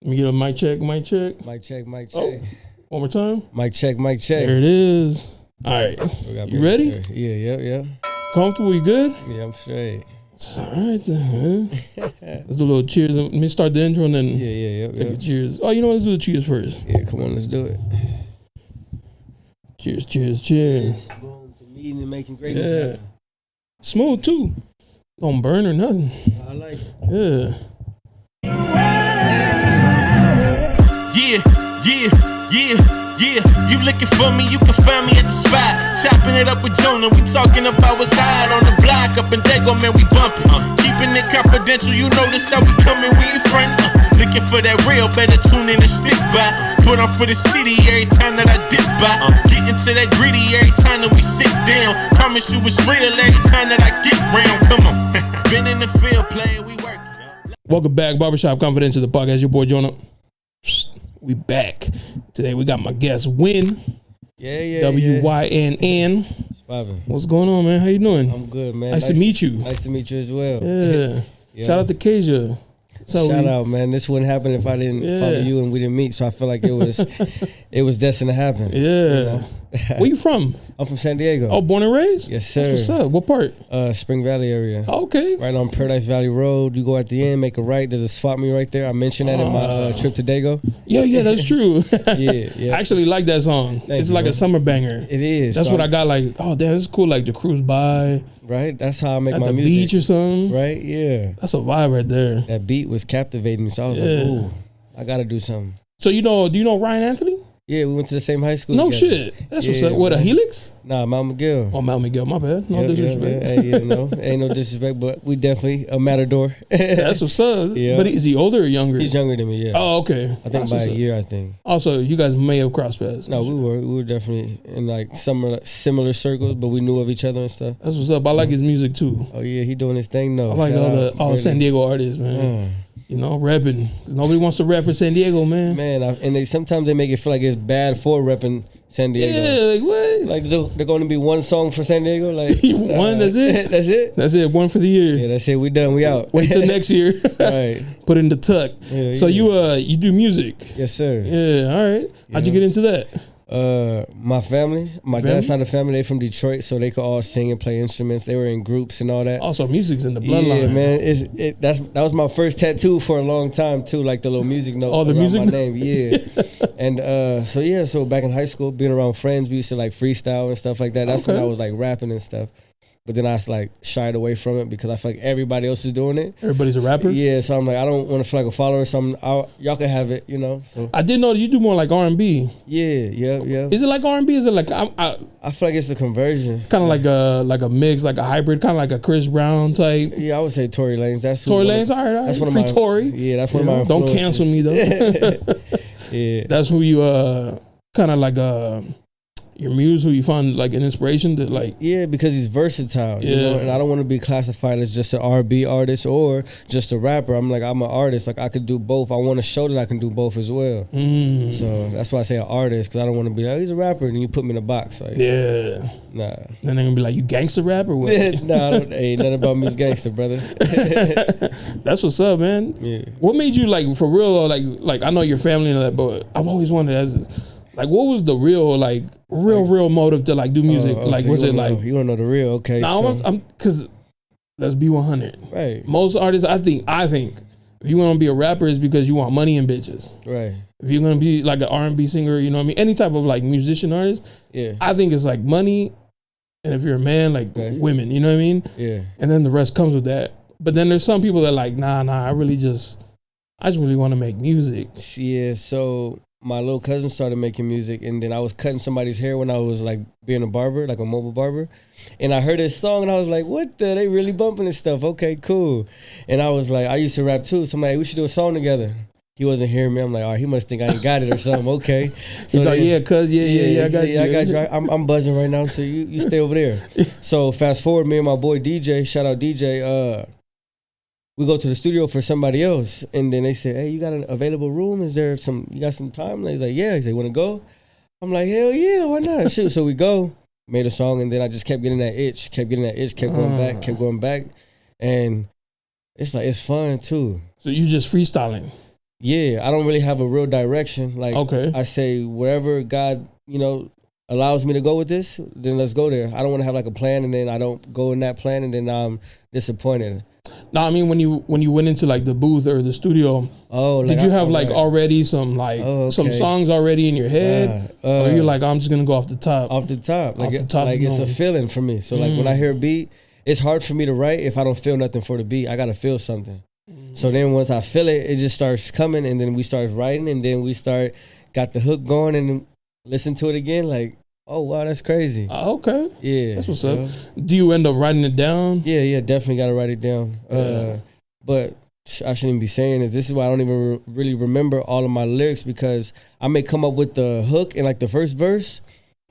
Let me get a mic check, mic check. Mic check, mic check. One more time. Mic check, mic check. There it is. All right. You ready? Yeah. Comfortable? You good? Yeah, I'm straight. It's all right then, man. Let's do a little cheers. Let me start the intro and then take a cheers. Oh, you know what? Let's do the cheers first. Yeah, come on, let's do it. Cheers, cheers, cheers. Going to meeting and making greatness happen. Smooth too. Don't burn or nothing. I like it. Yeah. You looking for me, you can find me at the spot. Chopping it up with Jonah, we talking about what's hot on the block. Up in Dago, man, we bumping. Keeping it confidential, you know this how we coming, we in front. Looking for that real, better tune in and stick by. Put on for the city every time that I dip by. Getting to that gritty every time that we sit down. Promise you it's real every time that I get round. Come on. Been in the field playing, we work. Welcome back, Barbershop Confidential, the podcast. Your boy Jonah. We back. Today we got my guest Wynn. WYNN. What's going on, man? How you doing? I'm good, man. Nice to meet you. Nice to meet you as well. Yeah. Shout out to Kasia. Shout out, man. This wouldn't happen if I didn't follow you and we didn't meet. So I feel like it was destined to happen. Yeah. You know? Where you from? I'm from San Diego. Oh, born and raised? Yes, sir. That's what's up? What part? Spring Valley area. Okay. Right on Paradise Valley Road. You go at the end, make a right. There's a swap meet right there. I mentioned that in my trip to Dago. Yeah, that's true. Yeah. I actually like that song. It's like a summer banger. It is. That's what I got like, oh, damn, this is cool. Like to cruise by. Right? That's how I make my music. At the beach or something. Right? Yeah. That's a vibe right there. That beat was captivating me. So I was like, ooh, I got to do something. So do you know Ryan Anthony? Yeah, we went to the same high school. No together. shit. That's what's up. What, a Helix? Nah, Mount McGill. Oh, Mount McGill. My bad. No disrespect. Ain't no disrespect, but we definitely a matador. That's what's up. Yeah. But is he older or younger? He's younger than me, yeah. Oh, okay. I think by a year, I think. Also, you guys may have crossed paths. No, we were definitely in like similar circles, but we knew of each other and stuff. That's what's up. I like his music too. Oh yeah, he doing his thing though. I like all the San Diego artists, man. You know, repping. Nobody wants to rap for San Diego, man. And sometimes they make it feel like it's bad for repping San Diego. Yeah, like what? Like they're going to be one song for San Diego, like one. That's it. That's it. That's it. One for the year. Yeah, that's it. We done. We out. Wait till next year. Right. Put in the tuck. Yeah, so you do music? Yes, sir. Yeah. All right. How'd you get into that? My family, dad's side of the family, they from Detroit, so they could all sing and play instruments. They were in groups and all that. Also, music's in the bloodline. Yeah, man. That was my first tattoo for a long time too, like the little music note. Oh, the music my name, yeah. And so back in high school, being around friends, we used to like freestyle and stuff like that. That's when I was like rapping and stuff. But then I like shied away from it because I feel like everybody else is doing it. Everybody's a rapper? Yeah, so I'm like, I don't want to feel like a follower. So y'all can have it, you know. So I did know that you do more like R&B. Yeah. Is it like R&B? Is it like I feel like it's a conversion. It's kind of like a mix, like a hybrid, kind of like a Chris Brown type. Yeah, I would say Tory Lanez. That's Tory Lanez. All right. That's one of Free my Tory. Yeah, that's one of my influences. Don't cancel me though. Yeah, that's who you kind of like your muse, who you find like an inspiration to like. Yeah, because he's versatile. You know? And I don't want to be classified as just an R&B artist or just a rapper. I'm an artist. Like I could do both. I want to show that I can do both as well. So that's why I say an artist, because I don't want to be like, oh, he's a rapper and you put me in a box. Like, yeah. Nah. Then they're gonna be like, you gangster rapper? What? Nah, ain't nothing about me as gangster, brother. That's what's up, man. Yeah. What made you like for real? Like I know your family and all that, but I've always wondered like, what was the real motive to like do music? Like, so was it like you don't know the real? Okay, no, I'm because let's be 100. Right. Most artists, I think, if you want to be a rapper, it's because you want money and bitches. Right. If you're gonna be like an R&B singer, you know what I mean, any type of like musician artist. Yeah. I think it's like money, and if you're a man, like women. You know what I mean? Yeah. And then the rest comes with that. But then there's some people that are like, nah, I just really want to make music. Yeah. So my little cousin started making music, and then I was cutting somebody's hair when I was like being a barber, like a mobile barber. And I heard this song and I was like, what the, they really bumping this stuff. Okay, cool. And I was like, I used to rap too. So I'm like, we should do a song together. He wasn't hearing me. I'm like, all right, he must think I ain't got it or something. Okay. So he's like, yeah, cuz, yeah, I got you. I got you. I'm buzzing right now, so you stay over there. So fast forward, me and my boy DJ, shout out DJ, we go to the studio for somebody else, and then they say, hey, you got an available room? You got some time? And he's like, yeah. He's like, want to go? I'm like, hell yeah, why not? Shoot. So we go, made a song, and then I just kept getting that itch, kept going back. And it's like, it's fun too. So you just freestyling? Yeah, I don't really have a real direction. Like, Okay. I say wherever God, allows me to go with this, then let's go there. I don't want to have like a plan and then I don't go in that plan and then I'm disappointed. No, I mean when you went into like the booth or the studio, did you have like already some some songs already in your head, or you're like, I'm just gonna go off the top? Off the top, like top, it's a feeling for me. So like when I hear a beat, it's hard for me to write if I don't feel nothing for the beat. I gotta feel something. So then once I feel it, it just starts coming, and then we start writing, and then we got the hook going, and listen to it again, like. Oh wow, that's crazy. Okay. Yeah. That's what's up. Do you end up writing it down? Yeah, definitely gotta write it down. Yeah. But I shouldn't be saying this is why I don't even really remember all of my lyrics, because I may come up with the hook in like the first verse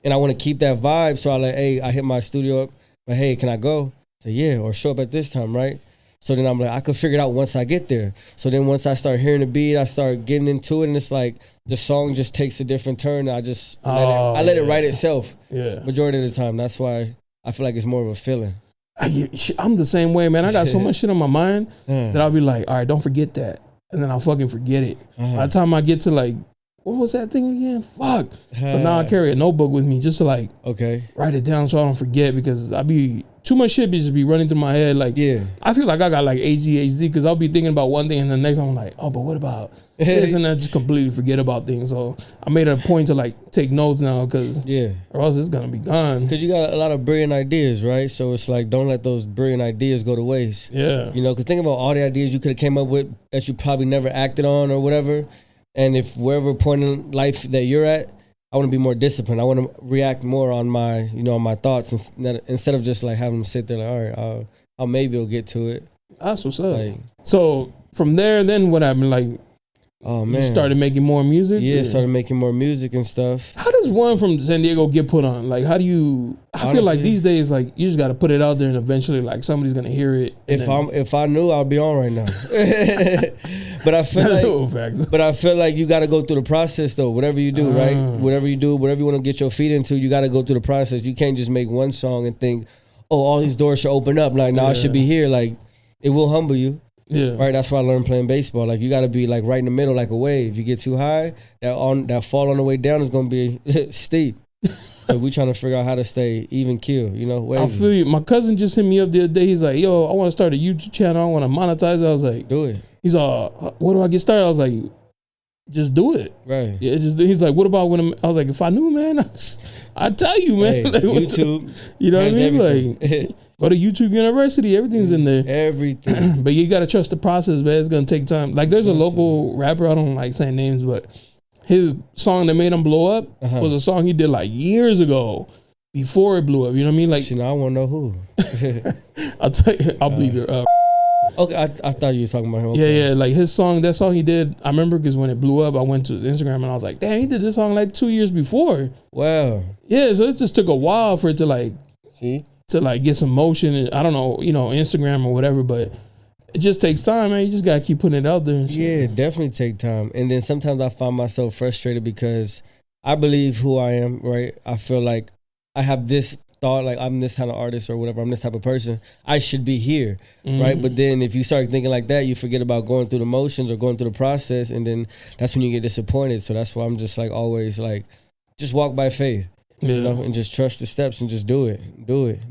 and I want to keep that vibe. So I hit my studio up, like, hey, can I go? Say yeah, or show up at this time, right? So then I'm like, I could figure it out once I get there. So then once I start hearing the beat, I start getting into it, and it's like the song just takes a different turn. I just let it write itself. Yeah. Majority of the time. That's why I feel like it's more of a feeling. I'm the same way, man. I got so much shit on my mind that I'll be like, all right, don't forget that. And then I'll fucking forget it. By the time I get to like, what was that thing again? Fuck. So now I carry a notebook with me just to like write it down so I don't forget, because too much shit just be running through my head. Like, I feel like I got like ADHD, because I'll be thinking about one thing and the next I'm like, oh, but what about this? And I just completely forget about things. So I made it a point to like take notes now, because or else it's gonna be gone. Because you got a lot of brilliant ideas, right? So it's like, don't let those brilliant ideas go to waste. Yeah. Because think about all the ideas you could have came up with that you probably never acted on or whatever. And if wherever point in life that you're at, I want to be more disciplined. I want to react more on my, on my thoughts instead of just like having them sit there like, all right, I'll maybe I'll get to it. That's what's up. Like, so from there, then what happened? Like, oh man, you started making more music. Yeah, started making more music and stuff. How does one from San Diego get put on? Like, how do you? I feel like these days, like you just got to put it out there, and eventually, like somebody's gonna hear it. If I knew, I'd be on right now. But I feel like you got to go through the process though. Whatever you do, right? Whatever you do, whatever you want to get your feet into, you got to go through the process. You can't just make one song and think, oh, all these doors should open up. Like, now I should be here. Like, it will humble you. Yeah. Right. That's why I learned playing baseball. Like, you got to be like right in the middle, like a wave. If you get too high, that fall on the way down is gonna be steep. So we trying to figure out how to stay even keel. Wavy. I feel you. My cousin just hit me up the other day. He's like, yo, I want to start a YouTube channel. I want to monetize it. I was like, do it. He's what do I get started? I was like, just do it. Right. Yeah. He's like, what about when I was like, if I knew, man, I'd tell you, man. Hey, like, YouTube. You know what I mean? Everything. Like, go to YouTube University. Everything's in there. Everything. But you got to trust the process, man. It's going to take time. Like, there's a local rapper. I don't like saying names, but his song that made him blow up was a song he did like years ago before it blew up. You know what I mean? Like, see, now I want to know who. I'll tell you. I'll believe it. Okay, I thought you were talking about him. Okay. Yeah, like his song, that song he did, I remember because when it blew up, I went to his Instagram and I was like, damn, he did this song like 2 years before. Wow. Yeah, so it just took a while for it to like, get some motion. And I don't know, Instagram or whatever, but it just takes time, man. You just got to keep putting it out there. Yeah, definitely take time. And then sometimes I find myself frustrated because I believe who I am, right? I feel like I have this thought, like I'm this kind of artist or whatever, I'm this type of person, I should be here, right? But then if you start thinking like that, you forget about going through the motions or going through the process, and then that's when you get disappointed. So that's why I'm just like always like, just walk by faith, and just trust the steps and just do it.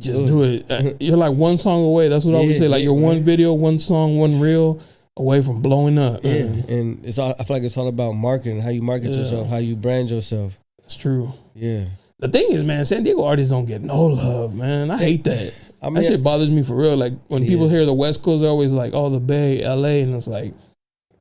Just do it. You're like one song away. That's what I always say. Like you're one video, one song, one reel away from blowing up. Yeah, and I feel like it's all about marketing, how you market yourself, how you brand yourself. That's true. Yeah. The thing is, man, San Diego artists don't get no love, man. I hate that. That shit bothers me for real. Like when people hear the West Coast, they're always like, oh, the Bay, LA, and it's like,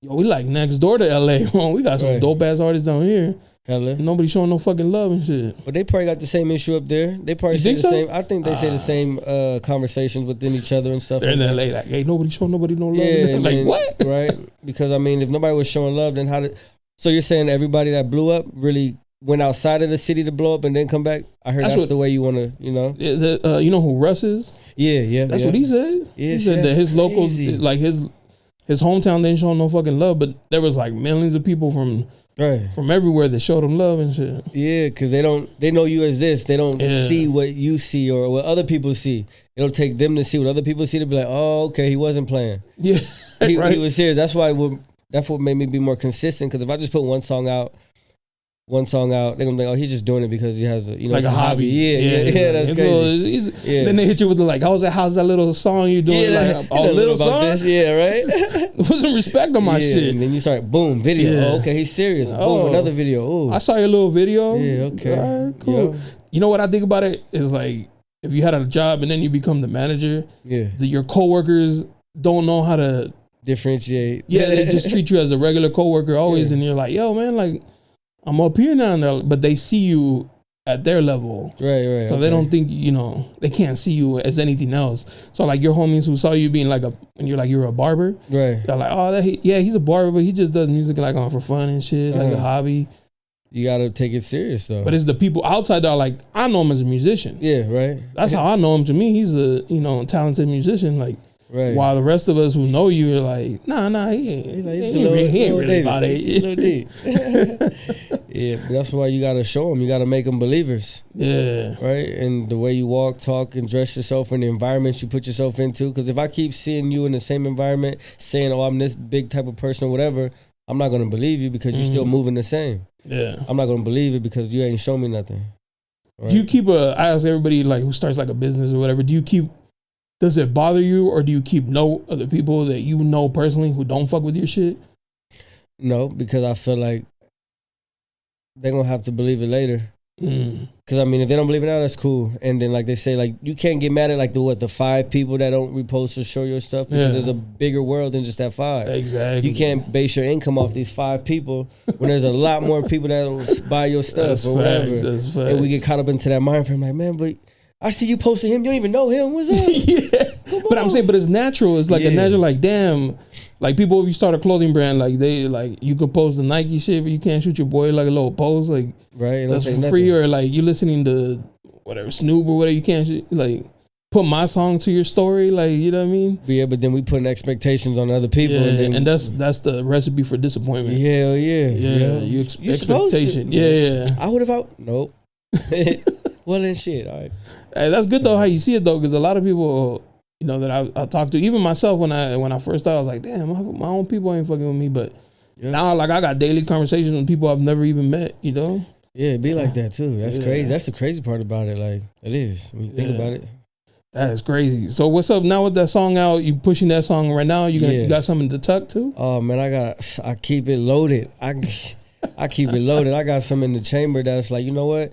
yo, we like next door to LA. We got some dope ass artists down here. LA. Nobody showing no fucking love and shit. But they probably got the same issue up there. They probably say the same. I think they say the same conversations within each other and stuff. They're in LA, like, hey, nobody showing nobody no love. Yeah, like what? Right? Because I mean, if nobody was showing love, then how did? So you're saying everybody that blew up really went outside of the city to blow up and then come back? I heard that's the way you want to, Yeah, you know who Russ is? Yeah. That's what he said. Yeah, he said that his locals, like his hometown, didn't show no fucking love, but there was like millions of people from everywhere that showed him love and shit. Yeah, because they know you as this. They don't see what you see or what other people see. It'll take them to see what other people see to be like, oh, okay, he wasn't playing. Yeah, he was serious. That's why that's what made me be more consistent. Because if I just put one song out, they're gonna be like, oh, he's just doing it because he has a, like a hobby. Yeah, that's crazy. Then they hit you with the like, how's that little song you doing? Yeah, like a little song. This. Yeah, right. Put some respect on my shit. And then you start, boom, video. Yeah. Oh, okay, he's serious. Boom, another video. Ooh. I saw your little video. Yeah, okay. All right, cool. Yeah. You know what I think about it is like, if you had a job and then you become the manager, your coworkers don't know how to differentiate. Yeah, they just treat you as a regular coworker always, and you're like, yo, man, like, I'm up here now, but they see you at their level. Right. So they don't think, they can't see you as anything else. So like your homies who saw you being like and you're a barber. Right. They're like, oh, he's a barber, but he just does music like on for fun and shit, like a hobby. You gotta take it serious though. But it's the people outside that are like, I know him as a musician. Yeah, right. That's how I know him. To me, he's a, talented musician. Like, right. While the rest of us who know you are like, nah, he ain't really about it. Yeah, but that's why you gotta show them. You gotta make them believers. Yeah. Right? And the way you walk, talk, and dress yourself in the environment you put yourself into. Because if I keep seeing you in the same environment, saying, oh, I'm this big type of person or whatever, I'm not gonna believe you because you're still moving the same. Yeah. I'm not gonna believe it because you ain't shown me nothing. Right? Do you keep I ask everybody like who starts like a business or whatever, does it bother you, or do you keep note of the people that you know personally who don't fuck with your shit? No, because I feel like they're going to have to believe it later. Because, I mean, if they don't believe it now, that's cool. And then, like they say, like, you can't get mad at, like, the 5 people that don't repost or show your stuff because there's a bigger world than just that 5. Exactly. You can't base your income off these 5 people when there's a lot more people that will buy your stuff that's or whatever. That's facts. And we get caught up into that mind frame, like, man, but I see you posting him. You don't even know him. What's up? Yeah. But I'm saying, but it's natural. It's like a natural, like, damn. Like, people, if you start a clothing brand, like, you could post the Nike shit, but you can't shoot your boy, like, a little post. Like, right. That's for free. Or, like, you listening to whatever, Snoop or whatever, you can't, like, put my song to your story. Like, you know what I mean? Yeah, but then we putting expectations on other people. Yeah, and that's the recipe for disappointment. Hell yeah. Yeah. Expectation. Yeah. I would have Nope. Well, then shit. All right. Hey, that's good though how you see it though, because a lot of people, that I talk to, even myself when I first started, I was like, damn, my own people ain't fucking with me. But now, like, I got daily conversations with people I've never even met. Yeah, it'd be like that too. That's crazy. That's the crazy part about it. Like, it is when you think about it. That is crazy. So what's up now with that song out? You pushing that song right now? You got something to tuck to? Oh man, I keep it loaded. I keep it loaded. I got some in the chamber that's like, you know what?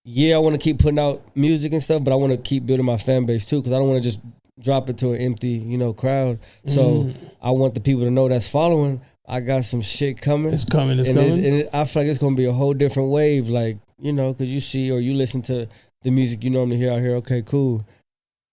Yeah, I want to keep putting out music and stuff, but I want to keep building my fan base too, because I don't want to just drop it to an empty, crowd. So I want the people to know that's following. I got some shit coming. It's coming. And I feel like it's gonna be a whole different wave, like, because you see or you listen to the music you normally hear out here. Okay, cool.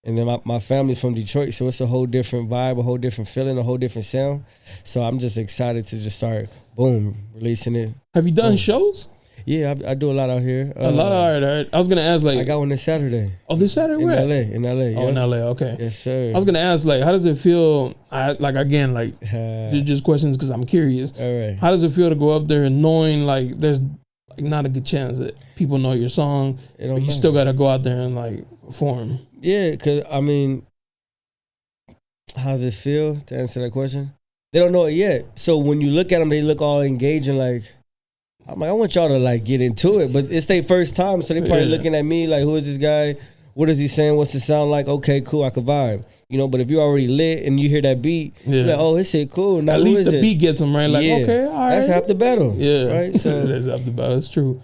And then my family's from Detroit, so it's a whole different vibe, a whole different feeling, a whole different sound. So I'm just excited to just start, boom, releasing it. Have you done shows? Yeah, I do a lot out here. A lot, all right. I was gonna ask, like, I got one this Saturday. Oh, this Saturday, where? In LA. Oh, in LA, okay. Yes, sir. I was gonna ask, like, how does it feel? Just questions because I'm curious. All right. How does it feel to go up there and knowing like there's like not a good chance that people know your song, but you still gotta go out there and like perform? Yeah, because I mean, how does it feel to answer that question? They don't know it yet. So when you look at them, they look all engaging, like. I'm like, I want y'all to like get into it, but it's their first time, so they probably looking at me like, who is this guy? What is he saying? What's it sound like? Okay, cool, I could vibe. But if you're already lit and you hear that beat, you're like, oh, this shit cool. Now, at least the beat gets them right. Like, okay, all right. That's half the battle. Yeah, right. So that's half the battle. That's true.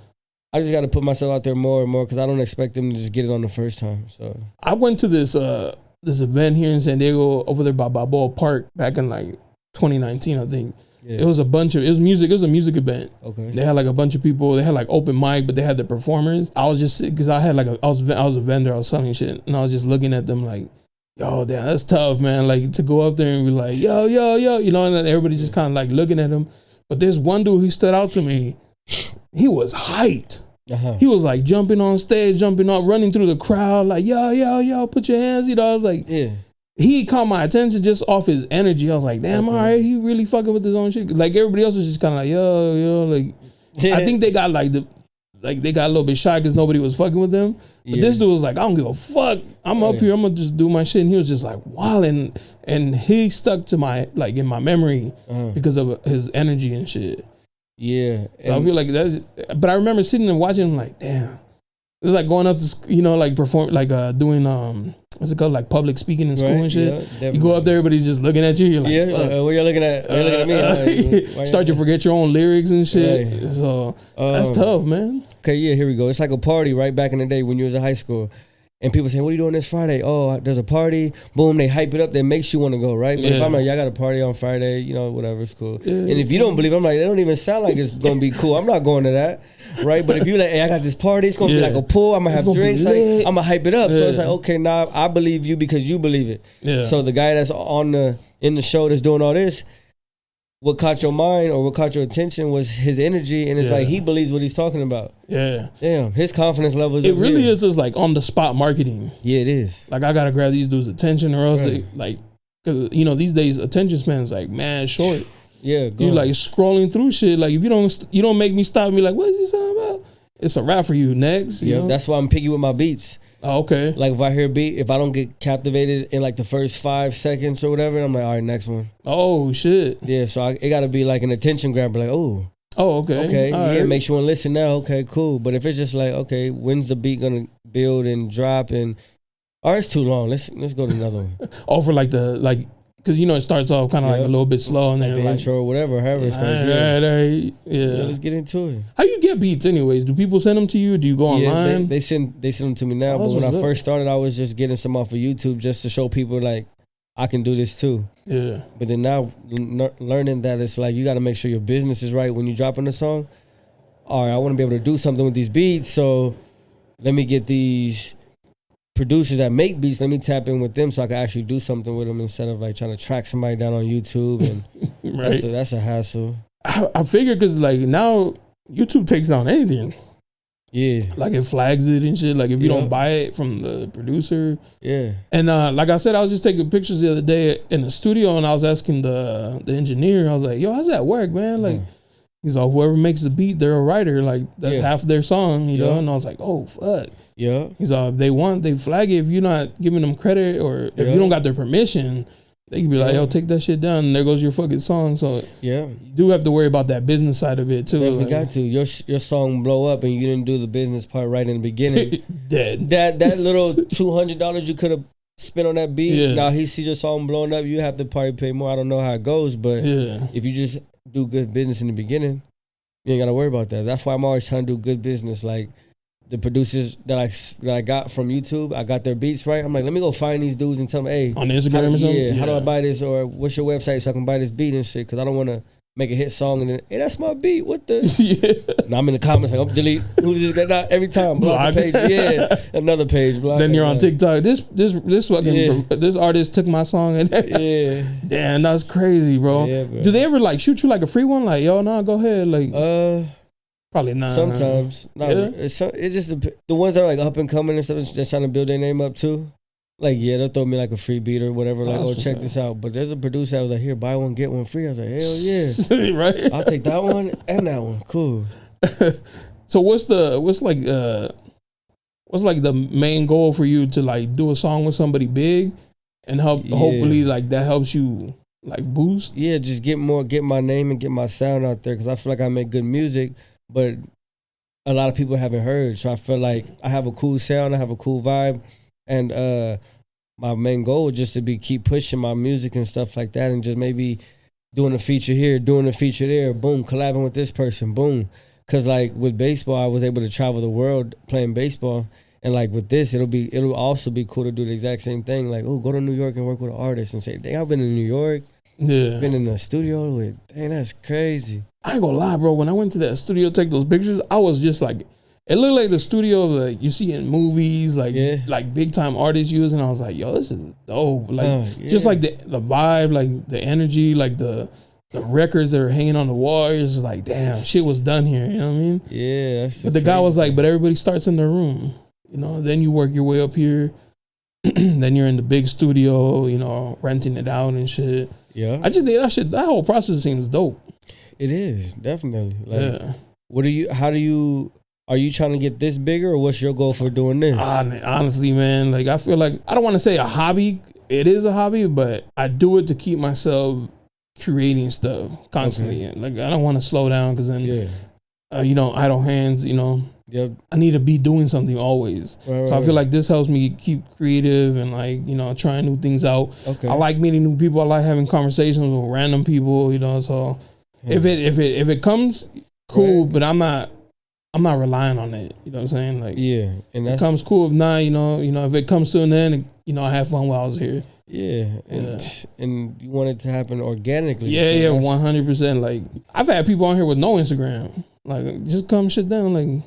I just got to put myself out there more and more because I don't expect them to just get it on the first time. So I went to this event here in San Diego over there by Balboa Park back in like 2019, I think. Yeah. It was a music event. Okay. They had like a bunch of people. They had like open mic, but they had the performers. I was just, because I was a vendor. I was selling shit, and I was just looking at them like, yo, damn, that's tough, man. Like to go up there and be like, yo, and then everybody just kind of like looking at him. But there's one dude, he stood out to me. He was hyped. Uh-huh. He was like jumping on stage, jumping up, running through the crowd, like, yo, put your hands. I was like, yeah. He caught my attention just off his energy. I was like, damn, all right, he really fucking with his own shit. Like everybody else was just kind of like, yo, like, I think they got like like they got a little bit shy because nobody was fucking with them. But this dude was like, I don't give a fuck. I'm up here. I'm gonna just do my shit. And he was just like wilding, and he stuck to my like in my memory because of his energy and shit. Yeah, so I feel like that's. But I remember sitting and watching him like, damn. It's like going up to, you know, like perform, like doing, what's it called, like public speaking in school and shit. Yeah, you go up there, everybody's just looking at you. You're like, what you're looking at? You're looking at me. Start to forget your own lyrics and shit. Right. So that's tough, man. Okay, yeah, here we go. It's like a party right back in the day when you was in high school. And people say, what are you doing this Friday? Oh, there's a party. Boom, they hype it up. That makes you want to go, right? But if I'm like, y'all got a party on Friday, you know, whatever, it's cool. Yeah. And if you don't believe, I'm like, they don't even sound like it's going to be cool. I'm not going to that, right? But if you're like, hey, I got this party, it's going to be like a pool. I'm going to have drinks. Like, I'm going to hype it up. So it's like, okay, now I believe you because you believe it. Yeah. So the guy that's in the show that's doing all this, what caught your mind or what caught your attention was his energy, and it's like he believes what he's talking about. Yeah, damn, his confidence level is. It really is just like on the spot marketing. Yeah, it is. Like I gotta grab these dudes' attention, or else they like, cause you know these days attention span's like mad short. Yeah, you like scrolling through shit. Like if you don't make me stop and be like, what is he talking about? It's a rap for you. Next, you know? That's why I'm picky with my beats. Oh, okay. Like if I hear a beat, if I don't get captivated in like the first 5 seconds or whatever, I'm like, all right, next one. Oh shit. Yeah, so it got to be like an attention grabber. Like, oh, okay, okay, all yeah, right. It makes you want to listen now. Okay, cool. But if it's just like, okay, when's the beat gonna build and drop? And all right, it's too long. Let's go to another one. For like because you know it starts off kind of like a little bit slow and then the intro or whatever, however it starts. Yeah, let's get into it. How you get beats anyways? Do people send them to you? Do you go online? They send them to me now. But when I first started, I was just getting some off of YouTube just to show people like I can do this too. Yeah. But then now learning that it's like you got to make sure your business is right when you're dropping a song. All right, I want to be able to do something with these beats, so let me get these producers that make beats, let me tap in with them so I can actually do something with them instead of like trying to track somebody down on YouTube, and right. that's a hassle. I figure because like now YouTube takes down anything. Yeah, like it flags it and shit. Like if you don't buy it from the producer. Yeah, and like I said, I was just taking pictures the other day in the studio, and I was asking the engineer. I was like, "Yo, how's that work, man?" Like. He's like, whoever makes the beat, they're a writer. Like, that's half their song, you know? And I was like, oh, fuck. Yeah. He's like, if they flag it. If you're not giving them credit or if you don't got their permission, they can be like, yo, take that shit down. And there goes your fucking song. So, you do have to worry about that business side of it, too. Definitely got to. Your song blow up and you didn't do the business part right in the beginning. Dead. That little $200 you could have spent on that beat. Now he sees your song blowing up. You have to probably pay more. I don't know how it goes, but if you just do good business in the beginning, you ain't gotta worry about that. That's why I'm always trying to do good business. Like the producers that I got from YouTube, I got their beats right. I'm like, let me go find these dudes and tell them, hey, on Instagram or something. Yeah, how do I buy this, or what's your website so I can buy this beat and shit? Because I don't want to make a hit song and then, hey, that's my beat. What the? Now I'm in the comments like, I'm delete. Who just got that every time? Block the page. Yeah, another page. Block. Then you're on TikTok. This fucking this artist took my song and damn, that's crazy, bro. Yeah, bro. Do they ever like shoot you like a free one? Like, yo, no, go ahead. Like, probably not. Sometimes. Not, it's just the ones that are like up and coming and stuff. Just trying to build their name up too. Like, they'll throw me like a free beat or whatever. Like, check this out. But there's a producer that was like, here, buy one, get one free. I was like, hell yeah. Right? I'll take that one and that one. Cool. So what's like the main goal for you to like do a song with somebody big and hopefully like that helps you like boost? Yeah, just get my name and get my sound out there, because I feel like I make good music, but a lot of people haven't heard. So I feel like I have a cool sound, I have a cool vibe. And my main goal is just to keep pushing my music and stuff like that, and just maybe doing a feature here, doing a feature there, boom, collabing with this person, boom. Because like with baseball, I was able to travel the world playing baseball, and like with this, it'll also be cool to do the exact same thing. Like, oh, go to New York and work with an artist and say, dang, I've been in New York, been in the studio with, dang, that's crazy. I ain't gonna lie, bro. When I went to that studio to take those pictures, I was just like, it looked like the studio like you see in movies, like big time artists use, and I was like, yo, this is dope. Like just like the vibe, like the energy, like the records that are hanging on the wall. It's just like, damn, shit was done here. You know what I mean? Yeah. That's but the guy was like, but everybody starts in their room, you know. Then you work your way up here. Then you're in the big studio, you know, renting it out and shit. Yeah. I just think that whole process seems dope. It is definitely. Like, how do you Are you trying to get this bigger, or what's your goal for doing this? Honestly, man, like I feel like I don't want to say a hobby. It is a hobby, but I do it to keep myself creating stuff constantly. Okay. Like I don't want to slow down because then, idle hands. Yep. I need to be doing something always. Right, I feel like this helps me keep creative and like trying new things out. Okay. I like meeting new people. I like having conversations with random people. So if it comes, cool. Right. But I'm not relying on it. You know what I'm saying? Like, yeah, and it comes cool. If not, if it comes to an end, I had fun while I was here. Yeah, and you want it to happen organically. Yeah, 100%. Like, I've had people on here with no Instagram. Like, just come shit down. Like,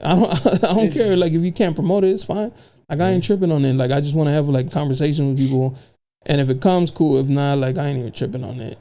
I don't care. Like, if you can't promote it, it's fine. Like, I ain't tripping on it. Like, I just want to have like conversation with people, and if it comes, cool. If not, like, I ain't even tripping on it.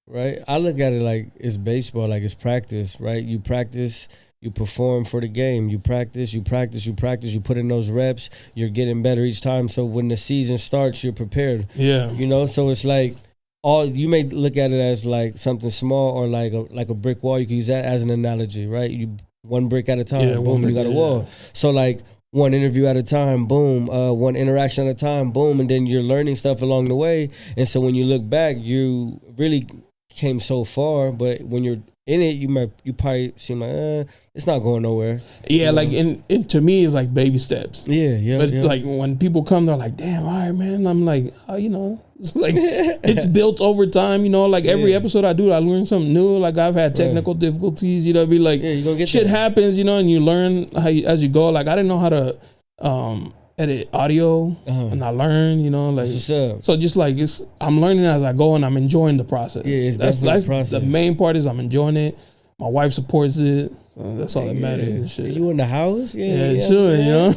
Right. I look at it like it's baseball. Like, it's practice. Right. You practice. You perform for the game. You practice. You put in those reps. You're getting better each time. So when the season starts, you're prepared. Yeah. So it's like you may look at it as like something small or like a brick wall. You can use that as an analogy, right? You one brick at a time, boom, you got a wall. Yeah. So like one interview at a time, boom, one interaction at a time, boom, and then you're learning stuff along the way. And so when you look back, you really came so far, but when you're in it, you probably seem like it's not going nowhere. Yeah, like and to me, it's like baby steps. Yeah. But like when people come, they're like, "Damn, all right, man." I'm like, it's like it's built over time. Like every episode I do, I learn something new. Like I've had technical difficulties. Be like, you're gonna get shit happens. And you learn as you go. Like I didn't know how to edit audio, and I learned. Like so. Just like I'm learning as I go, and I'm enjoying the process. Yeah, that's the main part is I'm enjoying it. My wife supports it. So that's all that matters. And shit. You in the house? Yeah, chilling.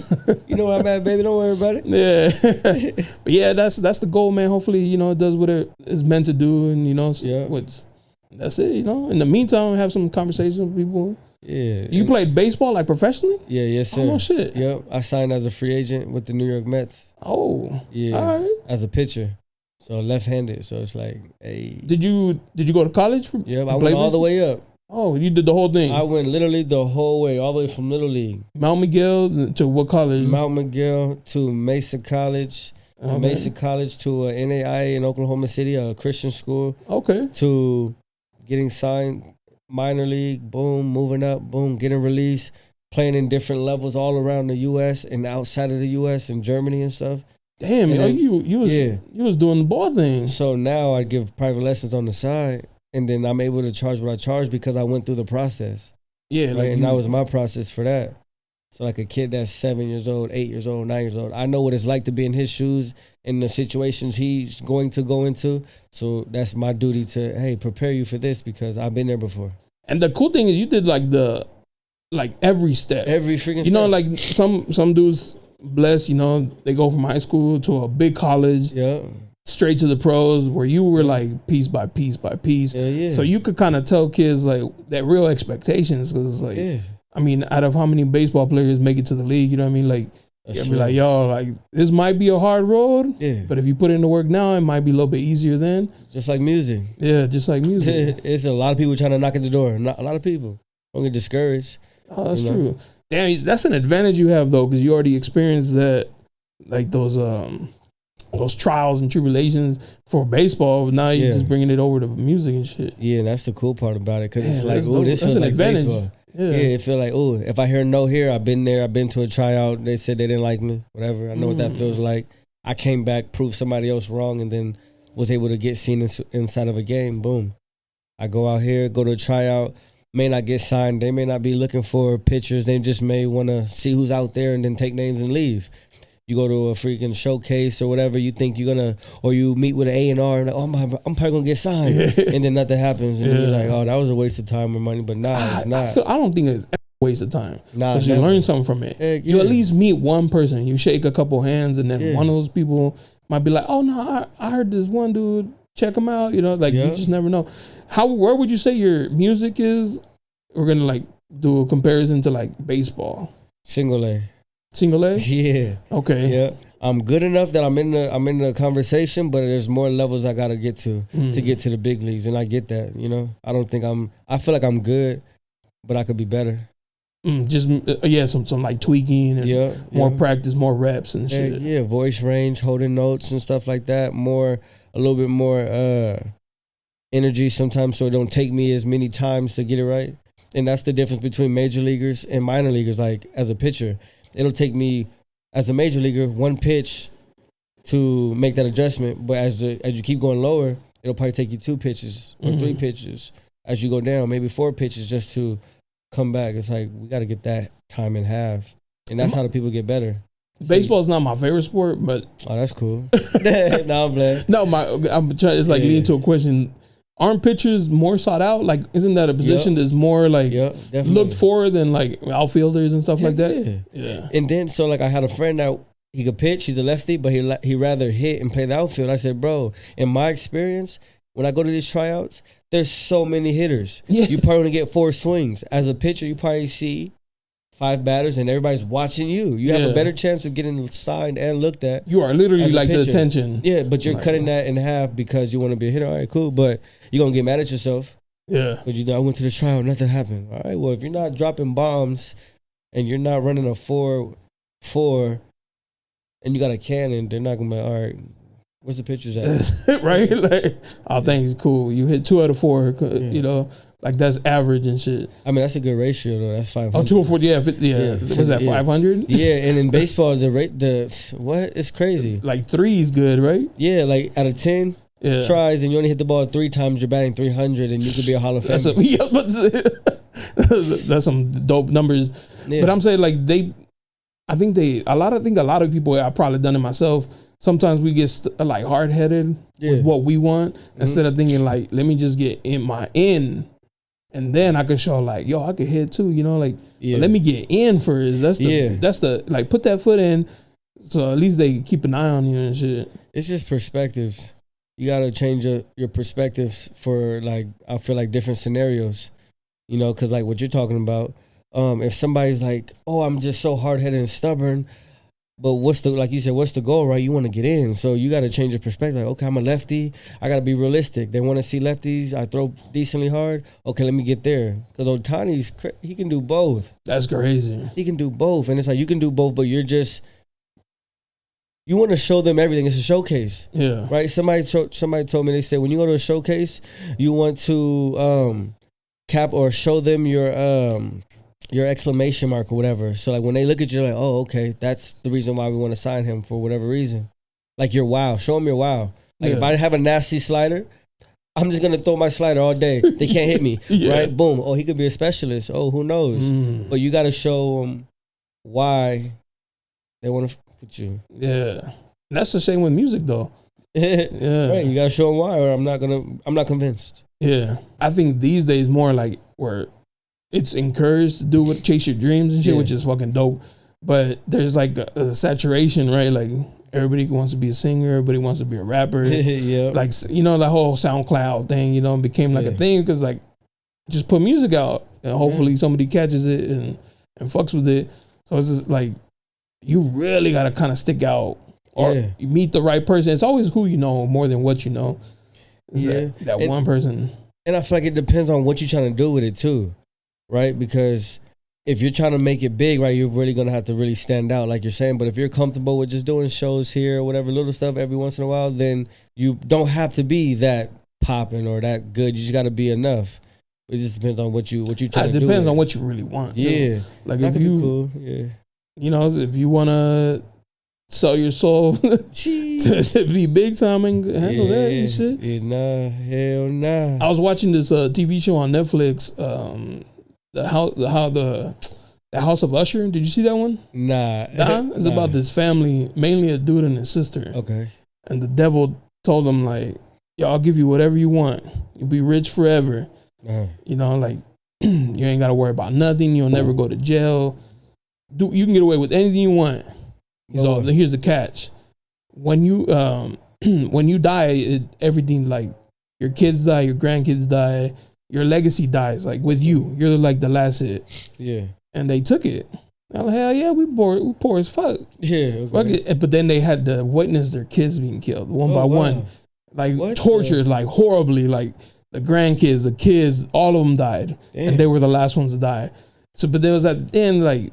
You know where I'm at, baby. Don't worry about it. Yeah, but yeah, that's the goal, man. Hopefully, it does what it is meant to do, and that's it. In the meantime, have some conversations with people. Yeah. You played baseball like professionally? Yeah, yes, sir. Oh, no shit. Yep. I signed as a free agent with the New York Mets. Oh. Yeah. All right. As a pitcher. So left-handed. So it's like, hey. Did you go to college for? Yeah, I went all the way up. Oh, you did the whole thing. I went literally the whole way, all the way from Little League. Mount Miguel to what college? Mount Miguel to Mesa College. From Mesa College to NAIA in Oklahoma City, a Christian school. Okay. To getting signed. Minor league, boom, moving up, boom, getting released, playing in different levels all around the U.S. and outside of the U.S. and Germany and stuff. Damn, you was doing the ball thing. So now I give private lessons on the side, and then I'm able to charge what I charge because I went through the process. Yeah, right? And that was my process for that. So like a kid that's 7 years old, 8 years old, 9 years old, I know what it's like to be in his shoes in the situations he's going to go into. So that's my duty to, prepare you for this because I've been there before. And the cool thing is you did like every step. Every freaking step. Like some dudes blessed, they go from high school to a big college. Yeah. Straight to the pros where you were like piece by piece by piece. Yeah. So you could kind of tell kids like that real expectations because like, I mean, out of how many baseball players make it to the league, you know what I mean? Like, you'll be like, yo, like, this might be a hard road, but if you put in the work now, it might be a little bit easier then. Just like music. Yeah, just like music. It's a lot of people trying to knock at the door. Not a lot of people. Don't get discouraged. Oh, that's true. Damn, that's an advantage you have, though, because you already experienced that, like, those trials and tribulations for baseball. But now you're just bringing it over to music and shit. Yeah, and that's the cool part about it, because it's like, oh, this is an like advantage. Baseball. Yeah, it feel like, oh, if I hear no here, I've been there. I've been to a tryout. They said they didn't like me. Whatever. I know what that feels like. I came back, proved somebody else wrong, and then was able to get seen inside of a game. Boom. I go out here, go to a tryout. May not get signed. They may not be looking for pitchers. They just may want to see who's out there and then take names and leave. You go to a freaking showcase or whatever, you think you're going to, or you meet with an A&R, and like, I'm probably going to get signed. And then nothing happens. And you're like, oh, that was a waste of time or money. But nah, it's not. I don't think it's a waste of time. Because you learn something from it. You at least meet one person. You shake a couple hands, and then one of those people might be like, oh, no, I heard this one dude. Check him out. You know, like, you just never know. Where would you say your music is? We're going to, like, do a comparison to, like, baseball. Single A. Single A? Yeah. Okay. Yeah. I'm good enough that I'm in the conversation, but there's more levels I gotta get to get to the big leagues, and I get that. You know, I feel like I'm good, but I could be better. Some like tweaking and more practice, more reps and shit. Yeah, voice range, holding notes and stuff like that. A little bit more energy sometimes, so it don't take me as many times to get it right. And that's the difference between major leaguers and minor leaguers. Like as a pitcher, it'll take me as a major leaguer one pitch to make that adjustment, but as you keep going lower, it'll probably take you 2 pitches or 3 pitches. As you go down, maybe 4 pitches just to come back. It's like we got to get that time in half, and that's how the people get better. Baseball's not my favorite sport, but that's cool. No, I'm playing. No, I'm trying. It's like leading to a question. Aren't pitchers more sought out? Like, isn't that a position that's more like looked for than like outfielders and stuff like that? Yeah. And then so like I had a friend that he could pitch. He's a lefty, but he rather hit and play the outfield. I said, bro, in my experience, when I go to these tryouts, there's so many hitters. Yeah. You probably only get 4 swings. As a pitcher, you probably see 5 batters and everybody's watching you. You have a better chance of getting signed and looked at. You are literally like the attention. Yeah, but you're cutting that in half because you want to be a hitter. All right, cool. But you're going to get mad at yourself. Yeah. Because I went to the tryout, nothing happened. All right, well, if you're not dropping bombs and you're not running a 4-4 and you got a cannon, they're not going to be, all right, where's the pitchers at? Right? Like, oh, thanks, cool. You hit 2 out of 4, you know. Like, that's average and shit. I mean, that's a good ratio, though. That's 500. Oh, 2 or 4, yeah. Was that 500? Yeah, and in baseball, what? It's crazy. Like, 3 is good, right? Yeah, like, out of 10 tries, and you only hit the ball 3 times, you're batting 300, and you could be a Hall of Famer. That's some dope numbers. Yeah. But I'm saying, like, I think a lot of people, I've probably done it myself, sometimes we get like hard-headed with what we want instead of thinking, like, let me just get in my in. And then I could show like, yo, I could hit too, you know, like, let me get in first. That's the like, put that foot in, so at least they keep an eye on you and shit. It's just perspectives. You got to change your perspectives for, like, I feel like different scenarios, you know, because like what you're talking about, if somebody's like, oh, I'm just so hard-headed and stubborn, but like you said, what's the goal, right? You want to get in. So you got to change your perspective. Like, okay, I'm a lefty. I got to be realistic. They want to see lefties. I throw decently hard. Okay, let me get there. Because Ohtani's, he can do both. That's crazy. He can do both. And it's like, you can do both, but you want to show them everything. It's a showcase. Yeah. Right? Somebody told me, they said, when you go to a showcase, you want to cap or show them your exclamation mark or whatever. So like when they look at you, like, oh, okay, that's the reason why we want to sign him for whatever reason. Like your wow. Show them your wow. Like if I have a nasty slider, I'm just going to throw my slider all day. They can't hit me. Right? Boom. Oh, he could be a specialist. Oh, who knows? But you got to show them why they want to with you. Yeah. That's the same with music though. Yeah. Right. You got to show them why, or I'm not convinced. Yeah. I think these days more like where it's encouraged to chase your dreams and shit, which is fucking dope. But there's like a saturation, right? Like everybody wants to be a singer, everybody wants to be a rapper. Like, you know, the whole SoundCloud thing, you know, became like a thing because like just put music out and hopefully somebody catches it and fucks with it. So it's just like you really got to kind of stick out or you meet the right person. It's always who you know more than what you know. That one person. And I feel like it depends on what you're trying to do with it too. Right? Because if you're trying to make it big, right, you're really going to have to really stand out, like you're saying. But if you're comfortable with just doing shows here or whatever, little stuff every once in a while, then you don't have to be that popping or that good. You just got to be enough. It just depends on what you trying to do. It depends on what you really want. Yeah. Too. Like that if you, cool. You know, if you want to sell your soul to be big time and handle that and shit. Yeah, nah, hell nah. I was watching this TV show on Netflix, The House of Usher. Did you see that one? Nah. It's about this family, mainly a dude and his sister. Okay. And the devil told them like, "Yo, I'll give you whatever you want. You'll be rich forever. You know, like you ain't got to worry about nothing. You'll never go to jail. You can get away with anything you want." So here's the catch: when you die, everything like your kids die, your grandkids die. Your legacy dies, like with you. You're like the last hit. Yeah. And they took it. They're like, hell yeah, we poor as fuck. Yeah. Okay. But then they had to witness their kids being killed one by one. Like tortured, like horribly. Like the grandkids, the kids, all of them died. Damn. And they were the last ones to die. So, but there was at the end, like,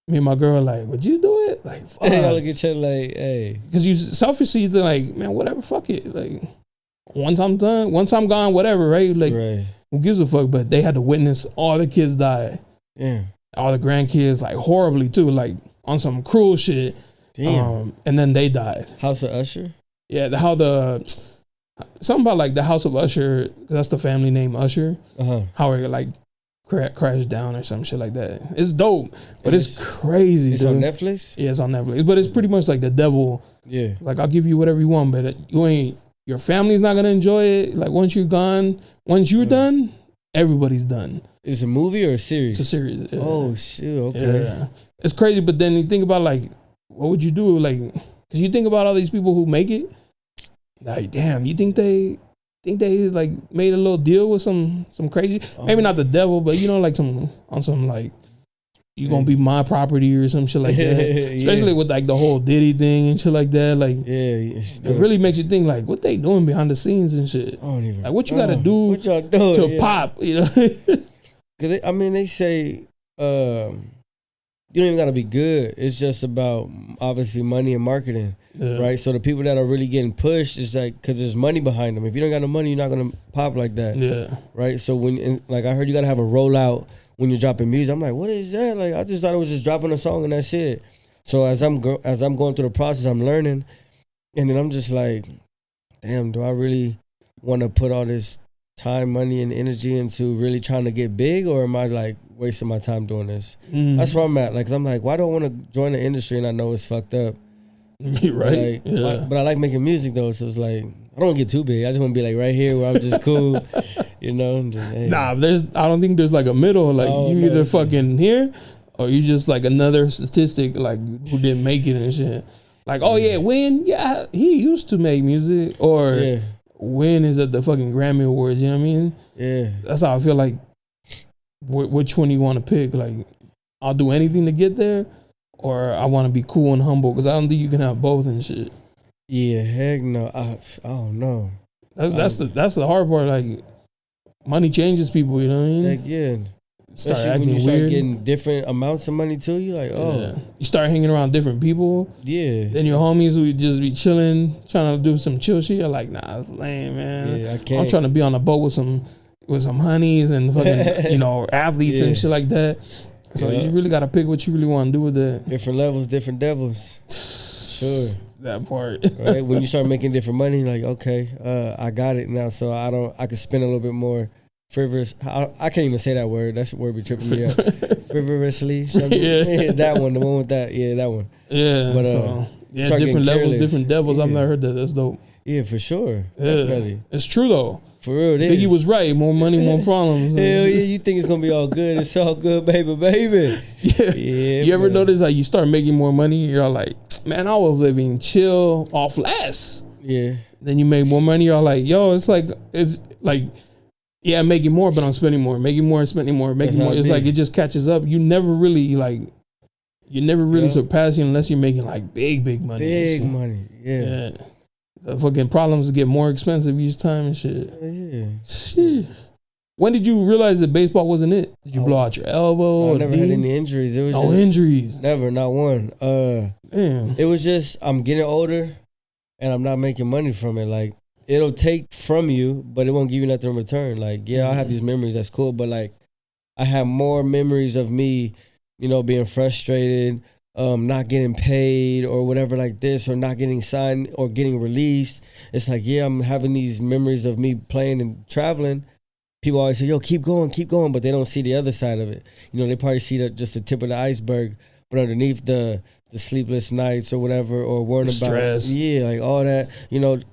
me and my girl, like, would you do it? Like, fuck. Y'all look at each other like, hey. Because you selfishly, they're like, man, whatever, fuck it. Like, once I'm done, once I'm gone, whatever, right? Like, who gives a fuck? But they had to witness all the kids die. Yeah. All the grandkids, like, horribly, too. Like, on some cruel shit. Damn. And then they died. House of Usher? Yeah, something about, like, the House of Usher, that's the family name Usher. How it, like, crashed down or some shit like that. It's dope, but it's crazy. It's dude. on Netflix? Yeah, it's on Netflix. But it's pretty much like the devil. Yeah. Like, I'll give you whatever you want, but your family's not gonna enjoy it. Like, once you're gone, once you're done, everybody's done. Is it a movie or a series? It's a series. Yeah. Oh shit! Okay. Yeah. It's crazy, but then you think about, like, what would you do? Like, because you think about all these people who make it. Like, damn, you think they like made a little deal with some crazy, maybe not the devil, but you know, like some like, you gonna be my property or some shit like that. Especially with like the whole Diddy thing and shit like that. Like, it really makes you think, like, what they doing behind the scenes and shit. Like, what you gotta do what y'all doing, to pop, you know? Cause they say you don't even gotta be good. It's just about obviously money and marketing, right? So the people that are really getting pushed is like, cause there's money behind them. If you don't got no money, you're not gonna pop like that, right? So like I heard you gotta have a rollout when you're dropping music. I'm like, what is that? Like, I just thought it was just dropping a song and that's it. So as I'm going through the process, I'm learning, and then I'm just like, damn, do I really want to put all this time, money, and energy into really trying to get big, or am I like wasting my time doing this? That's where I'm at. Like, 'cause I'm like, why do I want to join the industry and I know it's fucked up? Right. Like, but I like making music though, so it's like I don't want to get too big. I just want to be like right here where I'm just cool, you know. And just, hey. Nah, I don't think there's like a middle. Like, you either fucking here, or you just like another statistic, like, who didn't make it and shit. Like, oh yeah, Wynn, yeah, he used to make music, or Wynn is at the fucking Grammy Awards. You know what I mean? Yeah, that's how I feel. Like, which one you want to pick? Like, I'll do anything to get there, or I want to be cool and humble, because I don't think you can have both and shit. Yeah, heck no. I don't know. That's the hard part. Like, money changes people. You know what I mean? Heck yeah. Start Especially acting when you start weird. getting different amounts of money too. You like, you start hanging around different people. Yeah. Then your homies who just be chilling, trying to do some chill shit. You're like, nah, it's lame, man. Yeah, I can't. I'm trying to be on a boat with some honeys and fucking athletes and shit like that. So you really got to pick what you really want to do with that. Different levels, different devils. Sure. That part. Right? When you start making different money, like, okay, I got it now, so I can spend a little bit more frivolous. I can't even say that word. That word be tripping me out. Frivolously. Yeah. That one, the one with that. Yeah, that one. Yeah. But different levels, different devils. I've never heard that. That's dope. Yeah, for sure. Yeah. Definitely. It's true though. For real, it is. Biggie was right. More money, more problems. Hell yeah, you think it's gonna be all good? It's all good, baby. Yeah. You ever notice how you start making more money? You're like, man, I was living chill off less. Yeah. Then you make more money. You're like, yo, it's like, yeah, I'm making more, but I'm spending more. Making more, spending more, making more. It's like it just catches up. You never really surpass you unless you're making like big money. Big money, yeah. The fucking problems get more expensive each time and shit. Yeah. Shit. When did you realize that baseball wasn't it? Did you blow out your elbow? I never had any injuries. It was no injuries. Never, not one. Damn. It was just I'm getting older, and I'm not making money from it. Like, it'll take from you, but it won't give you nothing in return. Like, yeah, I have these memories. That's cool, but like, I have more memories of me, being frustrated, not getting paid or whatever like this, or not getting signed or getting released. It's like, yeah, I'm having these memories of me playing and traveling. People always say, yo, keep going, but they don't see the other side of it. They probably see just the tip of the iceberg, but underneath the sleepless nights or whatever, or worrying about stress. Yeah, like all that,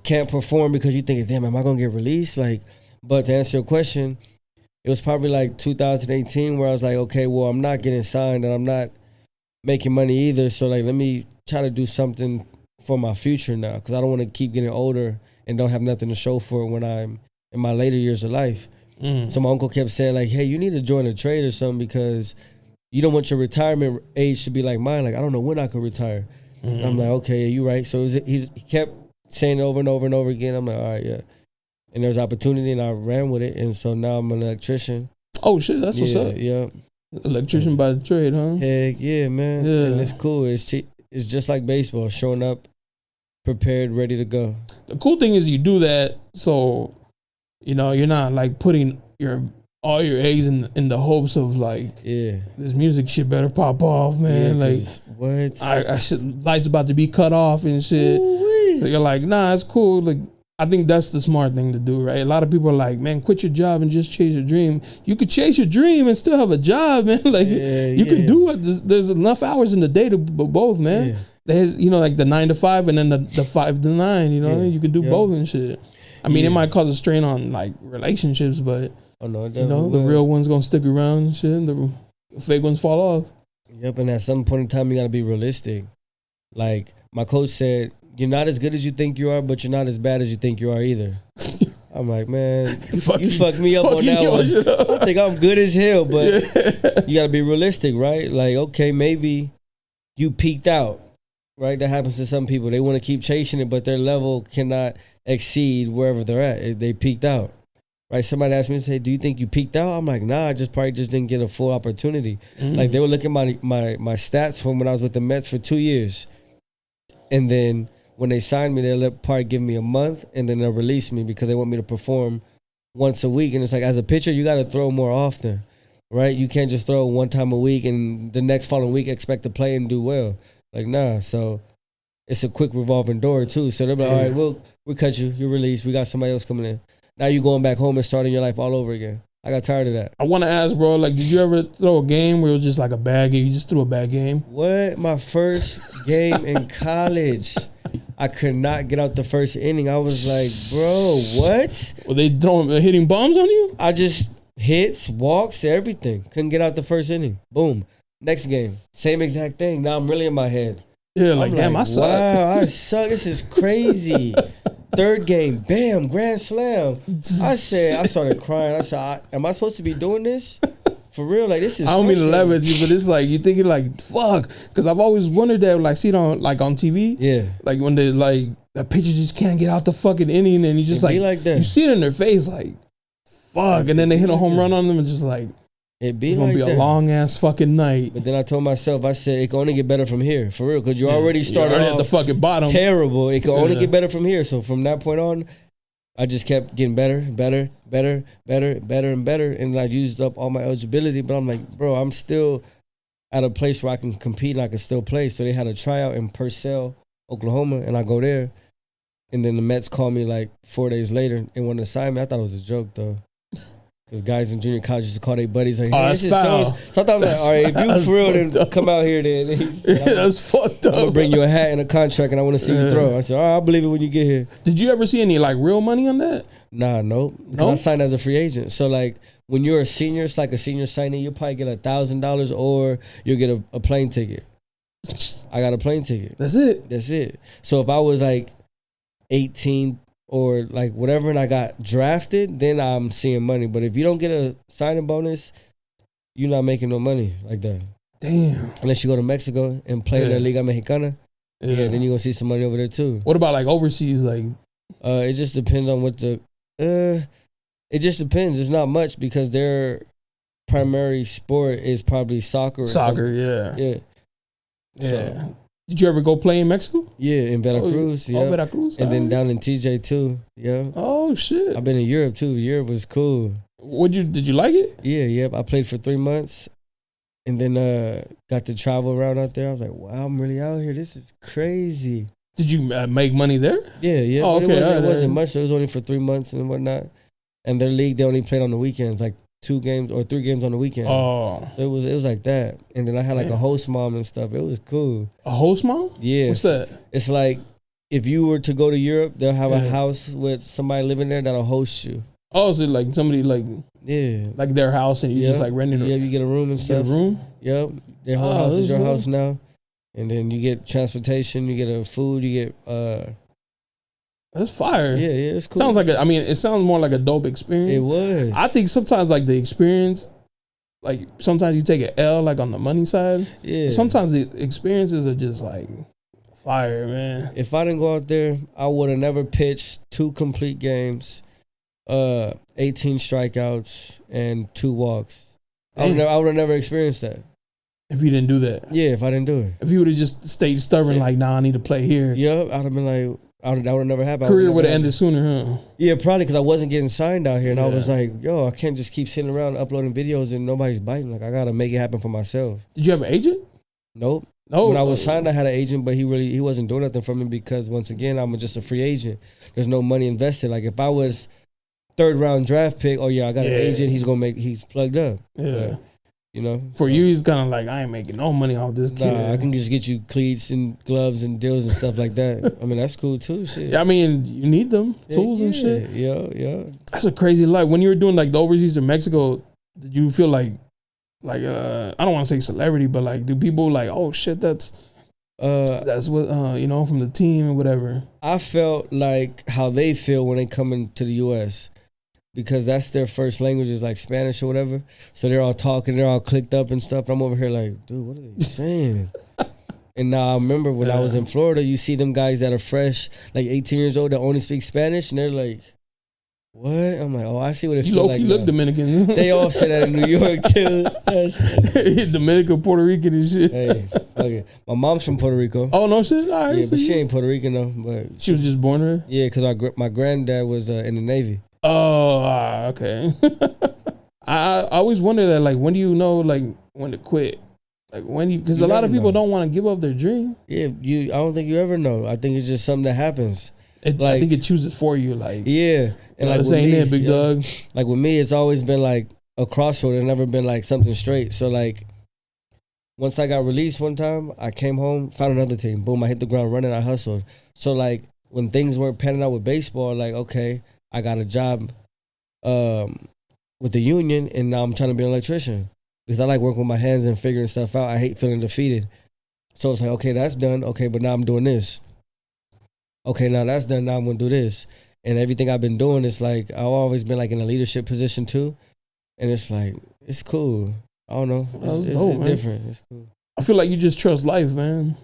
can't perform because you think, damn, am I gonna get released? Like, but to answer your question, it was probably like 2018 where I was like, okay, well, I'm not getting signed and I'm not making money either, so like, let me try to do something for my future now, because I don't want to keep getting older and don't have nothing to show for it when I'm in my later years of life. So my uncle kept saying like, hey, you need to join a trade or something, because you don't want your retirement age to be like mine. Like, I don't know when I could retire. And I'm like, okay, yeah, you're right. So he kept saying it over and over and over again. I'm like, all right, yeah. And there's opportunity, and I ran with it. And so now I'm an electrician. Oh, shit, that's what's up. Yeah. Electrician by the trade, huh? Heck yeah, man. Yeah. And it's cool. It's just like baseball, showing up prepared, ready to go. The cool thing is you do that, so you're not like putting all your eggs in the hopes of like, this music shit better pop off, man. Yeah, like, what? I should lights about to be cut off and shit. Ooh-wee. So you're like, nah, it's cool. Like, I think that's the smart thing to do, right? A lot of people are like, man, quit your job and just chase your dream. You could chase your dream and still have a job, man. Like, you can do it. There's enough hours in the day to both, man. Yeah. There's, like the 9 to 5 and then the 5 to 9, you can do both and shit. I mean, it might cause a strain on like relationships, but the real ones gonna stick around and shit. And the fake ones fall off. Yep, and at some point in time, you gotta be realistic. Like my coach said, you're not as good as you think you are, but you're not as bad as you think you are either. I'm like, man, you fucked me up on that one. I think I'm good as hell, but you gotta be realistic, right? Like, okay, maybe you peaked out, right? That happens to some people. They want to keep chasing it, but their level cannot exceed wherever they're at. They peaked out, right? Somebody asked me to say, do you think you peaked out? I'm like, nah, I probably didn't get a full opportunity. Like, they were looking at my stats from when I was with the Mets for 2 years. And then when they signed me, they'll probably give me a month, and then they'll release me because they want me to perform once a week. And it's like, as a pitcher, you got to throw more often, right? You can't just throw one time a week and the next following week expect to play and do well. Like, nah. So it's a quick revolving door, too. So they'll be like, all right, we'll cut you. You're released. We got somebody else coming in. Now you're going back home and starting your life all over again. I got tired of that. I want to ask, bro, like, did you ever throw a game where it was just like a bad game? You just threw a bad game? What? My first game in college, I could not get out the first inning. I was like, bro, what? Were they hitting bombs on you? I just hits, walks, everything. Couldn't get out the first inning. Boom. Next game, same exact thing. Now I'm really in my head. Yeah, like, damn, I suck. Wow, I suck. This is crazy. Third game, bam, grand slam. I started crying. I said, am I supposed to be doing this? For real, like, this is. I don't mean to laugh at you, but it's like you thinking like, fuck, because I've always wondered that, like, see it on TV, like when they like the pitcher just can't get out the fucking inning, and you just like that. You see it in their face, like, fuck, and then they hit a home run on them, and just like, it's gonna be a long ass fucking night. But then I told myself, I said it can only get better from here, for real, because you already started at the fucking bottom, terrible. It can only get better from here. So from that point on, I just kept getting better, and better. And I used up all my eligibility. But I'm like, bro, I'm still at a place where I can compete and I can still play. So they had a tryout in Purcell, Oklahoma, and I go there. And then the Mets called me like 4 days later and wanted to sign me. I thought it was a joke, though. Because guys in junior college used to call their buddies like, hey, that's foul. So I thought, like, all right, if you for real, then come out here then. That's fucked up. I'm going to bring you a hat and a contract and I want to see you throw. I said, all right, I'll believe it when you get here. Did you ever see any like real money on that? Nah, nope. Because I signed as a free agent. So like when you're a senior, it's like a senior signing, you'll probably get $1,000 or you'll get a plane ticket. I got a plane ticket. That's it. That's it. So if I was like 18 or like whatever and I got drafted, then I'm seeing money. But if you don't get a signing bonus, you're not making no money like that. Damn. Unless you go to Mexico and play in the Liga Mexicana. Yeah, then you're going to see some money over there too. What about like overseas? Like, it just depends on what it just depends. It's not much because their primary sport is probably soccer. Yeah. So, did you ever go play in Mexico? Yeah, in Veracruz. Yeah. Veracruz. And then down in TJ too. Yeah. Oh shit. I've been in Europe too. Europe was cool. Did you like it? Yeah, yep. I played for 3 months, and then got to travel around out there. I was like, wow, I'm really out here. This is crazy. Did you make money there? Yeah. Oh, okay. It wasn't much. It was only for 3 months and whatnot. And their league, they only played on the weekends, like 2 games or 3 games on the weekend. Oh. So it was like that. And then I had like a host mom and stuff. It was cool. A host mom? Yeah. What's that? It's like if you were to go to Europe, they'll have a house with somebody living there that'll host you. Oh, is it like somebody like like their house and you just like renting it? Yeah, you get a room and stuff. Get a room? Yep. Their whole house is your house now. And then you get transportation, you get a food, you get that's fire. Yeah, it's cool. Sounds like it sounds more like a dope experience. It was. I think sometimes like the experience, like sometimes you take an L like on the money side. Yeah. Sometimes the experiences are just like fire, man. If I didn't go out there, I would have never pitched 2 complete games, 18 strikeouts and 2 walks. I would have never experienced that. If you didn't do that. Yeah, if I didn't do it. If you would have just stayed stubborn, like, nah, I need to play here. Yeah, I'd have been like, that would have never happened. Career would have ended sooner, huh? Yeah, probably because I wasn't getting signed out here. And I was like, yo, I can't just keep sitting around uploading videos and nobody's biting. Like, I got to make it happen for myself. Did you have an agent? Nope. No. When I was signed, I had an agent, but he wasn't doing nothing for me because, once again, I'm just a free agent. There's no money invested. Like, if I was 3rd round draft pick, I got an agent, he's plugged up. Yeah. But, you know, for you, he's kind of like, I ain't making no money off this kid. Nah, I can just get you cleats and gloves and deals and stuff like that. I mean, that's cool too. Shit. Yeah, I mean, you need them tools and shit. Yeah. That's a crazy life. When you were doing like the overseas in Mexico, did you feel like I don't want to say celebrity, but like, do people like, oh shit, that's what you know, from the team or whatever? I felt like how they feel when they come into the U.S. because that's their first language is like Spanish or whatever. So they're all talking, they're all clicked up and stuff. I'm over here like, dude, what are they saying? And now I remember when I was in Florida, you see them guys that are fresh, like 18 years old, that only speak Spanish, and they're like, what? I'm like, oh, I see what it feels like. You look Dominican. They all say that in New York too. Dominican, Puerto Rican and shit. Hey, okay. My mom's from Puerto Rico. Oh, no shit? All right, yeah, but she ain't Puerto Rican though. But she was just born here? Yeah, because my granddad was in the Navy. Oh, okay. I always wonder that, like, when do you know, like, when to quit? Like, when you, because a lot of people don't want to give up their dream. Yeah, I don't think you ever know. I think it's just something that happens. I think it chooses for you, like. Yeah. And like, this ain't it, big dog. Like, with me, it's always been, like, a crossroad. It's never been, like, something straight. So, like, once I got released one time, I came home, found another team. Boom, I hit the ground running, I hustled. So, like, when things weren't panning out with baseball, like, okay, I got a job with the union, and now I'm trying to be an electrician because I like working with my hands and figuring stuff out. I hate feeling defeated. So it's like, okay, that's done. Okay, but now I'm doing this. Okay, now that's done. Now I'm going to do this. And everything I've been doing is like, I've always been like in a leadership position too. And it's like, it's cool. I don't know. It's different. It's cool. I feel like you just trust life, man.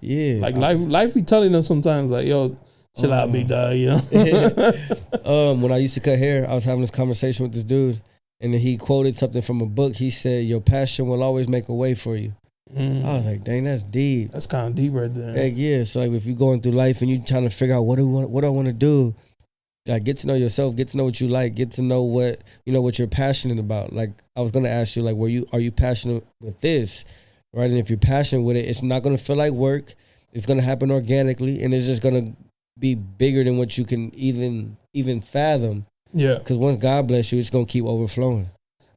Yeah. Like life be telling us sometimes, like, yo, chill out, big dog, you know? When I used to cut hair, I was having this conversation with this dude, and then he quoted something from a book. He said, your passion will always make a way for you. I was like, dang, that's deep. That's kind of deep right there. Heck yeah. So like, if you're going through life and you're trying to figure out what do I want to do, like, get to know yourself, get to know what you like, get to know what you're passionate about. Like, I was gonna ask you, like, are you passionate with this, right? And if you're passionate with it, it's not gonna feel like work. It's gonna happen organically, and it's just gonna be bigger than what you can even fathom. Yeah. Because once God bless you, it's gonna keep overflowing.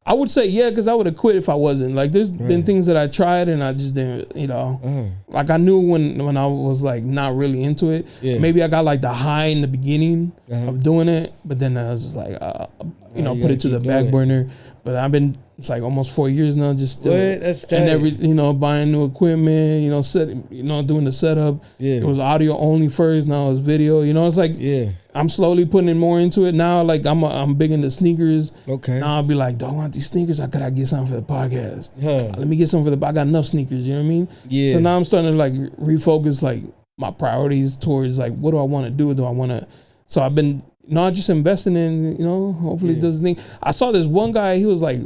I would say, yeah, because I would have quit if I wasn't. Like, there's been things that I tried and I just didn't, you know. Like, I knew when I was, like, not really into it. Yeah. Maybe I got, like, the high in the beginning of doing it. But then I was just like, put it to the back burner. But it's like almost 4 years now, just still. And buying new equipment, doing the setup. Yeah. It was audio only first, now it's video. It's like, I'm slowly putting more into it now. Like, I'm big into sneakers. Okay. Now I'll be like, do I want these sneakers? Or could I get something for the podcast? Let me get something I got enough sneakers, you know what I mean? Yeah. So now I'm starting to like refocus like my priorities towards like, what do I want to do? So I've been not just investing in, hopefully it does the thing. I saw this one guy, he was like,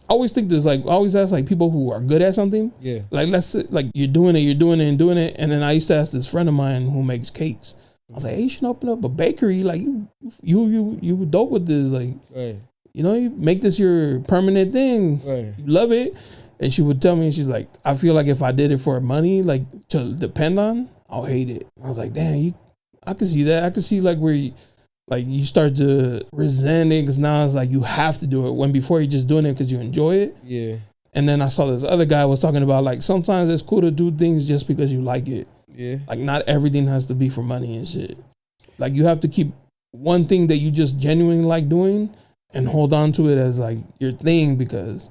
I always ask like people who are good at something. Yeah. Like, let's say, like, you're doing it. And then I used to ask this friend of mine who makes cakes. I was like, hey, you should open up a bakery. Like, you dope with this. Like, you make this your permanent thing. Right. You love it. And she would tell me, she's like, I feel like if I did it for money, like to depend on, I'll hate it. I was like, damn, I could see that. I could see like where you start to resent it because now it's like you have to do it when before you're just doing it because you enjoy it. Yeah. And then I saw this other guy was talking about like sometimes it's cool to do things just because you like it. Yeah. Like, not everything has to be for money and shit. Like, you have to keep one thing that you just genuinely like doing and hold on to it as like your thing because,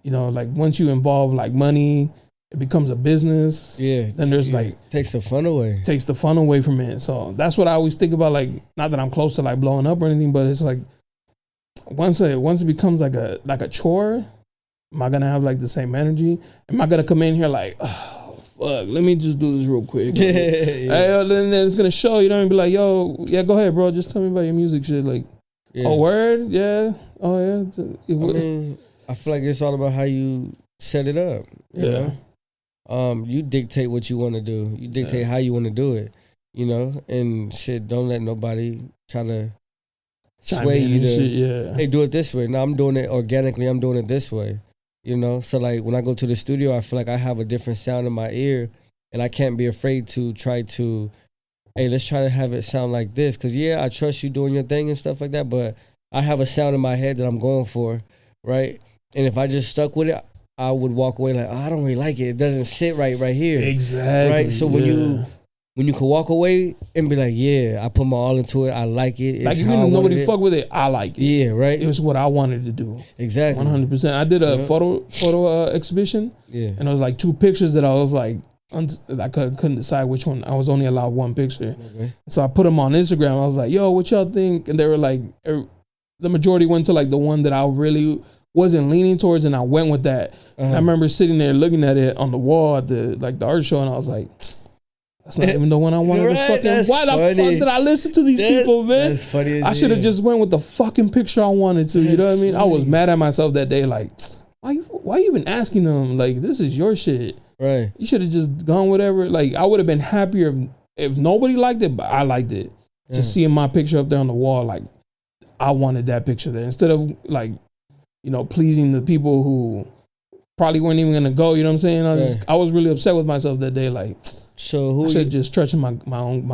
like once you involve like money, it becomes a business. Yeah. Then there's like takes the fun away from it. So that's what I always think about. Like, not that I'm close to like blowing up or anything, but it's like once it becomes like a chore, am I gonna have like the same energy? Am I gonna come in here like, fuck, let me just do this real quick. Hey, then it's gonna show, and be like, yo, yeah, go ahead, bro. Just tell me about your music shit. Like, oh, word? Yeah. Oh, yeah. I feel like it's all about how you set it up. You know? You dictate what you want to do. You dictate how you want to do it. You know, and shit. Don't let nobody try to sway you to. Hey, do it this way. No, I'm doing it organically. I'm doing it this way. You know, so like when I go to the studio, I feel like I have a different sound in my ear, and I can't be afraid to try to. Hey, let's try to have it sound like this. Cause I trust you doing your thing and stuff like that, but I have a sound in my head that I'm going for, right? And if I just stuck with it, I would walk away like, I don't really like it. It doesn't sit right here. Exactly. Right. So when you can walk away and be like, I put my all into it. I like it. It's like even if nobody fuck with it, I like it. Yeah, right. It was what I wanted to do. Exactly. 100%. I did a photo exhibition. Yeah. And it was like 2 pictures that I was like, I couldn't decide which one. I was only allowed 1 picture. Okay. So I put them on Instagram. I was like, yo, what y'all think? And they were like, the majority went to like the one that I really wasn't leaning towards, and I went with that. And I remember sitting there looking at it on the wall at the art show, and I was like, that's not even the one I wanted to fucking. Why the fuck did I listen to these people, man? That's funny. I should have just went with the fucking picture I wanted to. You know what I mean? I was mad at myself that day. Like, why you even asking them? Like, this is your shit. Right. You should have just gone whatever. Like, I would have been happier if nobody liked it, but I liked it. Just seeing my picture up there on the wall, like, I wanted that picture there instead of like, you know, pleasing the people who probably weren't even gonna go. You know what I'm saying? I was really upset with myself that day. Like, so who I should just trust my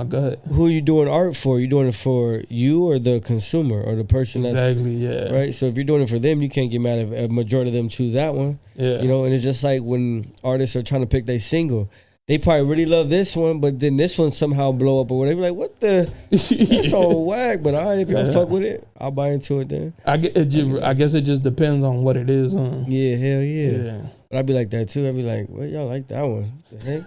gut. Who are you doing art for? You doing it for you or the consumer or the person? Exactly. Right. So if you're doing it for them, you can't get mad if a majority of them choose that one. Yeah. You know, and it's just like when artists are trying to pick their single. They probably really love this one, but then this one somehow blow up or whatever. Like, what the? That's so whack. But all right, if y'all fuck with it, I'll buy into it then. I guess it just depends on what it is, huh? Yeah, hell yeah. But I'd be like that too. I'd be like, well, y'all like that one. The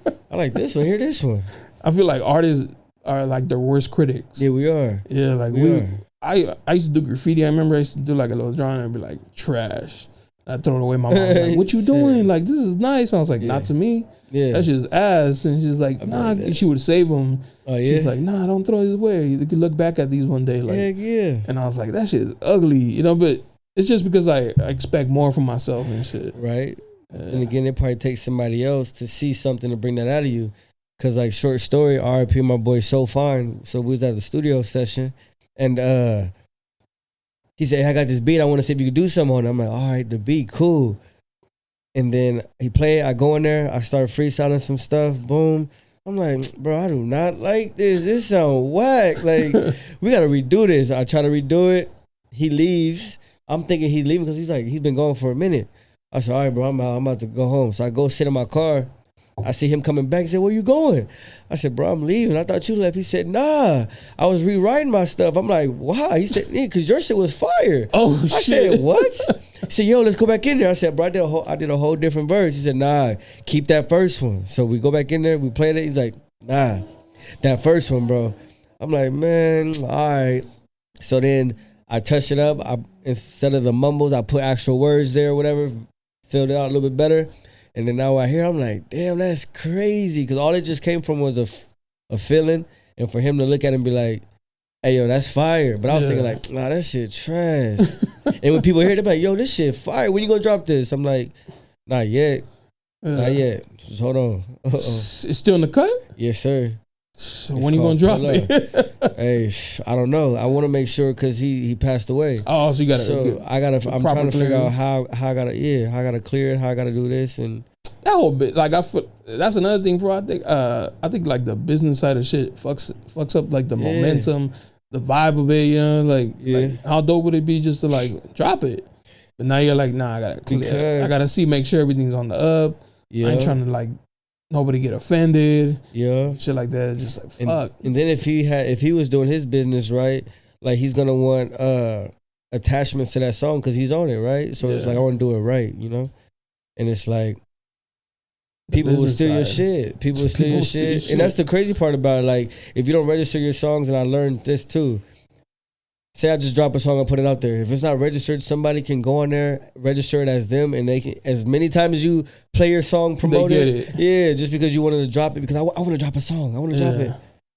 heck? I like this one. Hear this one. I feel like artists are like their worst critics. Yeah, we are. Yeah, like I used to do graffiti. I remember I used to do like a little drawing and be like, trash. I throw it away. My mom was like, what you doing? Like, this is nice. I was like, not to me. Yeah. That's just ass. And she's like, nah. She would save them. Oh, yeah? She's like, nah, don't throw this away. You could look back at these one day. Like, heck yeah. And I was like, that shit is ugly. You know, but it's just because I expect more from myself and shit. Right. And again, it probably takes somebody else to see something to bring that out of you. Because, like, short story, RIP, my boy, So Fine. So we was at the studio session. And, he said, hey, I got this beat. I want to see if you could do something on it. I'm like, all right, the beat, cool. And then he played. I go in there. I start freestyling some stuff. Boom. I'm like, bro, I do not like this. This sound whack. Like, we got to redo this. I try to redo it. He leaves. I'm thinking he's leaving because he's been gone for a minute. I said, all right, bro, I'm out. I'm about to go home. So I go sit in my car. I see him coming back. He said, where you going? I said, bro, I'm leaving. I thought you left. He said, nah, I was rewriting my stuff. I'm like, why? He said, yeah, because your shit was fire. Oh, I shit. said, what? He said, yo, let's go back in there. I said, bro, I did a whole different verse. He said, nah, keep that first one. So we go back in there. We played it. He's like, nah, that first one, bro. I'm like, man, all right. So then I touched it up. Instead of the mumbles, I put actual words there or whatever, filled it out a little bit better. And then now I hear, I'm like, damn, that's crazy. Because all it just came from was a feeling. And for him to look at it and be like, hey, yo, that's fire. But I was thinking like, nah, that shit trash. And when people hear it, they're like, yo, this shit fire. When you gonna drop this? I'm like, not yet. Not yet. Just hold on. It's still in the cut? Yes, sir. When you gonna drop it? Hey, I don't know. I want to make sure because he passed away. Oh, so you gotta. So I'm trying to figure out how I gotta clear it, how I gotta do this, and that whole bit. Like that's another thing, bro. I think like the business side of shit fucks up like the momentum, the vibe of it. You know, like how dope would it be just to like drop it? But now you're like, nah, I gotta clear. I gotta make sure everything's on the up. Yeah. I ain't trying to like. Nobody get offended, shit like that. It's just like fuck. And then if he was doing his business right, like he's gonna want attachments to that song because he's on it, right? So it's like I want to do it right, you know. And it's like people will steal your shit. People will steal your shit, and that's the crazy part about it. Like if you don't register your songs, and I learned this too. Say I just drop a song and put it out there. If it's not registered, somebody can go on there, register it as them, and they can, as many times as you play your song, promote it. Yeah, just because you wanted to drop it, because I want to drop a song. I want to drop it.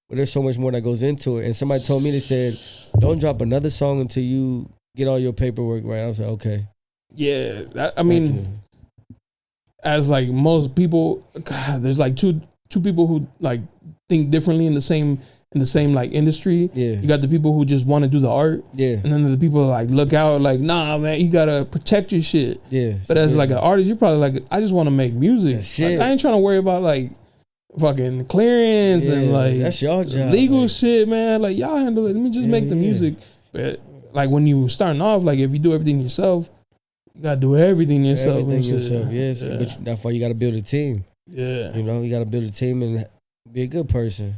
But there's so much more that goes into it. And somebody told me, they said, don't drop another song until you get all your paperwork right. I was like, okay. Yeah, I mean, as like most people, God, there's like two people who like think differently in the same like industry. Yeah. You got the people who just want to do the art. Yeah. And then the people who like look out like, nah, man, you gotta protect your shit. Yeah. But as like an artist, you're probably like, I just want to make music. Like, I ain't trying to worry about like fucking clearance and like that's your job, legal shit, man. Like y'all handle it. Let me just make the music. But like when you starting off, like if you do everything yourself, you gotta do everything yourself. Yes. Yeah. But that's why you gotta build a team. Yeah. You know, you gotta build a team and be a good person.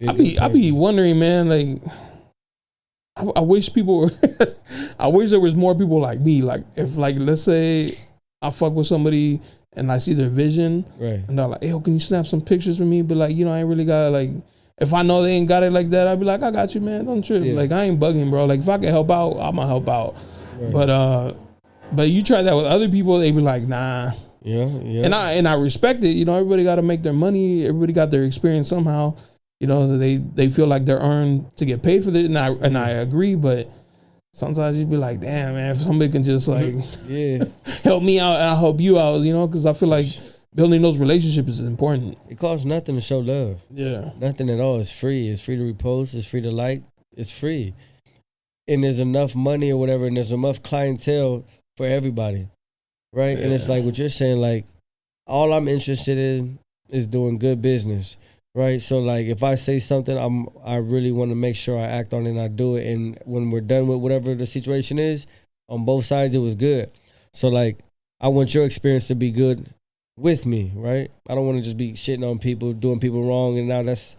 I be wondering, man, like I wish people were I wish there was more people like me. Like if like let's say I fuck with somebody and I see their vision, right? And they're like, hey, can you snap some pictures for me? But like, you know, I ain't really got like if I know they ain't got it like that, I'd be like, I got you, man. Don't trip. Yeah. Like I ain't bugging, bro. Like if I can help out, I'ma help out. Right. But you try that with other people, they be like, nah. Yeah. And I respect it. You know, everybody got to make their money. Everybody got their experience somehow. You know, they feel like they're earned to get paid for it, and I agree. But sometimes you'd be like, damn, man, if somebody can just like help me out, I'll help you out. You know, because I feel like building those relationships is important. It costs nothing to show love. Yeah, nothing at all. It's free. It's free to repost. It's free to like. It's free, and there's enough money or whatever, and there's enough clientele for everybody, right? Yeah. And it's like what you're saying. Like all I'm interested in is doing good business. Right, so like if I say something, I really want to make sure I act on it and I do it. And when we're done with whatever the situation is, on both sides, it was good. So like I want your experience to be good with me, right? I don't want to just be shitting on people, doing people wrong, and now that's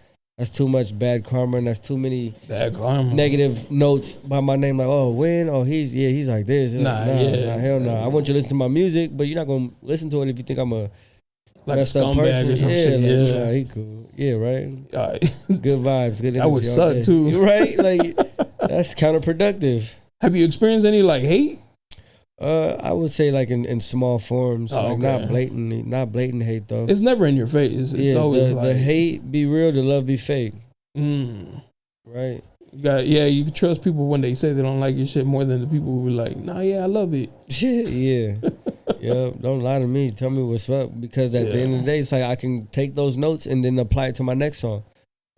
too much bad karma, and that's too many negative notes by my name. Like, oh, Wynn, oh he's like this. Nah, hell no. I want you to listen to my music, but you're not gonna listen to it if you think I'm a like a scumbag or some shit. Nah, he cool. Yeah, right. Good vibes. Good energy. That would suck too. You're right. Like that's counterproductive. Have you experienced any like hate? I would say like in small forms, like not blatant hate though. It's never in your face. It's always like the hate be real, the love be fake. Right. You can trust people when they say they don't like your shit more than the people who be like, nah, yeah, I love it. Yeah. Yeah, don't lie to me. Tell me what's up, because at the end of the day, it's like I can take those notes and then apply it to my next song,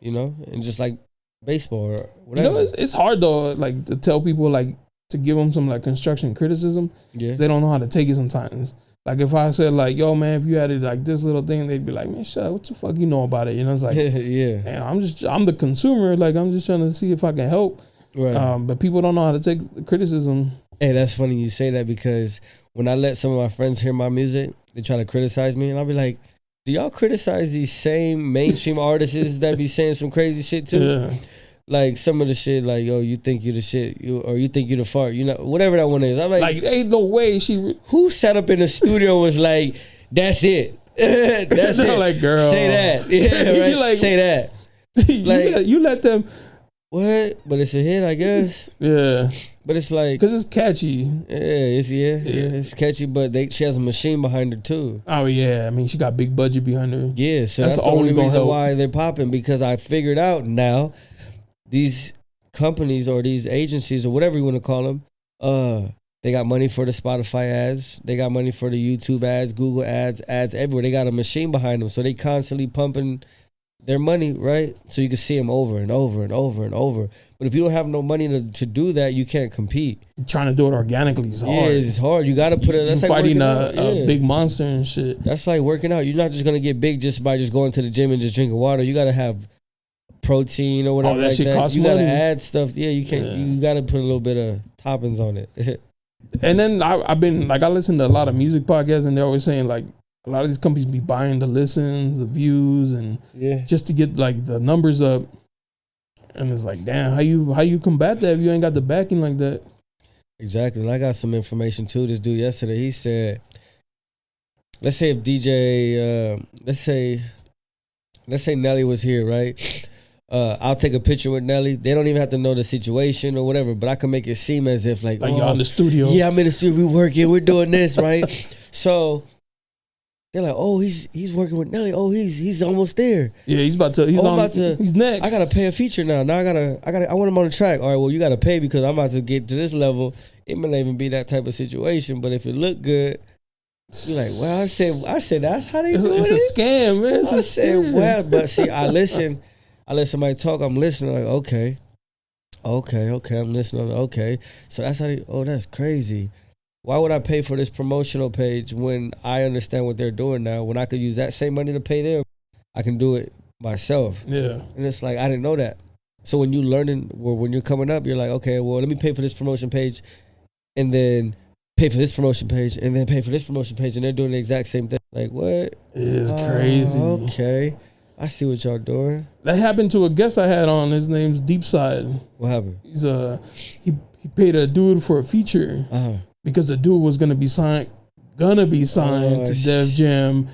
you know, and just like baseball or whatever. You know, it's hard though, like to tell people like to give them some like construction criticism. Yeah, they don't know how to take it sometimes. Like if I said like, yo man, if you added like this little thing, they'd be like, man, shut up, what the fuck you know about it? You know, it's like, damn, I'm the consumer. Like I'm just trying to see if I can help. Right. But people don't know how to take the criticism. Hey, that's funny you say that, because when I let some of my friends hear my music, they try to criticize me, and I'll be like, do y'all criticize these same mainstream artists that be saying some crazy shit too? Yeah. Like some of the shit, like, yo, you think you the shit, or you think you the fart, you know, whatever that one is. I'm like ain't no way who sat up in the studio and was like, that's it. That's it. Like, girl. Say that. Yeah, right? Like, say that. Like, you let them. What? But it's a hit, I guess. Yeah. But it's like, because it's catchy. Yeah, it's catchy. But she has a machine behind her too. Oh yeah, I mean she got big budget behind her. Yeah, so that's the only reason why they're popping. Because I figured out now, these companies or these agencies or whatever you want to call them, they got money for the Spotify ads, they got money for the YouTube ads, Google ads everywhere. They got a machine behind them, so they constantly pumping their money, right? So you can see them over and over and over and over. But if you don't have no money to do that, you can't compete. Trying to do it organically is hard. Yeah, it's hard. You got to put it. That's like fighting a big monster and shit. That's like working out. You're not just gonna get big just by just going to the gym and just drinking water. You got to have protein or whatever. That shit costs money. You got to add stuff. Yeah, you can't. Yeah. You got to put a little bit of toppings on it. And then I've been like, I listen to a lot of music podcasts, and they're always saying like, a lot of these companies be buying the listens, the views, and just to get like the numbers up. And it's like, damn, how you combat that if you ain't got the backing like that? Exactly. And I got some information too. This dude yesterday, he said, let's say if DJ, let's say Nelly was here, right? I'll take a picture with Nelly. They don't even have to know the situation or whatever, but I can make it seem as if like you're in the studio. Yeah, I'm in the studio. We working. We're doing this, right? So they're like, oh, he's working with Nelly. Oh, he's almost there. Yeah, he's about to. He's next. I gotta pay a feature now. Now I want him on the track. All right, well, you gotta pay because I'm about to get to this level. it may not even be that type of situation, but if it look good, you're like, well, I said that's how they do it. It's a scam, man. It's I a said, scam. well, but see, I let somebody talk, I'm listening, like, okay, I'm listening, okay. So that's how that's crazy. Why would I pay for this promotional page when I understand what they're doing now? When I could use that same money to pay them, I can do it myself. Yeah. And it's like, I didn't know that. So when you learning, or when you're coming up, you're like, okay, well, let me pay for this promotion page and then pay for this promotion page and then pay for this promotion page, and they're doing the exact same thing. Like, what? It's crazy. Okay. I see what y'all doing. That happened to a guest I had on. His name's Deepside. What happened? He's he paid a dude for a feature because the dude was gonna be signed to Def Jam.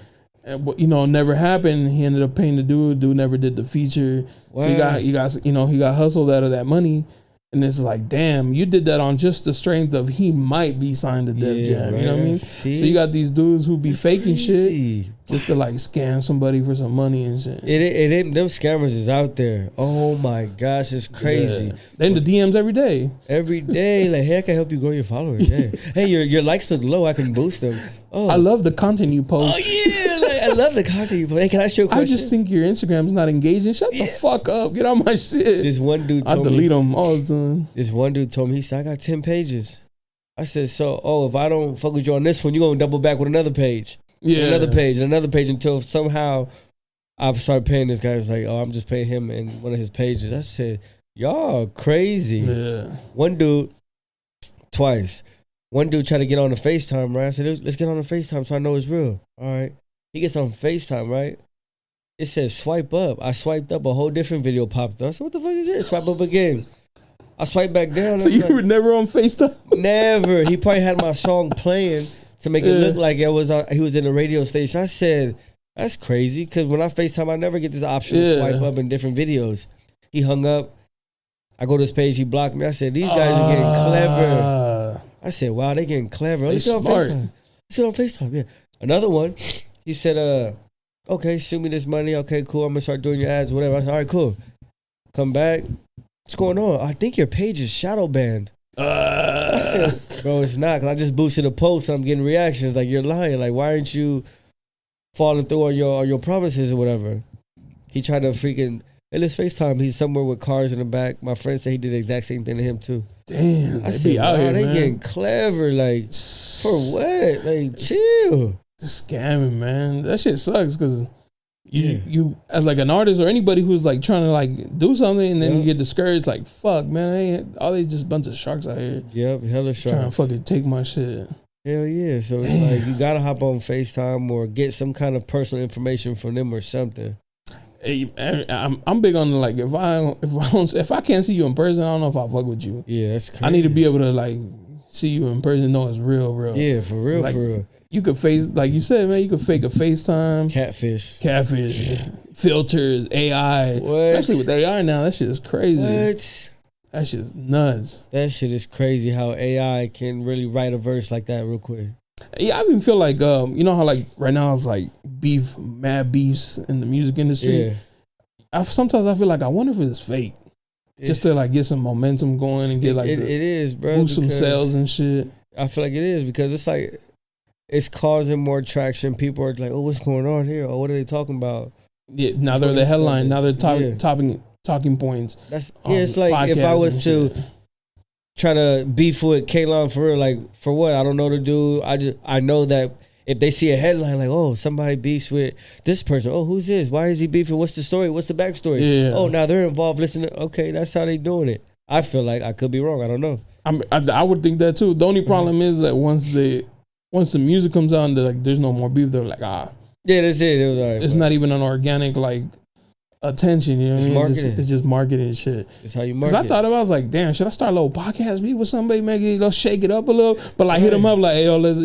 And, you know, never happened. He ended up paying the dude. Dude never did the feature. Wow. So he got hustled out of that money. And it's like, damn, you did that on just the strength of he might be signed to Def Jam. Right. You know what I mean? See? So you got these dudes who be That's faking crazy. shit just to like scam somebody for some money and shit. Them scammers is out there. Oh my gosh, it's crazy. Yeah. They in the DMs every day. Every day, like, hey, I can help you grow your followers. Yeah. Hey, your likes look low. I can boost them. Oh, I love the content you post. Oh yeah, like, I love the content you post. Hey, can I ask you a question? I just think your Instagram's not engaging. Shut the fuck up. Get on my shit. This one dude I told delete them all the time. This one dude told me, he said, I got 10 pages. I said, so, if I don't fuck with you on this one, you're going to double back with another page. Yeah. Another page until somehow I started paying this guy. He was like, I'm just paying him in one of his pages. I said, y'all crazy. Yeah. One dude, twice. One dude tried to get on the FaceTime, right? I said, let's get on the FaceTime so I know it's real. All right. He gets on FaceTime, right? It says swipe up. I swiped up, a whole different video popped up. I said, what the fuck is this? Swipe up again. I swiped back down. So you were never on FaceTime? Never. He probably had my song playing to make it look like he was in a radio station. I said, that's crazy, because when I FaceTime, I never get this option to swipe up in different videos. He hung up. I go to his page. He blocked me. I said, these guys are getting clever. I said, wow, they getting clever. Let's get on FaceTime. Let's get on FaceTime. Yeah. Another one, he said, okay, shoot me this money. Okay, cool. I'm going to start doing your ads, whatever. I said, all right, cool. Come back. What's going on? I think your page is shadow banned. I said, bro, it's not, because I just boosted a post and I'm getting reactions. Like, you're lying. Like, why aren't you following through on your promises or whatever? He tried to freaking, hey, let's FaceTime. He's somewhere with cars in the back. My friend said he did the exact same thing to him too. Damn. I said, wow, they getting clever. Like, for what? Like, chill. Just scamming, man. That shit sucks, because you as like an artist or anybody who's like trying to like do something and then you get discouraged, like, fuck, man, all these just bunch of sharks out here. Yep, hella sharks. Trying to fucking take my shit. Hell yeah. So it's like, you gotta hop on FaceTime or get some kind of personal information from them or something. Hey, I'm big on, like, if I can't see you in person, I don't know if I'll fuck with you. Yeah, that's crazy. I need to be able to like see you in person, know it's real. Yeah, for real, like, for real. You could like you said, man, you could fake a FaceTime. Catfish, filters, AI. What? Especially with AI now, that shit is crazy. What? That shit is nuts. That shit is crazy how AI can really write a verse like that real quick. Yeah, I even feel like, you know how like right now it's like mad beefs in the music industry. Yeah. Sometimes I feel like I wonder if it's fake. Just to like get some momentum going and get like it is, bro. Boost some sales and shit. I feel like it is, because it's like it's causing more traction. People are like, oh, what's going on here? Oh, what are they talking about? Yeah, now they're the headline. Now they're talking points. It's like if I was to try to beef with Kalon for real, like, for what? I don't know the dude. I know that if they see a headline like, oh, somebody beefs with this person. Oh, who's this? Why is he beefing? What's the story? What's the backstory? Yeah. Oh, now they're involved. Listen, okay, that's how they doing it. I feel like I could be wrong. I don't know. I would think that too. The only problem is that once the music comes out and like there's no more beef, they're like, yeah, that's it. It was all right. It's not even an organic like attention. You know what I mean? Marketing. It's just marketing shit. It's how you market. Because I was like, damn, should I start a little podcast beef with somebody? Maybe let's shake it up a little, but like hit them up like, hey, yo, let's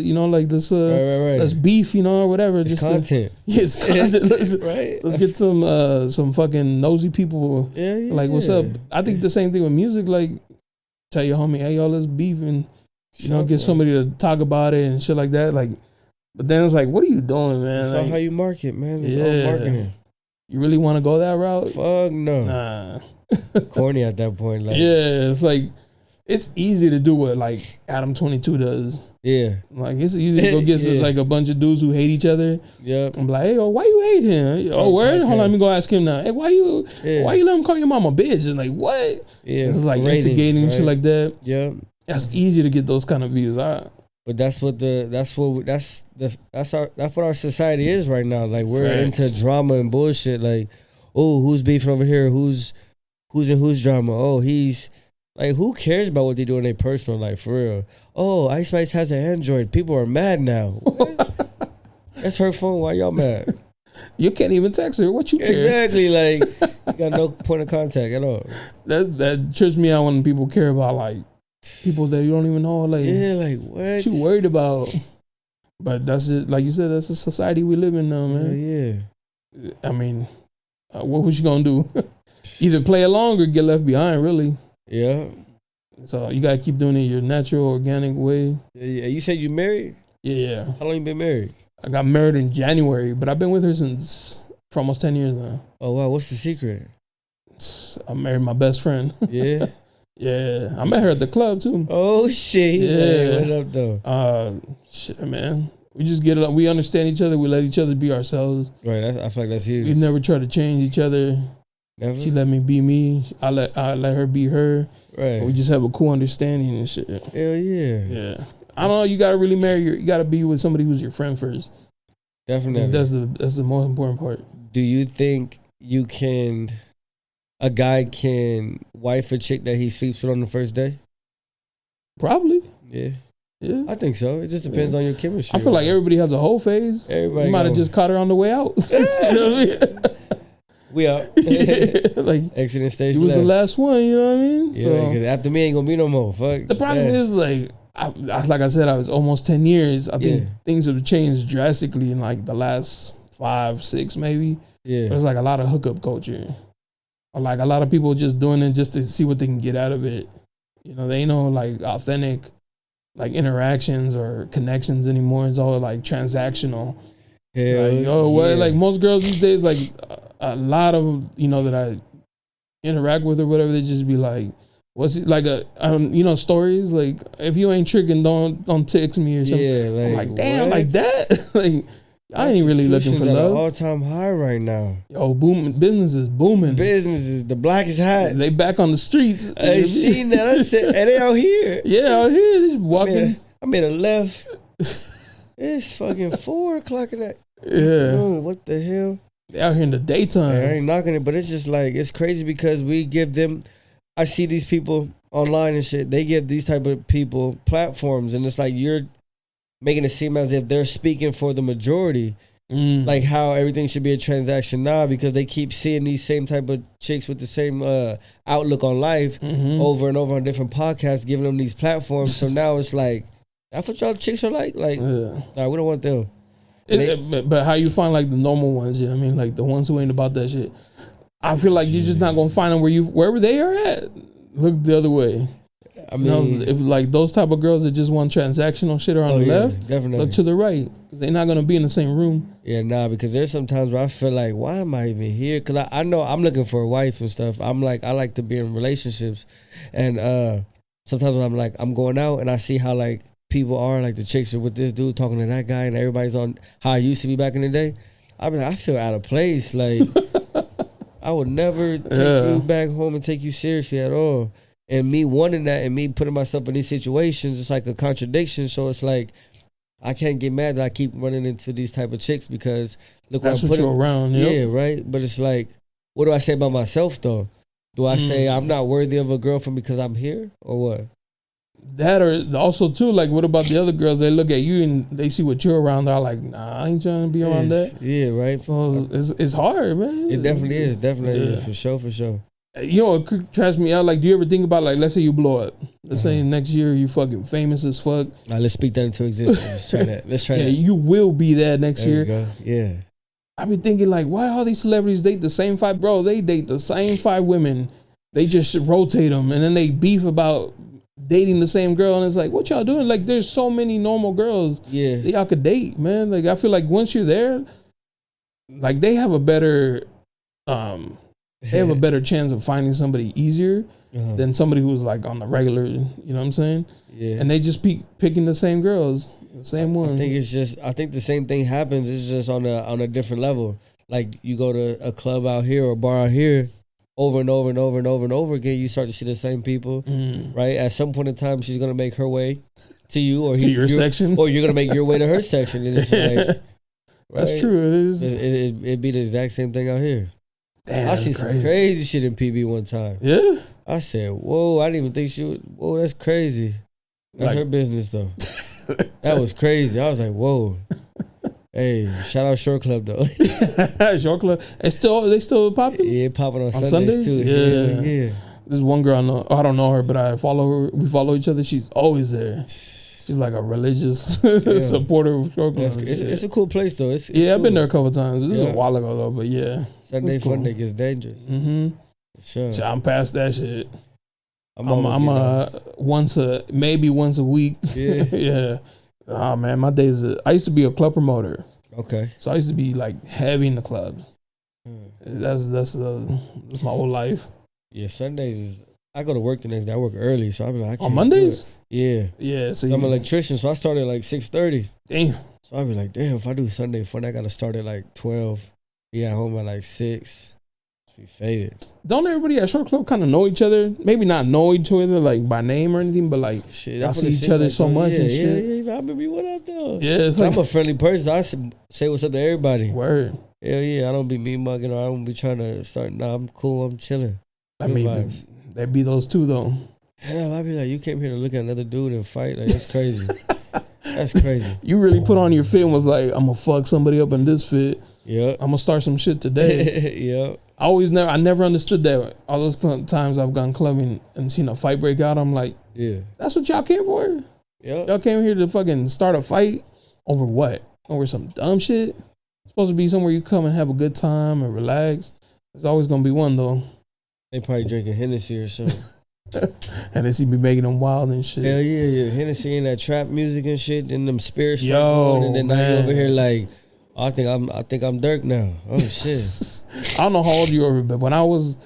let's beef, or whatever. It's just content. It's content. Let's get some fucking nosy people. Yeah. Like, what's up? I think the same thing with music. Like, tell your homie, hey, yo, let's beef and get somebody to talk about it and shit like that. Like, but then it's like, what are you doing, man? It's like, all how you market, man. It's all marketing. You really want to go that route? Fuck no. Nah. Corny at that point. Like, yeah, it's like it's easy to do what like Adam 22 does. Yeah. Like it's easy to go get like a bunch of dudes who hate each other. Yep. I'm like, hey, why you hate him? Oh, word? Hold on, let me go ask him now. Hey, why you let him call your mama bitch? And like, what? Yeah. It's like instigating and shit like that. Yeah. That's easy to get those kind of views. But that's what our society is right now. Like we're into drama and bullshit. Like, oh, who's beefing over here? Who's in whose drama? Oh, he's like, who cares about what they do in their personal life for real? Oh, Ice Spice has an Android. People are mad now. What? That's her phone. Why y'all mad? You can't even text her. What you care? Exactly. Like you got no point of contact at all. That trips me out when people care about like people that you don't even know. Like, yeah, like what you worried about? But that's it. Like you said, that's the society we live in now, man. Yeah. I mean, what was you gonna do? Either play along or get left behind, really. Yeah. So you gotta keep doing it your natural, organic way. Yeah. You said you married? Yeah. How long you been married? I got married in January, but I've been with her for almost 10 years now. Oh wow, what's the secret? I married my best friend. Yeah. Yeah. I met her at the club too. Oh shit. Yeah. Hey, what up though? Shit, man. We just get it. We understand each other. We let each other be ourselves. Right. I feel like that's huge. We never try to change each other. Never? She let me be me. I let her be her. Right. We just have a cool understanding and shit. Hell yeah. Yeah. I don't know. You gotta really you gotta be with somebody who's your friend first. Definitely. That's the most important part. Do you think a guy can wife a chick that he sleeps with on the first day? Probably. Yeah. Yeah. I think so. It just depends on your chemistry. I feel like everybody has a whole phase. Everybody you might have just caught her on the way out. You know what I mean? We out. Like Accident stage. He was the last one, you know what I mean? Yeah, so after me ain't gonna be no more. Fuck. The problem is like I said, I was almost 10 years. I think things have changed drastically in like the last 5, 6 maybe. Yeah. There's like a lot of hookup culture. Or like a lot of people just doing it just to see what they can get out of it. You know, they ain't no like authentic like interactions or connections anymore. It's all like transactional. Like most girls these days, like a lot of that I interact with or whatever, they just be like, what's it like stories like, if you ain't tricking, don't text me or something. Yeah, I'm like damn, what? Like that. Like I ain't really looking for love. All time high right now. Yo, business is booming. The black is hot. They back on the streets. I seen that. I said, and they out here. Yeah, out here. They just walking. I made a left. It's fucking 4:00 in that. Yeah. What the hell? They out here in the daytime. I ain't knocking it, but it's just like, it's crazy because we give them, I see these people online and shit, they give these type of people platforms, and it's like you're making it seem as if they're speaking for the majority. Like how everything should be a transaction now, because they keep seeing these same type of chicks with the same outlook on life over and over on different podcasts, giving them these platforms. So now it's like, that's what y'all chicks are like? Like, nah, we don't want them. But how you find like the normal ones? You know what I mean? Like the ones who ain't about that shit. I feel like you're just not gonna find them wherever they are at. Look the other way. I mean, if like those type of girls that just want transactional shit are on the left, definitely look to the right, because they're not gonna be in the same room. Yeah, nah, because there's some times where I feel like, why am I even here? Because I know I'm looking for a wife and stuff. I'm like, I like to be in relationships, and sometimes when I'm like, I'm going out and I see how like people are, like the chicks are with this dude talking to that guy, and everybody's on how I used to be back in the day. I mean, I feel out of place. Like I would never take you back home and take you seriously at all. And me wanting that and me putting myself in these situations, it's like a contradiction. So it's like, I can't get mad that I keep running into these type of chicks, because look, that's what you're around. Yep. Yeah, right. But it's like, what do I say about myself though? Do I say I'm not worthy of a girlfriend because I'm here, or what? That, or also too, like, what about the other girls? They look at you and they see what you're around. They're like, nah, I ain't trying to be around that. Yeah, right. So it's hard, man. It definitely is. Definitely is. For sure, for sure. You know, it trash me out. Like, do you ever think about, like, let's say you blow up. Let's say next year you fucking famous as fuck. Let's speak that into existence. Let's try that. Yeah, you will be that next year. There you go. Yeah. I be thinking, like, why all these celebrities date the same 5? Bro, they date the same 5 women. They just rotate them, and then they beef about dating the same girl. And it's like, what y'all doing? Like, there's so many normal girls that y'all could date, man. Like, I feel like once you're there, like, they have a better they have a better chance of finding somebody easier than somebody who's like on the regular. You know what I'm saying? Yeah. And they just picking the same girls, the same one. I think the same thing happens. It's just on a different level. Like you go to a club out here or a bar out here, over and over and over and over and over again, you start to see the same people, right? At some point in time, she's gonna make her way to you or to your section, or you're gonna make your way to her section. And it's like, right? That's true. It is. It'd be the exact same thing out here. Damn, I see some crazy shit in PB one time. Yeah. I said, whoa, I didn't even think she was, whoa, that's crazy. That's her business, though. That was crazy. I was like, whoa. Hey, shout out Short Club, though. Short Club. They still popping? Yeah, popping on Sundays, too. Yeah. This one girl, I don't know her, but I follow her. We follow each other. She's always there. She's like a religious supporter of Short Club. It's a cool place, though. It's cool. I've been there a couple of times. This is a while ago, though, but yeah. Sunday fun day gets dangerous. Mm-hmm. Sure. I'm past that shit. I'm maybe once a week. Yeah. Yeah. Oh man, my days. I used to be a club promoter. Okay. So I used to be like heavy in the clubs. That's my whole life. Yeah, Sundays. I go to work the next day. I work early, so I be like, I can't on Mondays. Yeah. Yeah. So I'm an electrician, so I start at like 6:30. Damn. So I be like, damn, if I do Sunday fun, I gotta start at like 12. Be at home at like 6. Be faded. Don't everybody at Short Club kind of know each other? Maybe not know each other like by name or anything, but like shit, y'all see each other like, so much and shit. Yeah, I remember what up though. Yeah, it's like, I'm a friendly person. I say what's up to everybody. Word. Hell yeah, I don't be mean mugging or I don't be trying to start. Nah, I'm cool. I'm chilling. I mean, there be those two though. Hell, I be like, you came here to look at another dude and fight. Like that's crazy. That's crazy. You really put on your fit and was like, I'm gonna fuck somebody up in this fit. Yeah. I'm gonna start some shit today. Yeah. I never understood that. All those times I've gone clubbing and seen a fight break out, I'm like, yeah, that's what y'all came for? Yeah. Y'all came here to fucking start a fight over what? Over some dumb shit? It's supposed to be somewhere you come and have a good time and relax. There's always gonna be one though. They probably drinking Hennessy or something. And they see me making them wild and shit. Hell yeah. Hennessy and that trap music and shit, then them spirits going, and then now you over here like, I think I'm Dirk now. Oh shit. I don't know how old you are, but when I used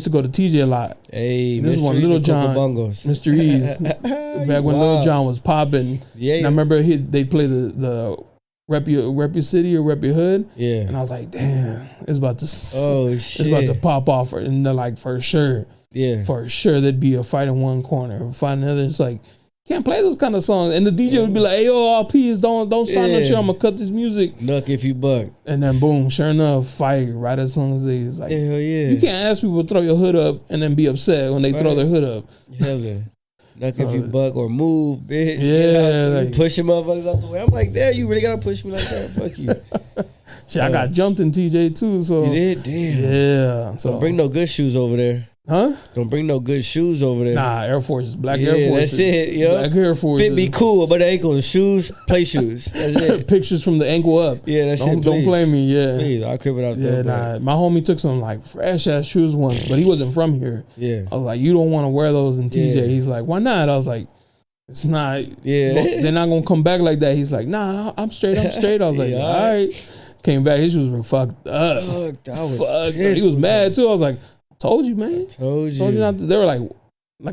to go to TJ a lot. Hey, this is when Little John, Mr. E's, back when Little John was popping. Yeah. And I remember they play the Rep Your City or Rep Your Hood. Yeah. And I was like, damn, it's about to pop off. And they're like, for sure. Yeah. For sure, there'd be a fight in one corner, fight in another. It's like, can't play those kind of songs. And the DJ would be like, hey, yo, all peace, don't start no shit. I'm going to cut this music. Nuck if you buck. And then boom, sure enough, fight right as soon as they like, hell yeah. You can't ask people to throw your hood up and then be upset when they throw their hood up. Hell yeah. Nuck if you buck or move, bitch. Yeah. Like, pushing motherfuckers out the way. I'm like, damn, you really got to push me like that? Fuck you. Shit, I got jumped in TJ too. So you did? Damn. Yeah. So don't bring no good shoes over there. Huh? Don't bring no good shoes over there. Nah, Air Forces, black Air Forces. That's it, yo. Black Air Forces. Fit me cool, but the ankle, shoes, play shoes. That's it. Pictures from the ankle up. Yeah, that's it. Don't play me, yeah. Please, I'll crib it out there. Yeah, nah. My homie took some like fresh ass shoes once, but he wasn't from here. Yeah. I was like, you don't want to wear those in TJ. Yeah. He's like, why not? I was like, it's not. Yeah. They're not gonna come back like that. He's like, nah, I'm straight. I was like, all right. Came back, his shoes were fucked up. Fuck, he was mad too. I was like, told you, man. Told you not to. They were like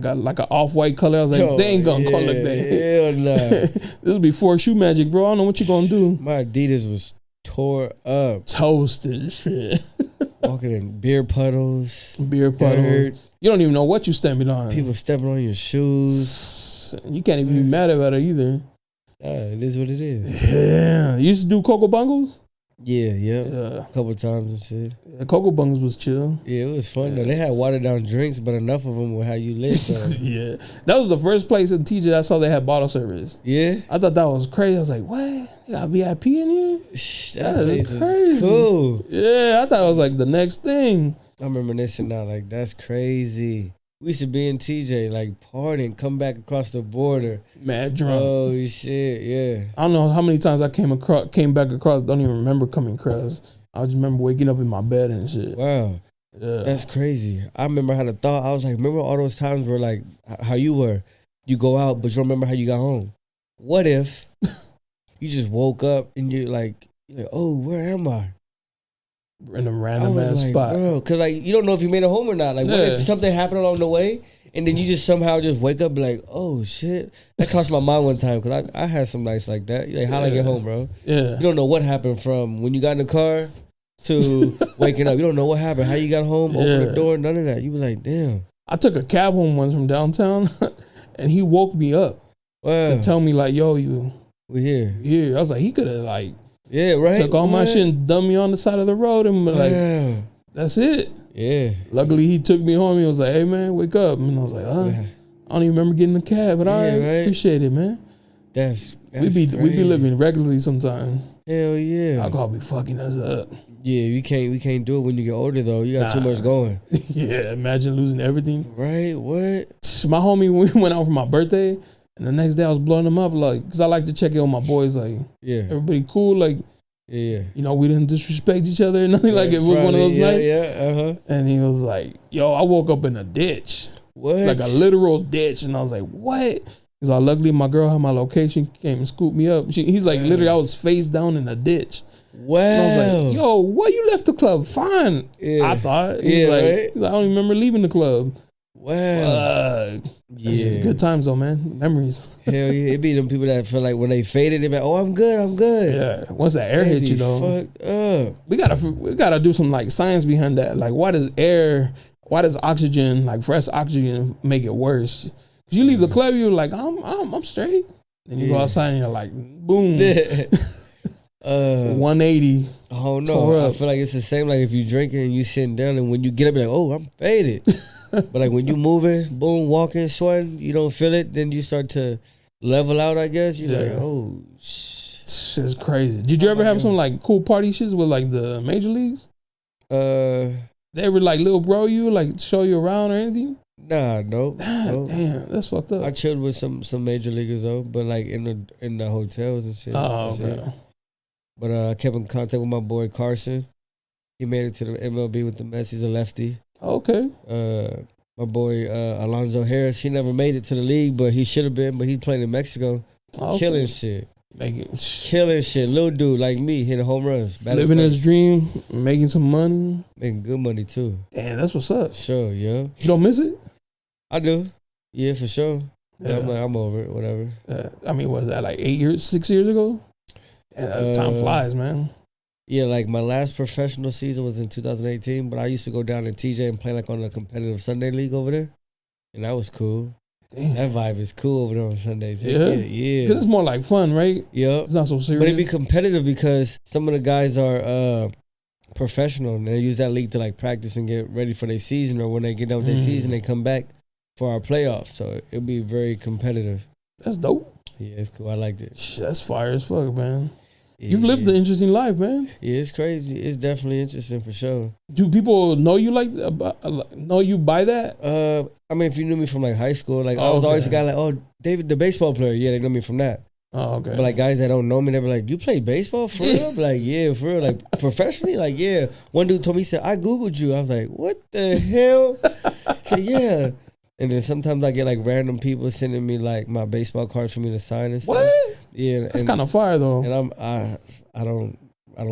a off-white color. I was like, they ain't gonna call like that. Hell nah. This was before Shoe Magic, bro. I don't know what you gonna do. My Adidas was tore up. Toasted shit. Walking in beer puddles. You don't even know what you stepping on. People stepping on your shoes. You can't even be mad about it either. It is what it is. Yeah. You used to do Coco Bungles? Yeah. A couple times and shit. Yeah, Coco Bungles was chill. Yeah, it was fun though. They had watered down drinks, but enough of them were how you live. So. Yeah, that was the first place in TJ I saw they had bottle service. Yeah, I thought that was crazy. I was like, what? You got VIP in here? That is crazy. Cool. Yeah, I thought it was like the next thing. I'm reminiscing now. Like that's crazy. We used to be in TJ, like partying, come back across the border. Mad drunk. Oh, shit, yeah. I don't know how many times I came back across. Don't even remember coming across. I just remember waking up in my bed and shit. Wow. Yeah. That's crazy. I remember I had a thought. I was like, remember all those times where like how you were? You go out, but you don't remember how you got home. What if you just woke up and you're like, oh, where am I? in a random ass spot. Bro, because like you don't know if you made a home or not. Like what if something happened along the way and then you just somehow just wake up and be like, oh shit. That crossed my mind one time because I had some nights like that. You're like, how'd I get home, bro? Yeah. You don't know what happened from when you got in the car to waking up. You don't know what happened, how you got home, open the door, none of that. You was like, damn. I took a cab home once from downtown and he woke me up to tell me like, yo, we here. Yeah. I was like, he could have like took all my shit and dumped me on the side of the road and be like, that's it. Yeah. Luckily he took me home. He was like, hey man, wake up. And I was like, I don't even remember getting the cab, but I appreciate it, man. That's we be living regularly sometimes. Hell yeah. Alcohol be fucking us up. Yeah, we can't do it when you get older though. You got too much going. Yeah, imagine losing everything. Right? What? My homie, we went out for my birthday, and the next day I was blowing him up, like, because I like to check in on my boys, like, everybody cool, like, you know, we didn't disrespect each other or nothing, like it was one of those nights. And he was like, yo, I woke up in a ditch. What? Like a literal ditch. And I was like, what? Because luckily my girl had my location, came and scooped me up. He's like, literally, I was face down in a ditch. Wow. And I was like, yo, why you left the club? Fine. I thought. He's like, I don't even remember leaving the club. Wow. Yeah. Good times though, man. Memories. Hell yeah. It be them people that feel like when they faded, they be like, oh, I'm good. Yeah. Once that air hits you though. Fucked up. We gotta do some like science behind that. Like why does oxygen, like fresh oxygen, make it worse? Cause you leave the club, you're like, I'm straight. Then you go outside and you're like, boom. 180. Oh no, I feel like it's the same. Like if you drinking and you sitting down, and when you get up, you're like, oh, I'm faded. But like when you moving, boom, walking, sweating, you don't feel it. Then you start to level out. I guess you're like, oh, shit's crazy. Did you ever have some like cool party shits with like the major leagues? They ever like little bro you like show you around or anything? Nah, no. Damn, that's fucked up. I chilled with some major leaguers though, but like in the hotels and shit. Oh, okay. But I kept in contact with my boy Carson. He made it to the MLB with the Mets. He's a lefty. Okay. My boy Alonzo Harris. He never made it to the league, but he should have been. But he's playing in Mexico, killing shit. Killing shit. Little dude like me hitting home runs. Living his dream, making some money, making good money too. Damn, that's what's up. Sure, yeah. You don't miss it? I do. Yeah, for sure. Yeah. I'm over it. Whatever. I mean, was that like 6 years ago? Yeah, time flies, man. Yeah, like my last professional season was in 2018, but I used to go down to TJ and play like on a competitive Sunday league over there, and that was cool. Damn. That vibe is cool over there on Sundays. Yeah. Because it's more like fun, right? Yeah. It's not so serious. But it'd be competitive because some of the guys are professional and they use that league to like practice and get ready for their season, or when they get done with their season, they come back for our playoffs. So it'll be very competitive. That's dope. Yeah, it's cool. I liked it. That's fire as fuck, man. You've lived an interesting life, man. Yeah, it's crazy. It's definitely interesting for sure. Do people know you know you by that? I mean, if you knew me from like high school, like I was always a guy like, oh, David, the baseball player. Yeah, they know me from that. Oh, okay. But like guys that don't know me, they be like, you play baseball for real? Like, yeah, for real. Like professionally? Like, yeah. One dude told me, he said, I Googled you. I was like, what the hell? Said, yeah. And then sometimes I get like random people sending me like my baseball cards for me to sign and stuff. What? Yeah, that's kind of fire though. And I don't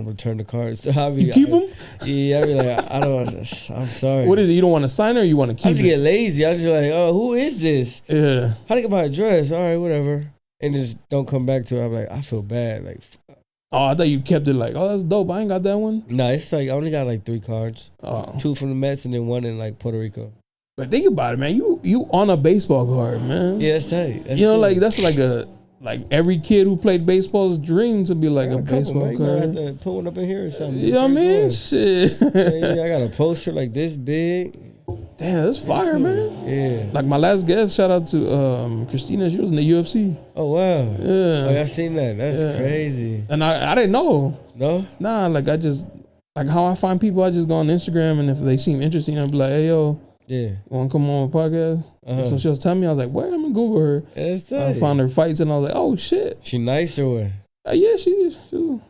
return the cards. So you keep them? Yeah, I be like, I'm sorry. What is it? You don't want to sign it or you want to keep it? I just get lazy. I just like, oh, who is this? Yeah. How to get my address? All right, whatever. And just don't come back to it. I'm like, I feel bad. Like, oh, I thought you kept it like, oh, that's dope. I ain't got that one. No, it's like I only got like 3 cards. Oh. 2 from the Mets and then 1 in like Puerto Rico. But think about it, man. You on a baseball card, man. Yeah, that's tight. That's cool. like that's like every kid who played baseball's dream to be like a baseball card. I have to put one up in here or something. You know what I mean? Shit. Yeah, I got a poster like this big. Damn, that's fire, man. Yeah. Like my last guest, shout out to Christina. She was in the UFC. Oh wow. Yeah. Like I seen that. That's crazy. And I didn't know. No. Nah, like I just like how I find people. I just go on Instagram, and if they seem interesting, I'll be like, hey yo. Yeah. Want to come on a podcast? So she was telling me, I was like, where? I'm going to Google her. That's tight. I found her fights and I was like, oh shit. She nice or what? Yeah, she was in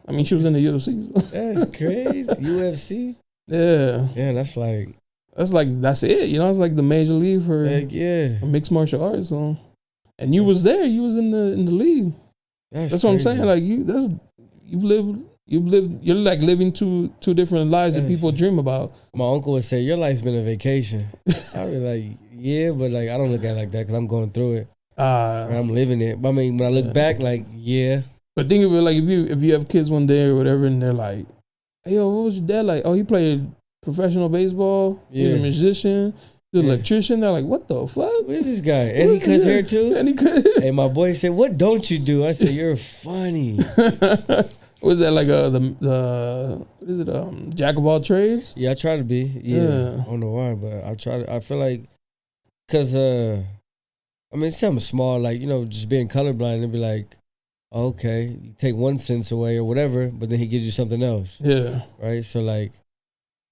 the UFC. That's crazy. UFC? Yeah. Yeah, that's it. You know, it's like the major league for mixed martial arts. So. And you was there. You was in the league. That's what I'm saying. Like you've lived You're like living two different lives that people dream about. My uncle would say, "Your life's been a vacation." I was like, "Yeah," but like I don't look at it like that because I'm going through it. I'm living it. But I mean, when I look back, like, yeah. But think of it like if you have kids one day or whatever, and they're like, "Hey, yo, what was your dad like?" Oh, he played professional baseball. He was a musician. He was an electrician. They're like, "What the fuck? Where's this guy?" And he cuts hair too. And he could. Hey, my boy said, "What don't you do?" I said, "You're funny." Was that like the what is it? Jack of all trades? Yeah, I try to be. Yeah. I don't know why, but I try to. I feel like, cause I mean, it's something small, like, you know, just being colorblind and be like, oh, okay, you take one sense away or whatever, but then he gives you something else. Yeah. Right. So like,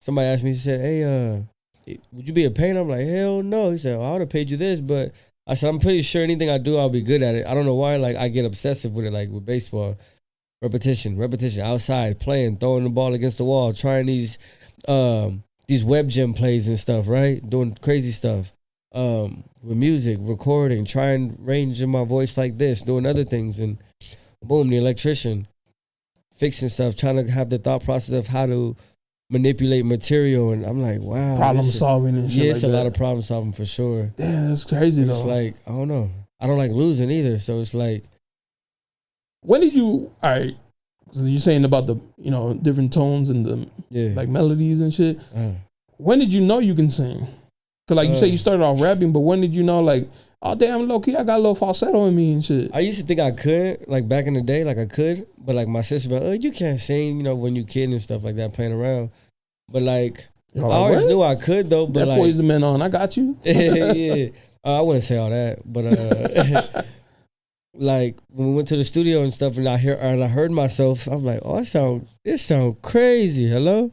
somebody asked me, he said, "Hey, would you be a painter?" I'm like, "Hell no." He said, "Well, I would have paid you this," but I said, "I'm pretty sure anything I do, I'll be good at it." I don't know why. Like, I get obsessive with it, like with baseball. Repetition, outside, playing, throwing the ball against the wall, trying these web gym plays and stuff, right? Doing crazy stuff. With music, recording, trying range in my voice like this, doing other things, and boom, the electrician, fixing stuff, trying to have the thought process of how to manipulate material, and I'm like, wow. Problem solving and shit. Yeah, like it's a lot of problem solving for sure. Damn, that's crazy though. It's like, I don't know. I don't like losing either, so it's like, when did you, all right, so you're saying about the, you know, different tones and the like melodies and shit. When did you know you can sing? Cause like you say you started off rapping, but when did you know like, oh damn, low key, I got a little falsetto in me and shit? I used to think I could, like back in the day, like I could, but like my sister was like, "Oh, you can't sing," you know, when you kid and stuff like that, playing around. But like, I always knew I could though. But that like, Poison Man on, I got you. Yeah, I wouldn't say all that, but like when we went to the studio and stuff, and I heard myself, I'm like, "Oh, it sound crazy." Hello.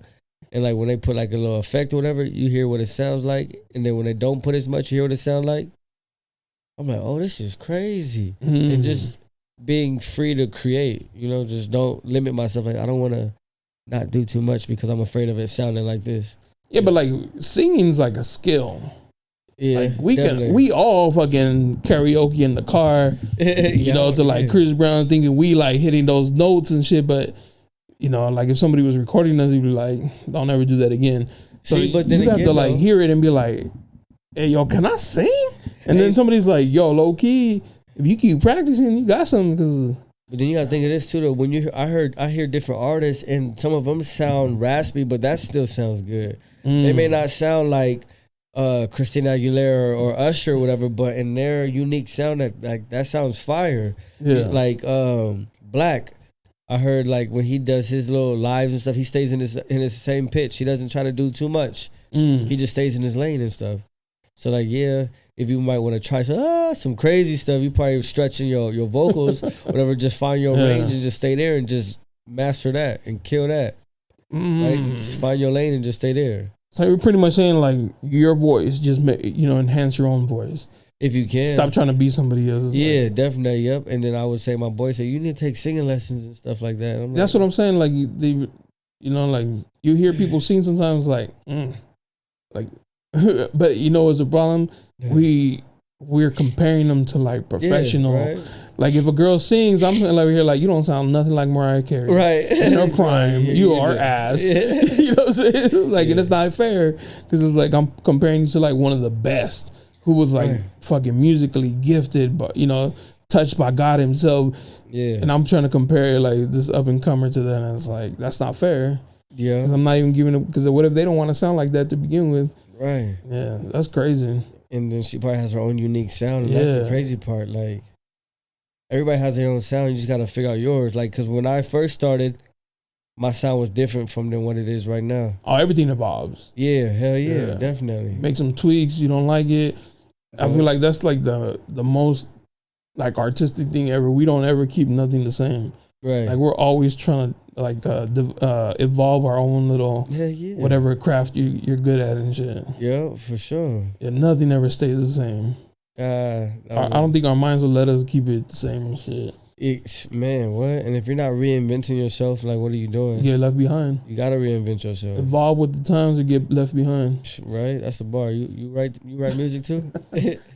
And like when they put like a little effect or whatever, you hear what it sounds like. And then when they don't put as much, you hear what it sounds like. I'm like, oh, this is crazy. And just being free to create, you know, just don't limit myself. Like, I don't want to not do too much because I'm afraid of it sounding like this. Yeah, but like singing's like a skill. Yeah, like we all fucking karaoke in the car, you know, to like Chris Brown, thinking we like hitting those notes and shit, but you know, like if somebody was recording us, he'd be like, "Don't ever do that again." So but then you have to like hear it and be like, "Hey, yo, can I sing?" And then somebody's like, "Yo, low key, if you keep practicing, you got something." But then you gotta think of this too, though. When I hear different artists, and some of them sound raspy, but that still sounds good. They may not sound like Christina Aguilera or Usher or whatever, but in their unique sound, that sounds fire. Yeah, like Black. I heard like when he does his little lives and stuff, he stays in his same pitch. He doesn't try to do too much. He just stays in his lane and stuff. So like, yeah, if you might want to try some crazy stuff, you probably stretching your vocals, whatever. Just find your range and just stay there and just master that and kill that. Right? Just find your lane and just stay there. So you're pretty much saying like your voice, just enhance your own voice. If you can. Stop trying to be somebody else. Yeah, like, definitely, yep. And then I would say, my boy said, you need to take singing lessons and stuff like that. I'm that's like, what I'm saying. Like, like you hear people sing sometimes like, but you know what's the problem? Yeah. We're comparing them to like professional. Yeah, right? Like if a girl sings, I'm over here like, you don't sound nothing like Mariah Carey. Right. In her prime, you are ass. Yeah. You know what I'm saying? Like, and it's not fair because it's like I'm comparing you to like one of the best. Who was like fucking musically gifted, but you know, touched by God himself. Yeah. And I'm trying to compare like this up and comer to that, and it's like that's not fair. Yeah. Because I'm not even giving it. Because what if they don't want to sound like that to begin with? Right. Yeah, that's crazy. And then she probably has her own unique sound, and that's the crazy part. Like everybody has their own sound. You just gotta figure out yours. Like, because when I first started, my sound was different than what it is right now. Oh, everything evolves. Yeah, hell yeah, definitely. Make some tweaks. You don't like it. I feel like that's like the most like artistic thing ever. We don't ever keep nothing the same. Right. Like we're always trying to like evolve our own little whatever craft you're good at and shit. Yeah, for sure. Yeah, nothing ever stays the same. I don't think our minds will let us keep it the same and shit. Man, what? And if you're not reinventing yourself, like, what are you doing? You get left behind. You gotta reinvent yourself. Evolve with the times or get left behind. Right? That's a bar. You write music too?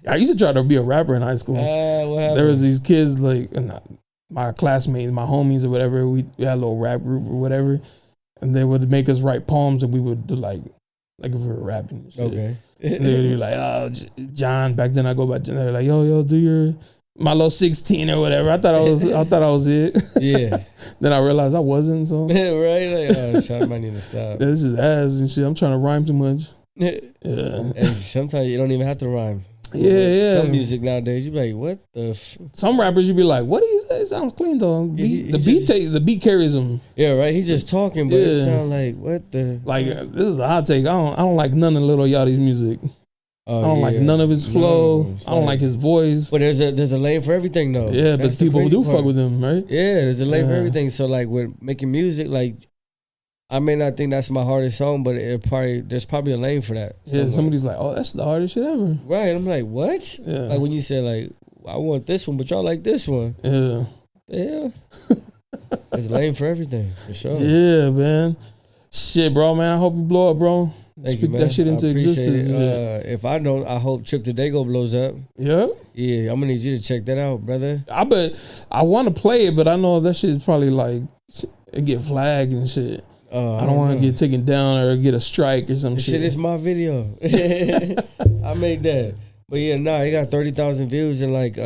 I used to try to be a rapper in high school. There was these kids like, my classmates, my homies or whatever, we had a little rap group or whatever, and they would make us write poems, and we would do like if we were rapping and shit. Okay. They would be like, oh, John. Back then I go by John. They're like, yo, do your my little 16 or whatever. I thought I was it. Yeah. Then I realized I wasn't. So right. Like, oh, shit, I might need to stop. this is ass and shit. I'm trying to rhyme too much. Yeah. And sometimes you don't even have to rhyme. Yeah. Some music nowadays, you be like, what the? Some rappers, you be like, what do you say? It sounds clean though. The beat carries them. Yeah, right. He's just talking, but it sounds like what the? Like this is a hot take. I don't like none of Lil Yachty's music. I don't like none of his flow. I don't like his voice. But there's a lane for everything though. Yeah, but people do fuck with him, right? Yeah, there's a lane for everything. So like with making music, like I may not think that's my hardest song, but there's probably a lane for that. Yeah, somebody's like, oh, that's the hardest shit ever. Right. I'm like, what? Yeah. Like when you say like, I want this one, but y'all like this one. Yeah. Yeah. There's a lane for everything, for sure. Yeah, man. Shit, bro, man. I hope you blow up, bro. Thank Speak you, man. that shit into existence. If I don't, I hope Trip to Dago blows up. Yeah. Yeah, I'm gonna need you to check that out, brother. I want to play it, but I know that shit's probably like it get flagged and shit. I don't want to get taken down or get a strike or some shit. Shit is my video. I made that. But yeah, it got 30,000 views in like 3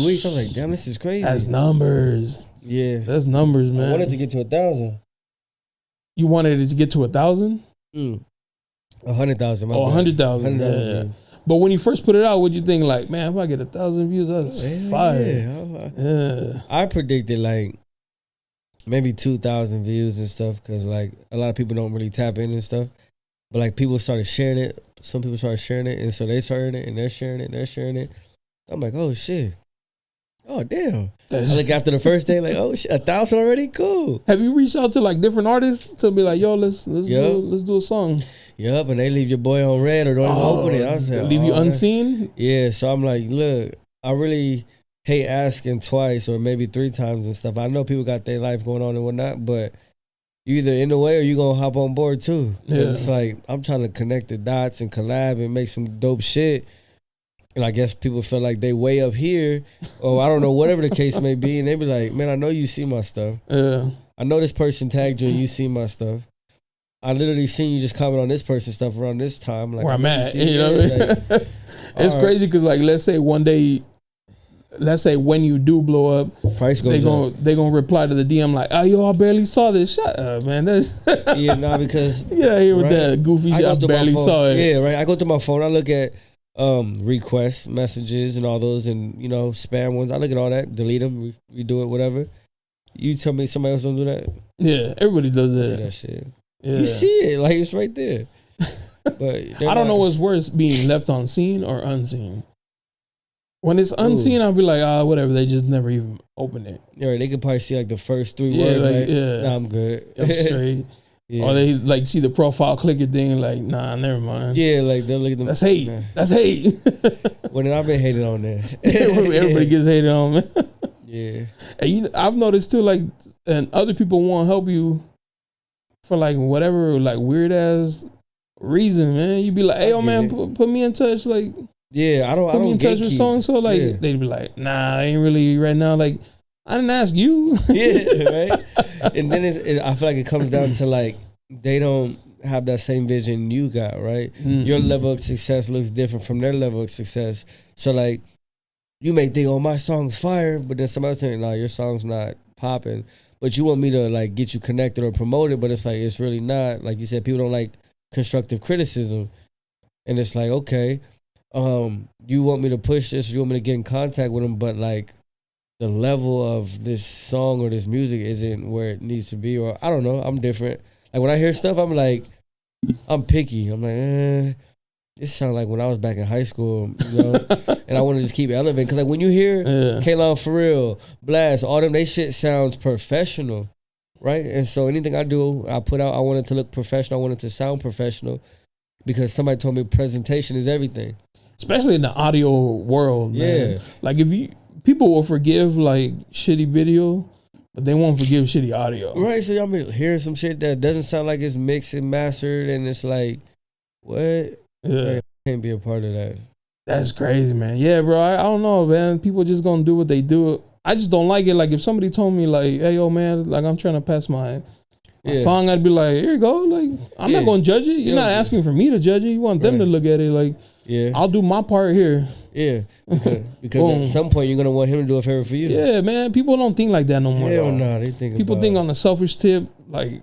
weeks. I was like, damn, this is crazy. That's numbers. Yeah. That's numbers, man. I wanted to get to 1,000. You wanted it to get to 1,000? 100,000. Oh, 100,000. Yeah. But when you first put it out, what'd you think? Like, man, if I get 1,000 views, that's fire. Yeah. I predicted like maybe 2,000 views and stuff because like a lot of people don't really tap in and stuff. But like people started sharing it. Some people started sharing it, and so they started it, and they're sharing it, and they're sharing it. I'm like, oh shit. Oh damn! I look after the first day, like, oh shit, 1,000 already, cool. Have you reached out to like different artists to be like, yo, let's do a song? Yep, and they leave your boy on red or don't even open it. I was like, leave you unseen? Yeah, so I'm like, look, I really hate asking twice or maybe 3 times and stuff. I know people got their life going on and whatnot, but you either in the way or you gonna hop on board too. Yeah. It's like I'm trying to connect the dots and collab and make some dope shit. And I guess people feel like they way up here, or I don't know, whatever the case may be. And they be like, man, I know you see my stuff. Yeah. I know this person tagged you and you see my stuff. I literally seen you just comment on this person's stuff around this time. Like, where I'm at, you know what I mean? Like, it's crazy because like, let's say one day, when you do blow up, price goes up. They gonna reply to the DM like, oh, yo, I barely saw this. Shut up, man. That's because here with that goofy shit. I barely saw it. Yeah, right. I go through my phone. I look at requests, messages, and all those, and spam ones. I look at all that, delete them, redo it, whatever. You tell me somebody else don't do that? Yeah, everybody does that. See that shit. Yeah. You see it, like it's right there. But I don't know what's worse, being left on seen or unseen. When it's unseen, I'll be like, whatever. They just never even open it. Yeah, right. They could probably see like the first 3 words. Like, nah, I'm good. I'm straight. Yeah. Or they like see the profile, click your thing, like, nah, never mind. Yeah, like they'll look at them. That's hate. Nah. That's hate. Well, then I've been hated on there. Everybody gets hated on, man. Yeah. And I've noticed too, like, and other people won't help you for like whatever, like weird ass reason, man. You be like, hey, man, put me in touch, like. Yeah, I don't. Put me in touch with so and so. Like they'd be like, nah, I ain't really right now. Like, I didn't ask you. Yeah, right. And then I feel like it comes down to like they don't have that same vision you got, right? Mm-hmm. Your level of success looks different from their level of success. So like, you may think, oh, my song's fire, but then somebody else think, nah, your song's not popping. But you want me to like get you connected or promote it, but it's like it's really not. Like you said, people don't like constructive criticism, and it's like, okay. You want me to push this, you want me to get in contact with them, but like the level of this song or this music isn't where it needs to be, or I don't know, I'm different. Like when I hear stuff, I'm like, I'm picky. I'm like, this sounds like when I was back in high school, and I want to just keep elevating. Cause like when you hear K-Lon For Real, Blast, all them, they shit sounds professional, right? And so anything I do, I put out, I want it to look professional, I want it to sound professional, because somebody told me presentation is everything. Especially in the audio world, man. Yeah. Like people will forgive like shitty video, but they won't forgive shitty audio. Right. So y'all be hearing some shit that doesn't sound like it's mixed and mastered, and it's like, what? Yeah. I can't be a part of that. That's crazy, man. Yeah, bro. I don't know, man. People just gonna do what they do I just don't like it. Like if somebody told me like, hey yo man, like I'm trying to pass my song, I'd be like, here you go. Like I'm not gonna judge it. You're not asking for me to judge it. You want them to look at it like, I'll do my part here. Yeah, because at some point you're gonna want him to do a favor for you. Yeah, man. People don't think like that no more. Hell no, they think people think on the selfish tip. Like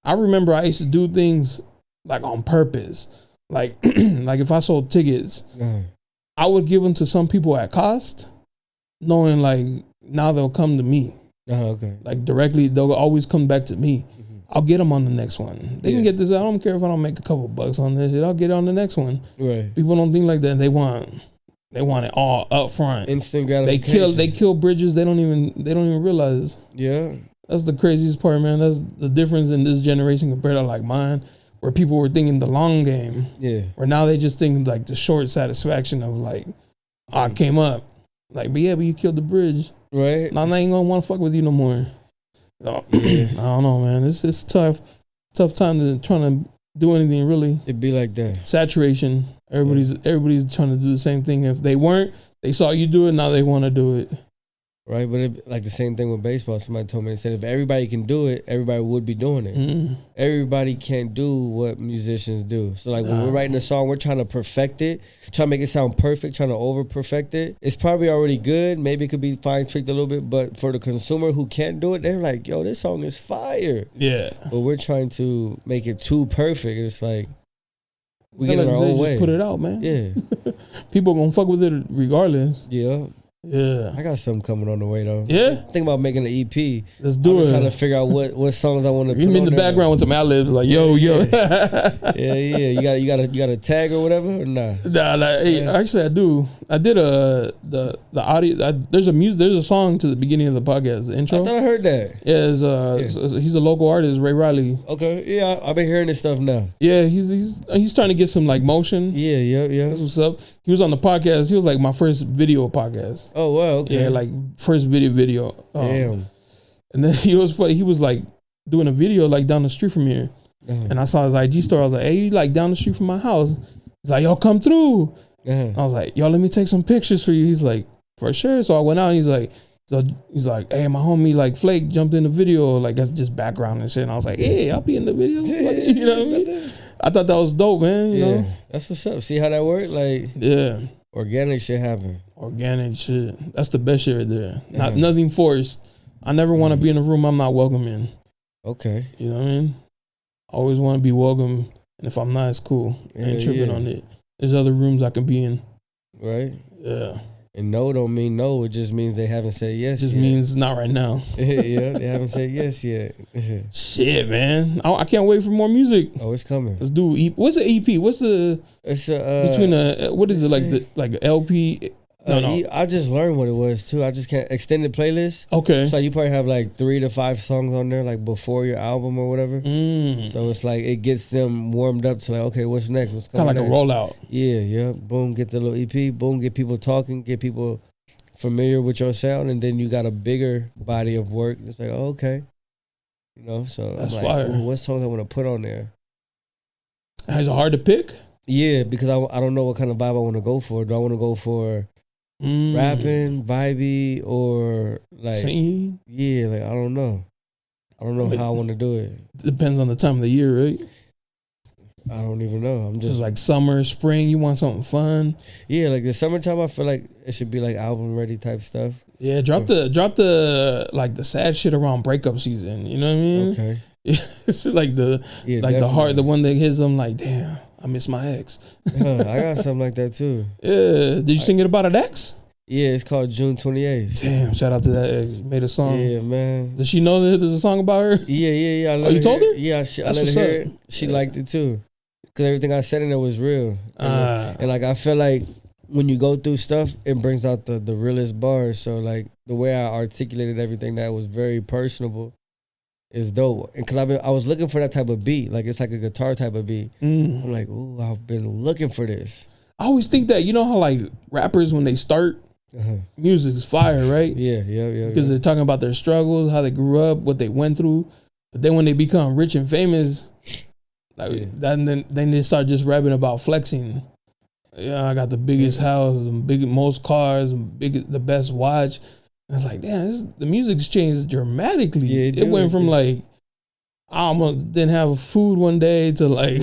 I remember I used to do things like on purpose. Like like if I sold tickets, I would give them to some people at cost, knowing like now they'll come to me. Okay. Like directly, they'll always come back to me. I'll get them on the next one. They can get this. I don't care if I don't make a couple bucks on this shit. I'll get it on the next one. Right. People don't think like that. They want it all up front. Instant gratification. They kill bridges. They don't even realize. Yeah. That's the craziest part, man. That's the difference in this generation compared to like mine, where people were thinking the long game. Yeah. Where now they just think like the short satisfaction of like, I came up. Like, but you killed the bridge. Right. Now I ain't gonna want to fuck with you no more. So, I don't know, man. It's tough time to trying to do anything really. It'd be like that. Saturation. Everybody's trying to do the same thing. If they weren't, they saw you do it. Now they want to do it. Right, but like the same thing with baseball. Somebody told me, they said if everybody can do it, everybody would be doing it. Mm-hmm. Everybody can't do what musicians do. So like when we're writing a song, we're trying to perfect it, trying to make it sound perfect, trying to over perfect it. It's probably already good. Maybe it could be fine tweaked a little bit, but for the consumer who can't do it, they're like, yo, this song is fire. Yeah. But we're trying to make it too perfect. It's like we get it our own way. Just put it out, man. Yeah. People gonna fuck with it regardless. Yeah. Yeah, I got something coming on the way though. Yeah, think about making an EP. Let's do it. Trying to figure out what songs I want to. You in the background with some ad-libs like yo. Yeah. You got a tag or whatever or nah? Hey, actually I do. I did the audio. There's a song to the beginning of the podcast, the intro. I thought I heard that. Yeah, he's a local artist, Ray Riley. Okay, yeah, I've been hearing this stuff now. Yeah, he's trying to get some like motion. Yeah. That's what's up. He was on the podcast. He was like my first video podcast. Oh wow! Okay. Yeah, like first video. Damn. And then he was funny. He was like doing a video like down the street from here, and I saw his IG story. I was like, "Hey, you like down the street from my house?" He's like, "Yo, come through." I was like, "Yo, let me take some pictures for you." He's like, "For sure." So I went out. And he's like, "Hey, my homie like Flake jumped in the video. Like that's just background and shit." And I was like, "Hey, I'll be in the video." You know what I mean? I thought that was dope, man. You know? That's what's up. See how that worked? Like, yeah. Organic shit happen. Organic shit. That's the best shit right there. Nothing forced. I never want to be in a room I'm not welcome in. Okay. You know what I mean? I always want to be welcome. And if I'm not, it's cool. I ain't tripping on it. There's other rooms I can be in. Right? Yeah. And no don't mean no. It just means they haven't said yes. It just means not right now. Yeah, they haven't said yes yet. Shit, man. I can't wait for more music. Oh, it's coming. Let's do EP. What's the EP? What's the... It's a... between a... What is it? Like a LP... No. I just learned what it was too. I just can't extended playlist. Okay. So you probably have like 3 to 5 songs on there, like before your album or whatever. So it's like it gets them warmed up to like, okay, what's next? What's coming kind of like next? A rollout. Yeah. Boom, get the little EP. Boom, get people talking. Get people familiar with your sound, and then you got a bigger body of work. It's like, oh, okay, you know. So that's I'm fire. Like, what songs I want to put on there? Is it hard to pick? Yeah, because I don't know what kind of vibe I want to go for. Do I want to go for rapping, vibey, or like singing? Yeah, like I don't know how I want to do it. Depends on the time of the year, right? I don't even know. I'm just like summer, spring. You want something fun? Yeah, like the summertime. I feel like it should be like album ready type stuff. Yeah, drop the like the sad shit around breakup season. You know what I mean? Okay. It's like the the heart, the one that hits them like, damn, I miss my ex. I got something like that too. Yeah. Did you sing it about an ex? Yeah, it's called June 28th. Damn, shout out to that ex. Made a song. Yeah, man. Does she know that there's a song about her? Yeah. You told her? Yeah, I let her hear it. She liked it too. Because everything I said in it was real. And like I feel like when you go through stuff, it brings out the realest bars. So like the way I articulated everything that was very personable is dope. And because I was looking for that type of beat. Like it's like a guitar type of beat. I'm like, ooh, I've been looking for this. I always think that, you know how like rappers when they start, music is fire, right? Yeah. Because they're talking about their struggles, how they grew up, what they went through. But then when they become rich and famous, then they start just rapping about flexing. Yeah, I got the biggest house, most cars, the best watch. it's like, damn, the music's changed dramatically. Yeah, it went from like, I almost didn't have food one day to like,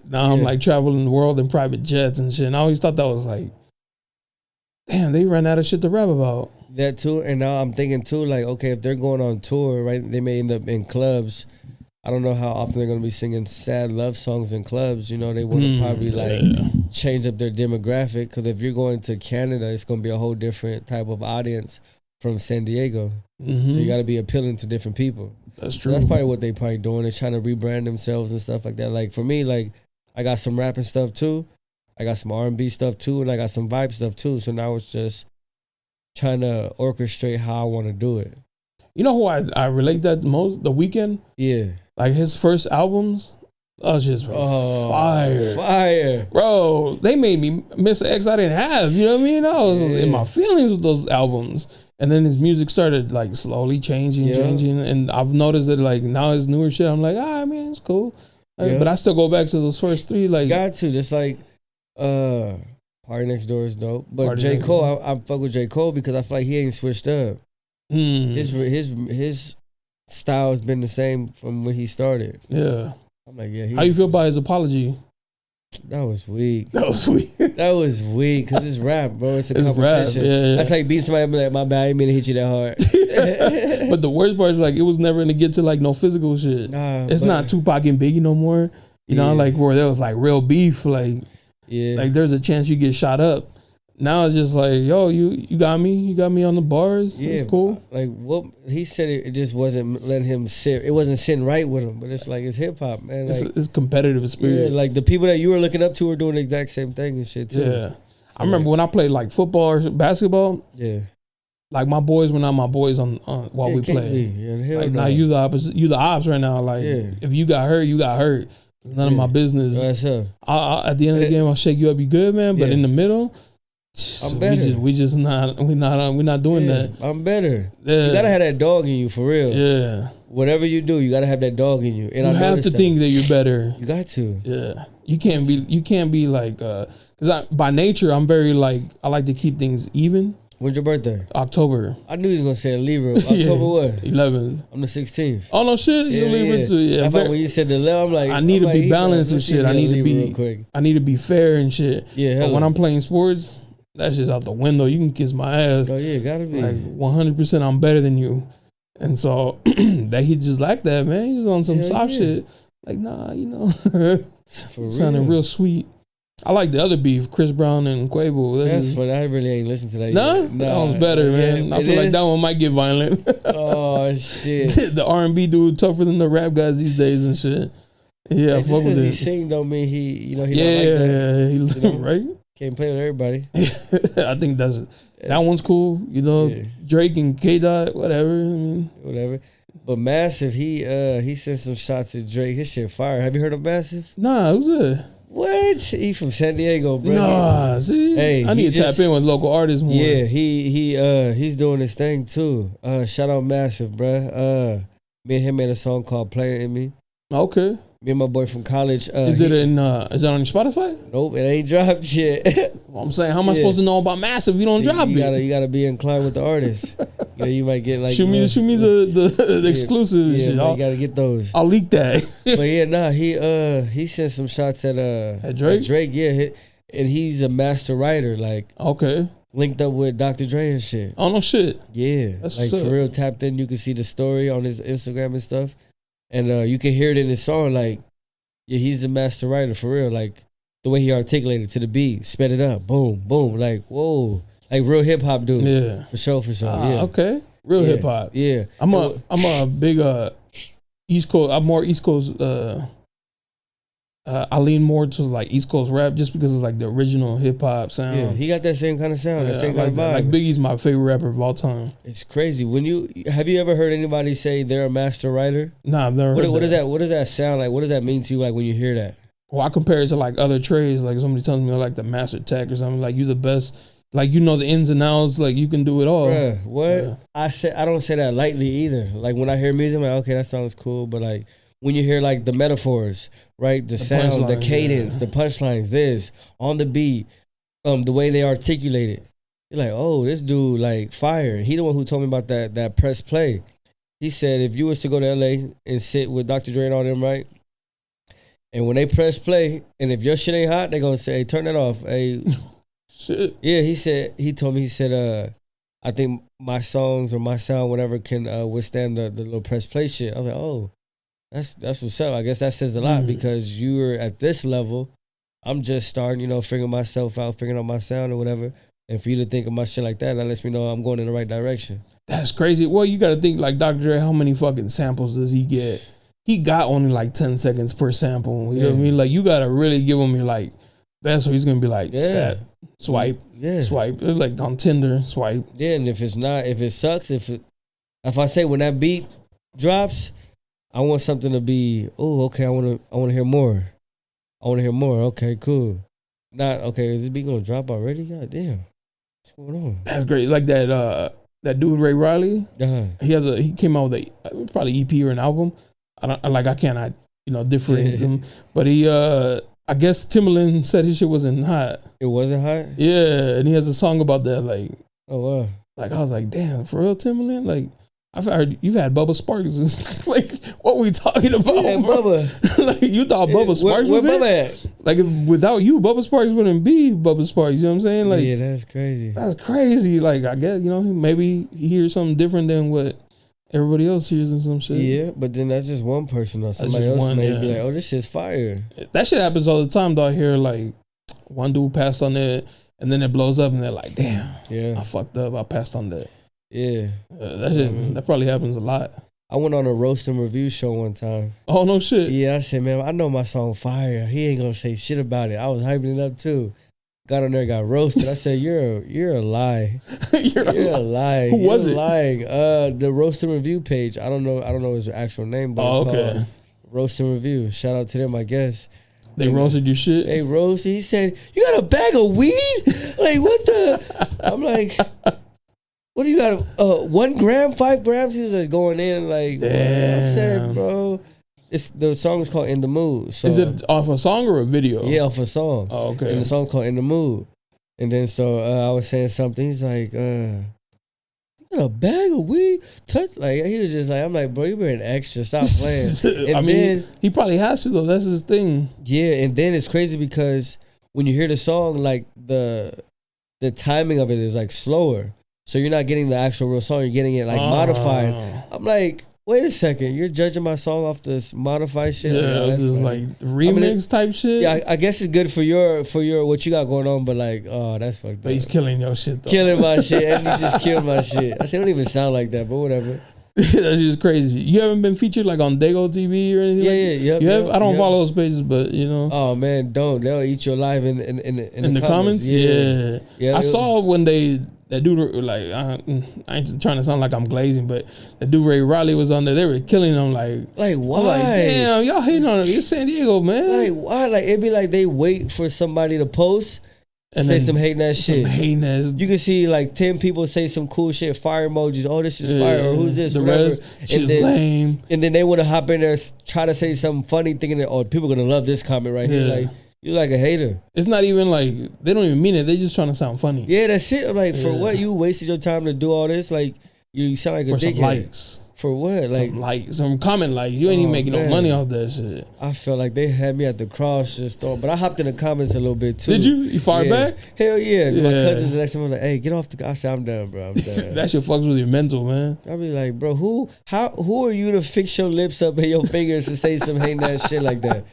now I'm like traveling the world in private jets and shit. And I always thought that was like, damn, they ran out of shit to rap about. That too, and now I'm thinking too, like, okay, if they're going on tour, right, they may end up in clubs. I don't know how often they're going to be singing sad love songs in clubs. You know, they want to probably like change up their demographic, because if you're going to Canada, it's going to be a whole different type of audience from San Diego. So you got to be appealing to different people. That's true. So that's probably what they probably doing, is trying to rebrand themselves and stuff like that. Like for me, like I got some rapping stuff too, I got some R&B stuff too, and I got some vibe stuff too. So now it's just trying to orchestrate how I want to do it. You know who I relate that most? The Weeknd. Yeah. Like his first albums, that was just fire. Fire. Bro, they made me miss an ex I didn't have. You know what I mean? I was in my feelings with those albums. And then his music started like slowly changing. And I've noticed that like now his newer shit, I'm like, I mean, it's cool. Like, but I still go back to those first three. Like, got to. Just like Party Next Door is dope. But J. Cole, I fuck with J. Cole because I feel like he ain't switched up. His style has been the same from when he started. Yeah. I'm like, yeah. How you feel about his apology? That was weak. That was weak because it's rap, bro. It's a competition. Rap, yeah. That's like beat somebody and be like, my bad, I didn't mean to hit you that hard. But the worst part is like, it was never going to get to like no physical shit. Nah, it's not Tupac and Biggie no more. You know, like where there was like real beef. Like, like there's a chance you get shot up. Now it's just like, yo, you got me on the bars. Yeah, it's cool. Like what he said, it just wasn't letting him sit. It wasn't sitting right with him. But it's like it's hip hop, man. Like, it's competitive spirit. Yeah, like the people that you were looking up to were doing the exact same thing and shit too. Yeah, so I remember when I played like football or basketball. Yeah, like my boys were not my boys on while we played. Like now you the opposite. You the ops right now. Like if you got hurt, you got hurt. It's none of my business. At the end of the game, I'll shake you up. You good, man? But in the middle. I'm better. We're not doing that. I'm better. Yeah. You gotta have that dog in you for real. Yeah. Whatever you do, you gotta have that dog in you. And you have to think that you're better. You got to. Yeah. You can't be like because by nature I'm very like I like to keep things even. When's your birthday? October. I knew he was gonna say a Libra. October what? 11th. I'm the 16th. Oh no shit, you're Libra too. Yeah. When you said the 11, I'm like I need to be balanced with shit. I need to be fair and shit. Yeah. But when I'm playing sports, that's just out the window. You can kiss my ass. Oh yeah, gotta be. Like 100%, I'm better than you. And so that he just like that, man. He was on some soft shit. Like, nah, you know, sounding real sweet. I like the other beef, Chris Brown and Quavo. That's funny. I really ain't listened to that. Nah, that one's better, man. I feel like that one might get violent. Oh shit! The R&B dude tougher than the rap guys these days and shit. Yeah, just because he sing don't mean he don't like that. Yeah, right. Can't play with everybody. I think that one's cool. You know, Drake and K-Dot, whatever. I mean, whatever. But Massive, he sent some shots at Drake. His shit fire. Have you heard of Massive? Nah, who's that? What? He from San Diego, bro. Nah, see, hey, I need to tap in with local artists more. Yeah, he's doing his thing too. Shout out Massive, bro. Me and him made a song called "Player in Me." Okay. Me and my boy from college. Is it on your Spotify? Nope, it ain't dropped yet. Well, I'm saying, how am I supposed to know about Massive if you don't drop it? You gotta be inclined with the artist. You might get like shoot me the exclusive shit. You gotta get those. I'll leak that. But yeah, he sent some shots at Drake. Yeah, and he's a master writer. Like linked up with Dr. Dre and shit. Oh no shit. Yeah, that's like for real. Tapped in. You can see the story on his Instagram and stuff. And you can hear it in his song, like, yeah, he's a master writer for real. Like the way he articulated to the beat, sped it up, boom, boom, like whoa, like real hip hop dude. Yeah, for sure. Yeah, okay, real hip hop. Yeah, I'm a big East Coast. I'm more East Coast. I lean more to like East Coast rap just because it's like the original hip hop sound. Yeah, he got that same kind of sound, that same kind of vibe. Like Biggie's my favorite rapper of all time. It's crazy. Have you ever heard anybody say they're a master writer? Nah, I've never heard that. What does that sound like? What does that mean to you like when you hear that? Well, I compare it to like other trades. Like somebody tells me like the master tech or something. Like you the best. Like you know the ins and outs. Like you can do it all. Bruh, what? Yeah. I don't say that lightly either. Like when I hear music, I'm like, okay, that sounds cool. But like when you hear like the metaphors, right? The sound, the cadence, the punchlines, this on the beat, the way they articulate it. You're like, oh, this dude like fire. He the one who told me about that press play. He said if you was to go to LA and sit with Dr. Dre and all them, right? And when they press play, and if your shit ain't hot, they gonna say, hey, turn that off. Hey, shit. Yeah, he told me, he said, I think my songs or my sound, whatever, can withstand the little press play shit. I was like, oh, that's what's up. I guess that says a lot because you're at this level. I'm just starting, figuring myself out, figuring out my sound or whatever. And for you to think of my shit like that lets me know I'm going in the right direction. That's crazy. Well, you got to think like Dr. Dre, how many fucking samples does he get? He got only like 10 seconds per sample. You know what I mean? Like, you got to really give him your like best, or he's going to be like, sad, swipe, swipe. Like on Tinder, swipe. Yeah, and if it sucks, if I say when that beat drops, I want something to be, oh, okay, I want to hear more. I want to hear more. Okay, cool. Not, okay, is this beat going to drop already? God damn. What's going on? That's great. Like that dude, Ray Riley. He came out with probably EP or an album. I cannot, differentiate them. But I guess Timbaland said his shit wasn't hot. It wasn't hot? Yeah, and he has a song about that. Like, oh wow. Like, I was like, damn, for real, Timbaland? Like, I've heard you've had Bubba Sparks. Like, what were we talking about? Yeah, Bubba. Like, you thought Bubba Sparks was where it? Bubba at? Like, without you, Bubba Sparks wouldn't be Bubba Sparks. You know what I'm saying? Like, yeah, that's crazy. That's crazy. Like, I guess, maybe he hears something different than what everybody else hears and some shit. Yeah, but then that's just one person or somebody else may be like, oh, this shit's fire. That shit happens all the time, though. I hear, like, one dude passed on it, and then it blows up, and they're like, damn, I fucked up. I passed on that. Yeah. That probably happens a lot. I went on a roast and review show one time. Oh, no shit. Yeah, I said, man, I know my song fire. He ain't gonna say shit about it. I was hyping it up too. Got on there, got roasted. I said, you're a lie. you're a lie. Who was it? Lying. The roast and review page. I don't know his actual name, but it's called Roast and Review. Shout out to them, I guess. They roasted your shit? They roasted. He said, you got a bag of weed? Like, what the? I'm like, what do you got? 1 gram, 5 grams? He was like going in like, damn. I said, bro. The song is called In the Mood. So, is it off a song or a video? Yeah, off a song. Oh, okay. And the song called In the Mood. And then so I was saying something. He's like, you got a bag of weed? Like, he was just like, I'm like, bro, you being extra. Stop playing. And I mean, he probably has to, though. That's his thing. Yeah, and then it's crazy because when you hear the song, like the timing of it is like slower. So you're not getting the actual real song. You're getting it like modified. I'm like, wait a second. You're judging my song off this modified shit? Yeah, this is like remix type shit. Yeah, I guess it's good for your what you got going on, but like, oh, that's fucked up. But he's killing your shit, though. Killing my shit. And you just killed my shit. I said, it don't even sound like that, but whatever. That's just crazy. You haven't been featured like on Dago TV or anything? Yeah. You have? I don't follow those pages, but Oh man, don't. They'll eat you alive in the comments. Yeah. I saw when that dude, like, I ain't trying to sound like I'm glazing, but that dude Ray Riley was on there. They were killing him. Like why? Like, damn, y'all hating on it. It's San Diego, man. Like, why? Like, it'd be like they wait for somebody to post and say some hating ass shit. You can see like 10 people say some cool shit, fire emojis. Oh, this is fire. Or who's this? The whatever. rest, she's lame. And then they want to hop in there, try to say something funny, thinking that, oh, people are gonna love this comment right here. Like, you're like a hater. It's not even like, they don't even mean it. They just trying to sound funny. Yeah, that's it. I'm like, for what? You wasted your time to do all this? Like, you sound like a dickhead. For some likes. For what? Like some comment likes. You ain't even making no money off that shit. I felt like they had me at the cross just though. But I hopped in the comments a little bit too. Did you? You fired back? Hell yeah. My cousins the next time was like, hey, get off the. I said, I'm done, bro. I'm done. That shit fucks with your mental, man. I be like, bro, who are you to fix your lips up and your fingers to say some hating ass shit like that?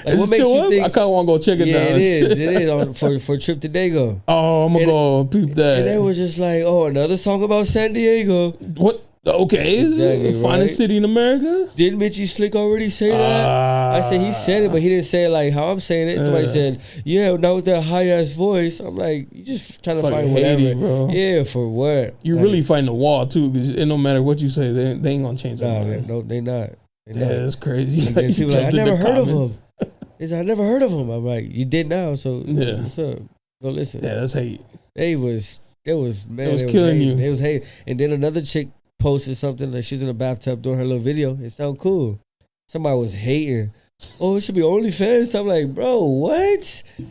Like, what makes you think? I kind of want to go check it out. It is for a trip to Dago. Oh, I'm gonna go peep that. And they were just like, oh, another song about San Diego. What? Okay, exactly, finest city in America. Didn't Mitchie Slick already say that? I said he said it, but he didn't say it like how I'm saying it. Somebody said, "Yeah, not with that high ass voice." I'm like, you just trying to find whatever, bro. Yeah, for what? You really fighting the wall too, because it no matter what you say, they ain't gonna change their mind. No, they not. That's crazy. Like, people like, I never heard of him. He said, I never heard of him. I'm like, you did now, so what's up? Go listen. Yeah, that's hate. It was killing you. It was hate. And then another chick posted something like she's in a bathtub doing her little video. It sounded cool. Somebody was hating. oh, it should be OnlyFans. I'm like, bro, what?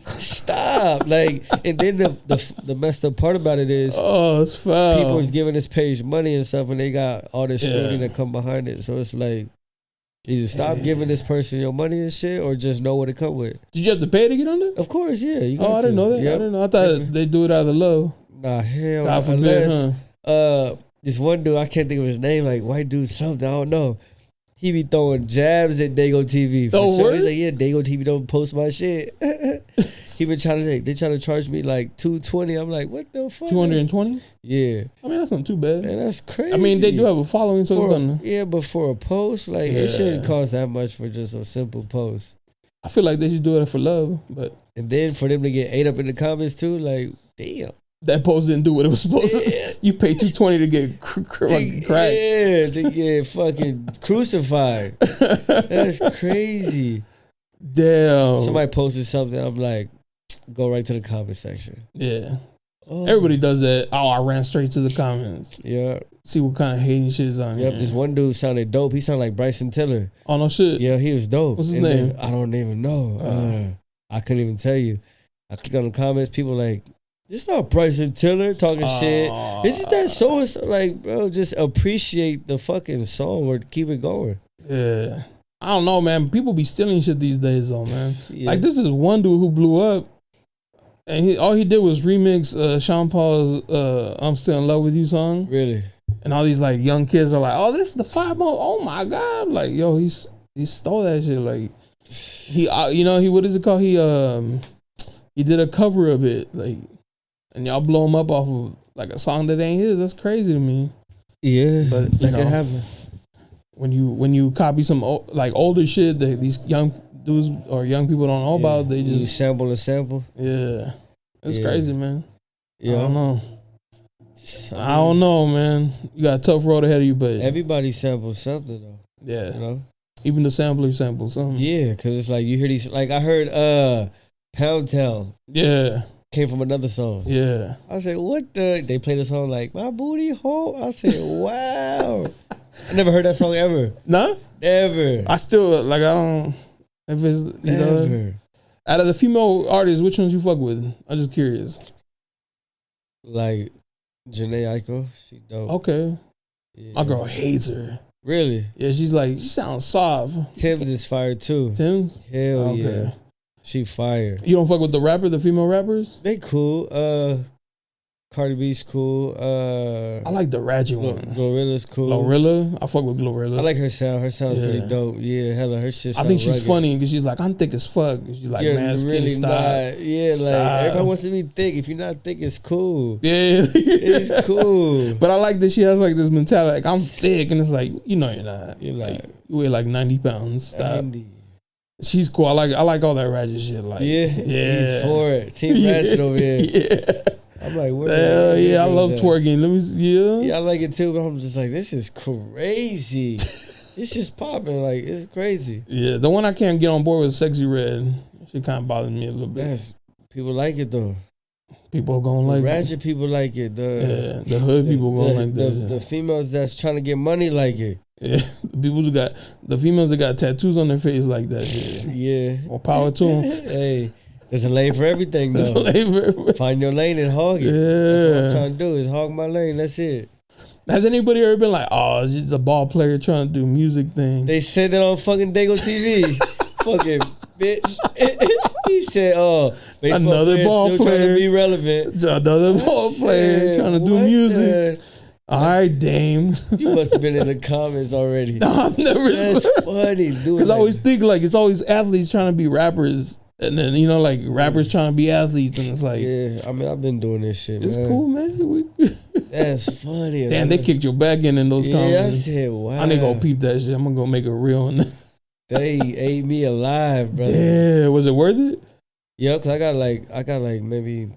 Stop. Like, and then the messed up part about it is, oh, it's foul. people is giving this page money and stuff, and they got all this scrutiny that come behind it. So it's like, either stop giving this person your money and shit, or just know what it come with. Did you have to pay to get on there? Of course, yeah. You I didn't know that. Yep. I didn't know. I thought they do it out of love. Nah, hell. God forbid, Unless, this one dude, I can't think of his name, like white dude something, I don't know. He be throwing jabs at Dago TV. For Oh, sure. word? He's like, yeah, Dago TV don't post my shit. He been trying to, they try to charge me like $220. I'm like, what the fuck? 220? Yeah. I mean, that's not too bad. Man, that's crazy. I mean, they do have a following, so it's gonna. Yeah, but for a post, like, it shouldn't cost that much for just a simple post. I feel like they should do it for love, but. And then for them to get ate up in the comments too, like, damn. That post didn't do what it was supposed to. You pay $220 to get cracked. Yeah, to get fucking crucified. That's crazy. Damn. Somebody posted something, I'm like, go right to the comment section. Yeah. Oh. Everybody does that. Oh, I ran straight to the comments. Yeah. See what kind of hating shit is on here. Yep, this one dude sounded dope. He sounded like Bryson Tiller. Oh, no shit. Yeah, he was dope. What's his And name? then, I don't even know. I couldn't even tell you. I click on the comments, people like, this not Bryson Tiller talking shit. Isn't that so and so? Like, bro, just appreciate the fucking song or keep it going. Yeah. I don't know, man. People be stealing shit these days, though, man. Yeah. Like, this is one dude who blew up, and all he did was remix Sean Paul's I'm Still in Love with You song. Really? And all these, like, young kids are like, oh, this is the 5 more. Oh, my God. Like, yo, he stole that shit. Like, he what is it called? He did a cover of it. Like, and y'all blow him up off of, like, a song that ain't his. That's crazy to me. Yeah. But, you know, can happen. When you copy some like older shit that these young dudes or young people don't know about, they just you sample a sample. Yeah, it's crazy, man. Yeah, I don't know, man. You got a tough road ahead of you, but everybody samples something though. Yeah, you know, even the sampler samples something. Yeah, because it's like you hear these. Like I heard Pound Town. Yeah. Came from another song. Yeah. I said, what the? They played a song like My Booty Hole. I said, wow. I never heard that song ever. No? Never. I still, like, I don't, if it's, you know, out of the female artists, which ones you fuck with? I'm just curious. Like, Janae Aiko. She dope. Okay. Yeah. My girl hates her. Really? Yeah, she's like, she sounds soft. Tim's is fire too. Tim's? Hell yeah. She fire. You don't fuck with the female rappers? They cool. Cardi B's cool. I like the ratchet one. Glorilla's cool. Glorilla? I fuck with Glorilla. I like her sound. Her sound's pretty dope. Yeah, hella. Her shit. I think she's rugged. funny because she's like, I'm thick as fuck. She's like, man, skinny really stop. not. Yeah, Stop. like everybody wants to be thick. If you're not thick, it's cool. Yeah, it's cool. But I like that she has like this mentality, like I'm thick, and it's like, you know, you're not. You're like you weigh like 90 pounds. Stop. 90. She's cool. I like all that ratchet shit. Like, yeah, he's for it. Team Ratchet over here. Yeah. I'm like, what? Hell yeah, I love twerking. Let me see. Yeah, I like it too, but I'm just like, this is crazy. It's just popping. Like, it's crazy. Yeah, the one I can't get on board with Sexy Red. She kind of bothers me a little bit. People like it though. People gonna like it. Ratchet people like it. The hood people gonna like that. The females that's trying to get money like it. Yeah, the females that got tattoos on their face like that shit. Yeah. Or power to them. Hey, there's a lane for everything though. There's a lane for everything. Find your lane and hog it. Yeah. That's what I'm trying to do is hog my lane. That's it. Has anybody ever been like, oh, it's just a ball player trying to do music thing? They said that on fucking Dago TV. Fucking bitch. He said, oh, another ball player trying to be relevant. Another ball player trying to do music. All right, Dame. You must have been in the comments already. No, I've never. That's funny, dude. Because I always think like it's always athletes trying to be rappers, and then you know like rappers trying to be athletes, and it's like, yeah. I mean, I've been doing this shit. It's man. cool, man. That's funny. Damn, they kicked your back in those comments. Yeah, I said, wow. I need to go peep that shit. I'm gonna go make a reel on that. They ate me alive, brother. Yeah, was it worth it? Yeah, cause I got like maybe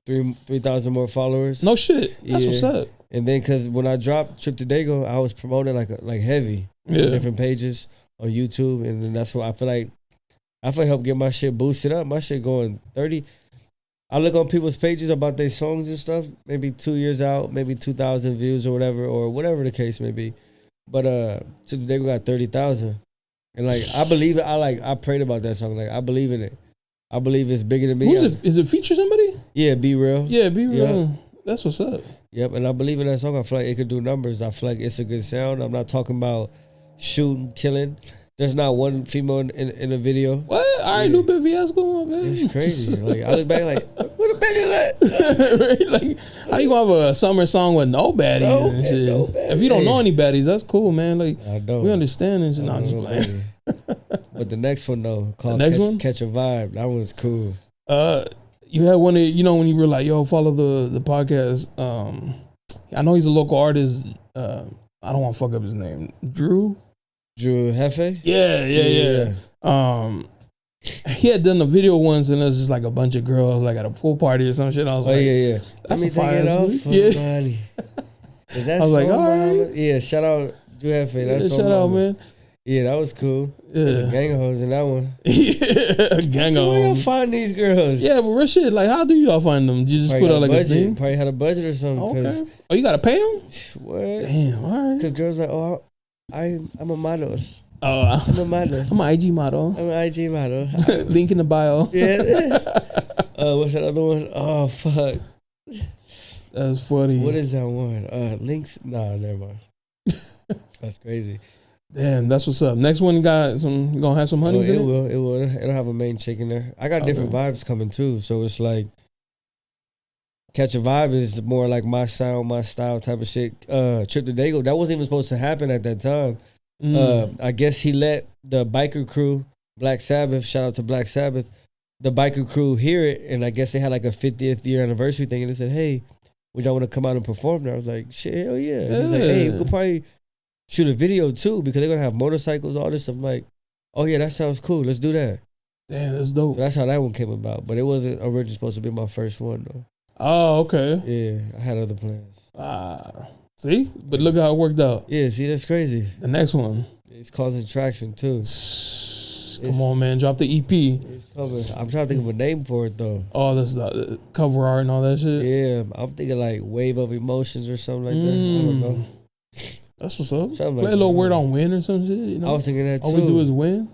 3,000 more followers. No shit. That's what's up. And then, cause when I dropped Trip to Dago, I was promoting like heavy, on different pages on YouTube, and then that's what I feel like help get my shit boosted up. My shit going 30. I look on people's pages about their songs and stuff. Maybe 2 years out, maybe 2,000 views or whatever the case may be. But Trip to Dago got 30,000. And like I believe it. I prayed about that song. Like I believe in it. I believe it's bigger than me. Who's it? Is it feature somebody? Yeah, Be Real. Yeah, Be Real. Yep. That's what's up. Yep, and I believe in that song. I feel like it could do numbers. I feel like it's a good sound. I'm not talking about shooting, killing. There's not one female in the video. What? All right, Lupe Fiasco, man. It's crazy. Like I look back, like where the bitch at? Like, how you gonna have a summer song with no baddies and shit? No baddies. If you don't know any baddies, that's cool, man. Like we understand and shit. No, I'm just playing. But the next one though, called Catch a Vibe. That one's cool. You had one of, you know, when you were like, yo, follow the podcast. I know he's a local artist. I don't want to fuck up his name. Drew Hefe? Yeah. He had done a video once and it was just like a bunch of girls like at a pool party or some shit. I was like, yeah. That's a fire. Yeah. Is that I was like, all right. Yeah, shout out Drew Hefe. That's shout out, man. Yeah, that was cool. Yeah. There's a gang of hoes in that one. Yeah, a gang of hoes. Where y'all find these girls? Yeah, but real shit. Like, how do y'all find them? You just probably put out like budget. a thing? Probably had a budget or something. Okay. Oh, you got to pay them? What? Damn, all right. Because girls like, oh, I'm a model. Oh, I'm a model. I'm an IG model. I'm an IG model. Link in the bio. Yeah. What's that other one? Oh, fuck. That's funny. What is that one? Links? Nah, never mind. That's crazy. Damn, that's what's up. Next one, you gonna have some honeys in it? It will. It'll have a main chick in there. I got different vibes coming too, so it's like Catch a Vibe is more like my sound, my style type of shit. Trip to Dago, that wasn't even supposed to happen at that time. I guess he let the biker crew, Black Sabbath, shout out to Black Sabbath, the biker crew hear it, and I guess they had like a 50th year anniversary thing, and they said, hey, would y'all want to come out and perform there? I was like, shit, hell yeah. And he's like, hey, we'll probably shoot a video too because they're going to have motorcycles, all this stuff. I'm like, oh yeah, that sounds cool. Let's do that. Damn, that's dope. So that's how that one came about. But it wasn't originally supposed to be my first one though. Oh, okay. Yeah, I had other plans. See? But look how it worked out. Yeah, see, that's crazy. The next one. It's causing traction too. Come on, man. Drop the EP. It's coming. I'm trying to think of a name for it though. Oh, that's the cover art and all that shit? Yeah, I'm thinking like Wave of Emotions or something like that. I don't know. That's what's up. Something Play like a little that. word on Wynn or some shit. You know? I was thinking that too. All we do is win.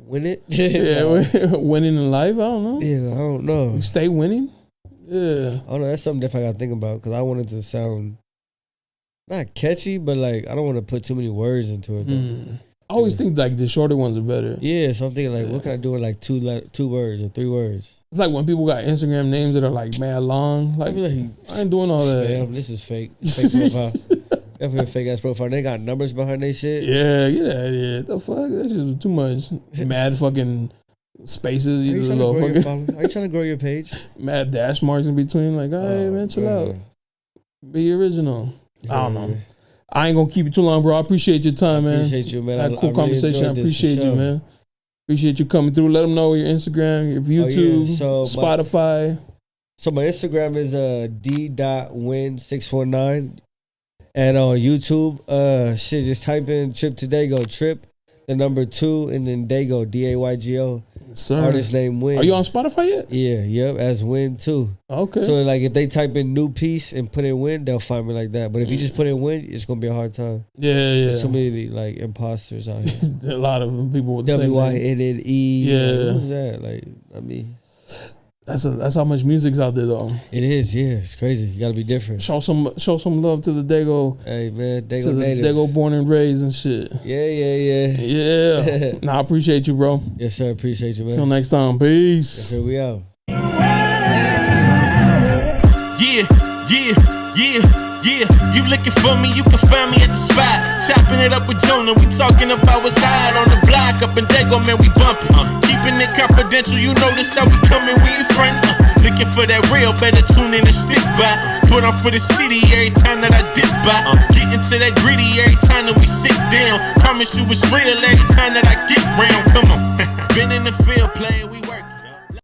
Win it? Yeah, winning in life. I don't know. Yeah, I don't know. We stay winning. Yeah. I don't know. That's something different I got to think about because I wanted to sound not catchy, but like I don't want to put too many words into it. I always think like the shorter ones are better. Yeah, so I'm thinking like, what can I do with like two words or 3 words? It's like when people got Instagram names that are like mad long. Like, I ain't doing all that. Damn, this is fake. Fake profile. Definitely a fake ass profile. They got numbers behind their shit. Yeah, get out of here. The fuck? That's just too much. Mad fucking spaces. Are you trying to grow your page? Mad dash marks in between. Like, all right, man, chill out. Be original. I don't know. I ain't gonna keep you too long, bro. I appreciate your time, man. Appreciate you, man. I had a cool conversation. I appreciate you, man. Appreciate you coming through. Let them know your Instagram, your YouTube, Spotify. So my Instagram is d.win619. And on YouTube, just type in Trip to Dago, Trip, the number 2, and then Dago, Daygo. Sir. Artist name Wynn. Are you on Spotify yet? Yeah, yep, as Wynn too. Okay. So like if they type in new piece and put in Wynn, they'll find me like that. But if you just put in Wynn, it's gonna be a hard time. Yeah. There's so many like imposters out here. A lot of people with the same name. WYNNE. Yeah. Like, who's that? Like, I mean, that's how much music's out there though. It is, yeah. It's crazy. You gotta be different. Show some love to the Dago. Hey man, Dago to the native. Dago born and raised and shit. Yeah. Nah, I appreciate you, bro. Yes, sir. Appreciate you, man. Till next time. Peace. Yes, sir. We out. Yeah, you looking for me, you can find me at the spot. Chopping it up with Jonah, we talking about what's hot on the block. Up in Dago, man, we bumping. Keeping it confidential, you know this how we coming, we ain't front. Looking for that real, better tune in and stick by. Put on for the city every time that I dip by. Getting to that gritty every time that we sit down. Promise you it's real every time that I get round, come on. Been in the field playing, we work.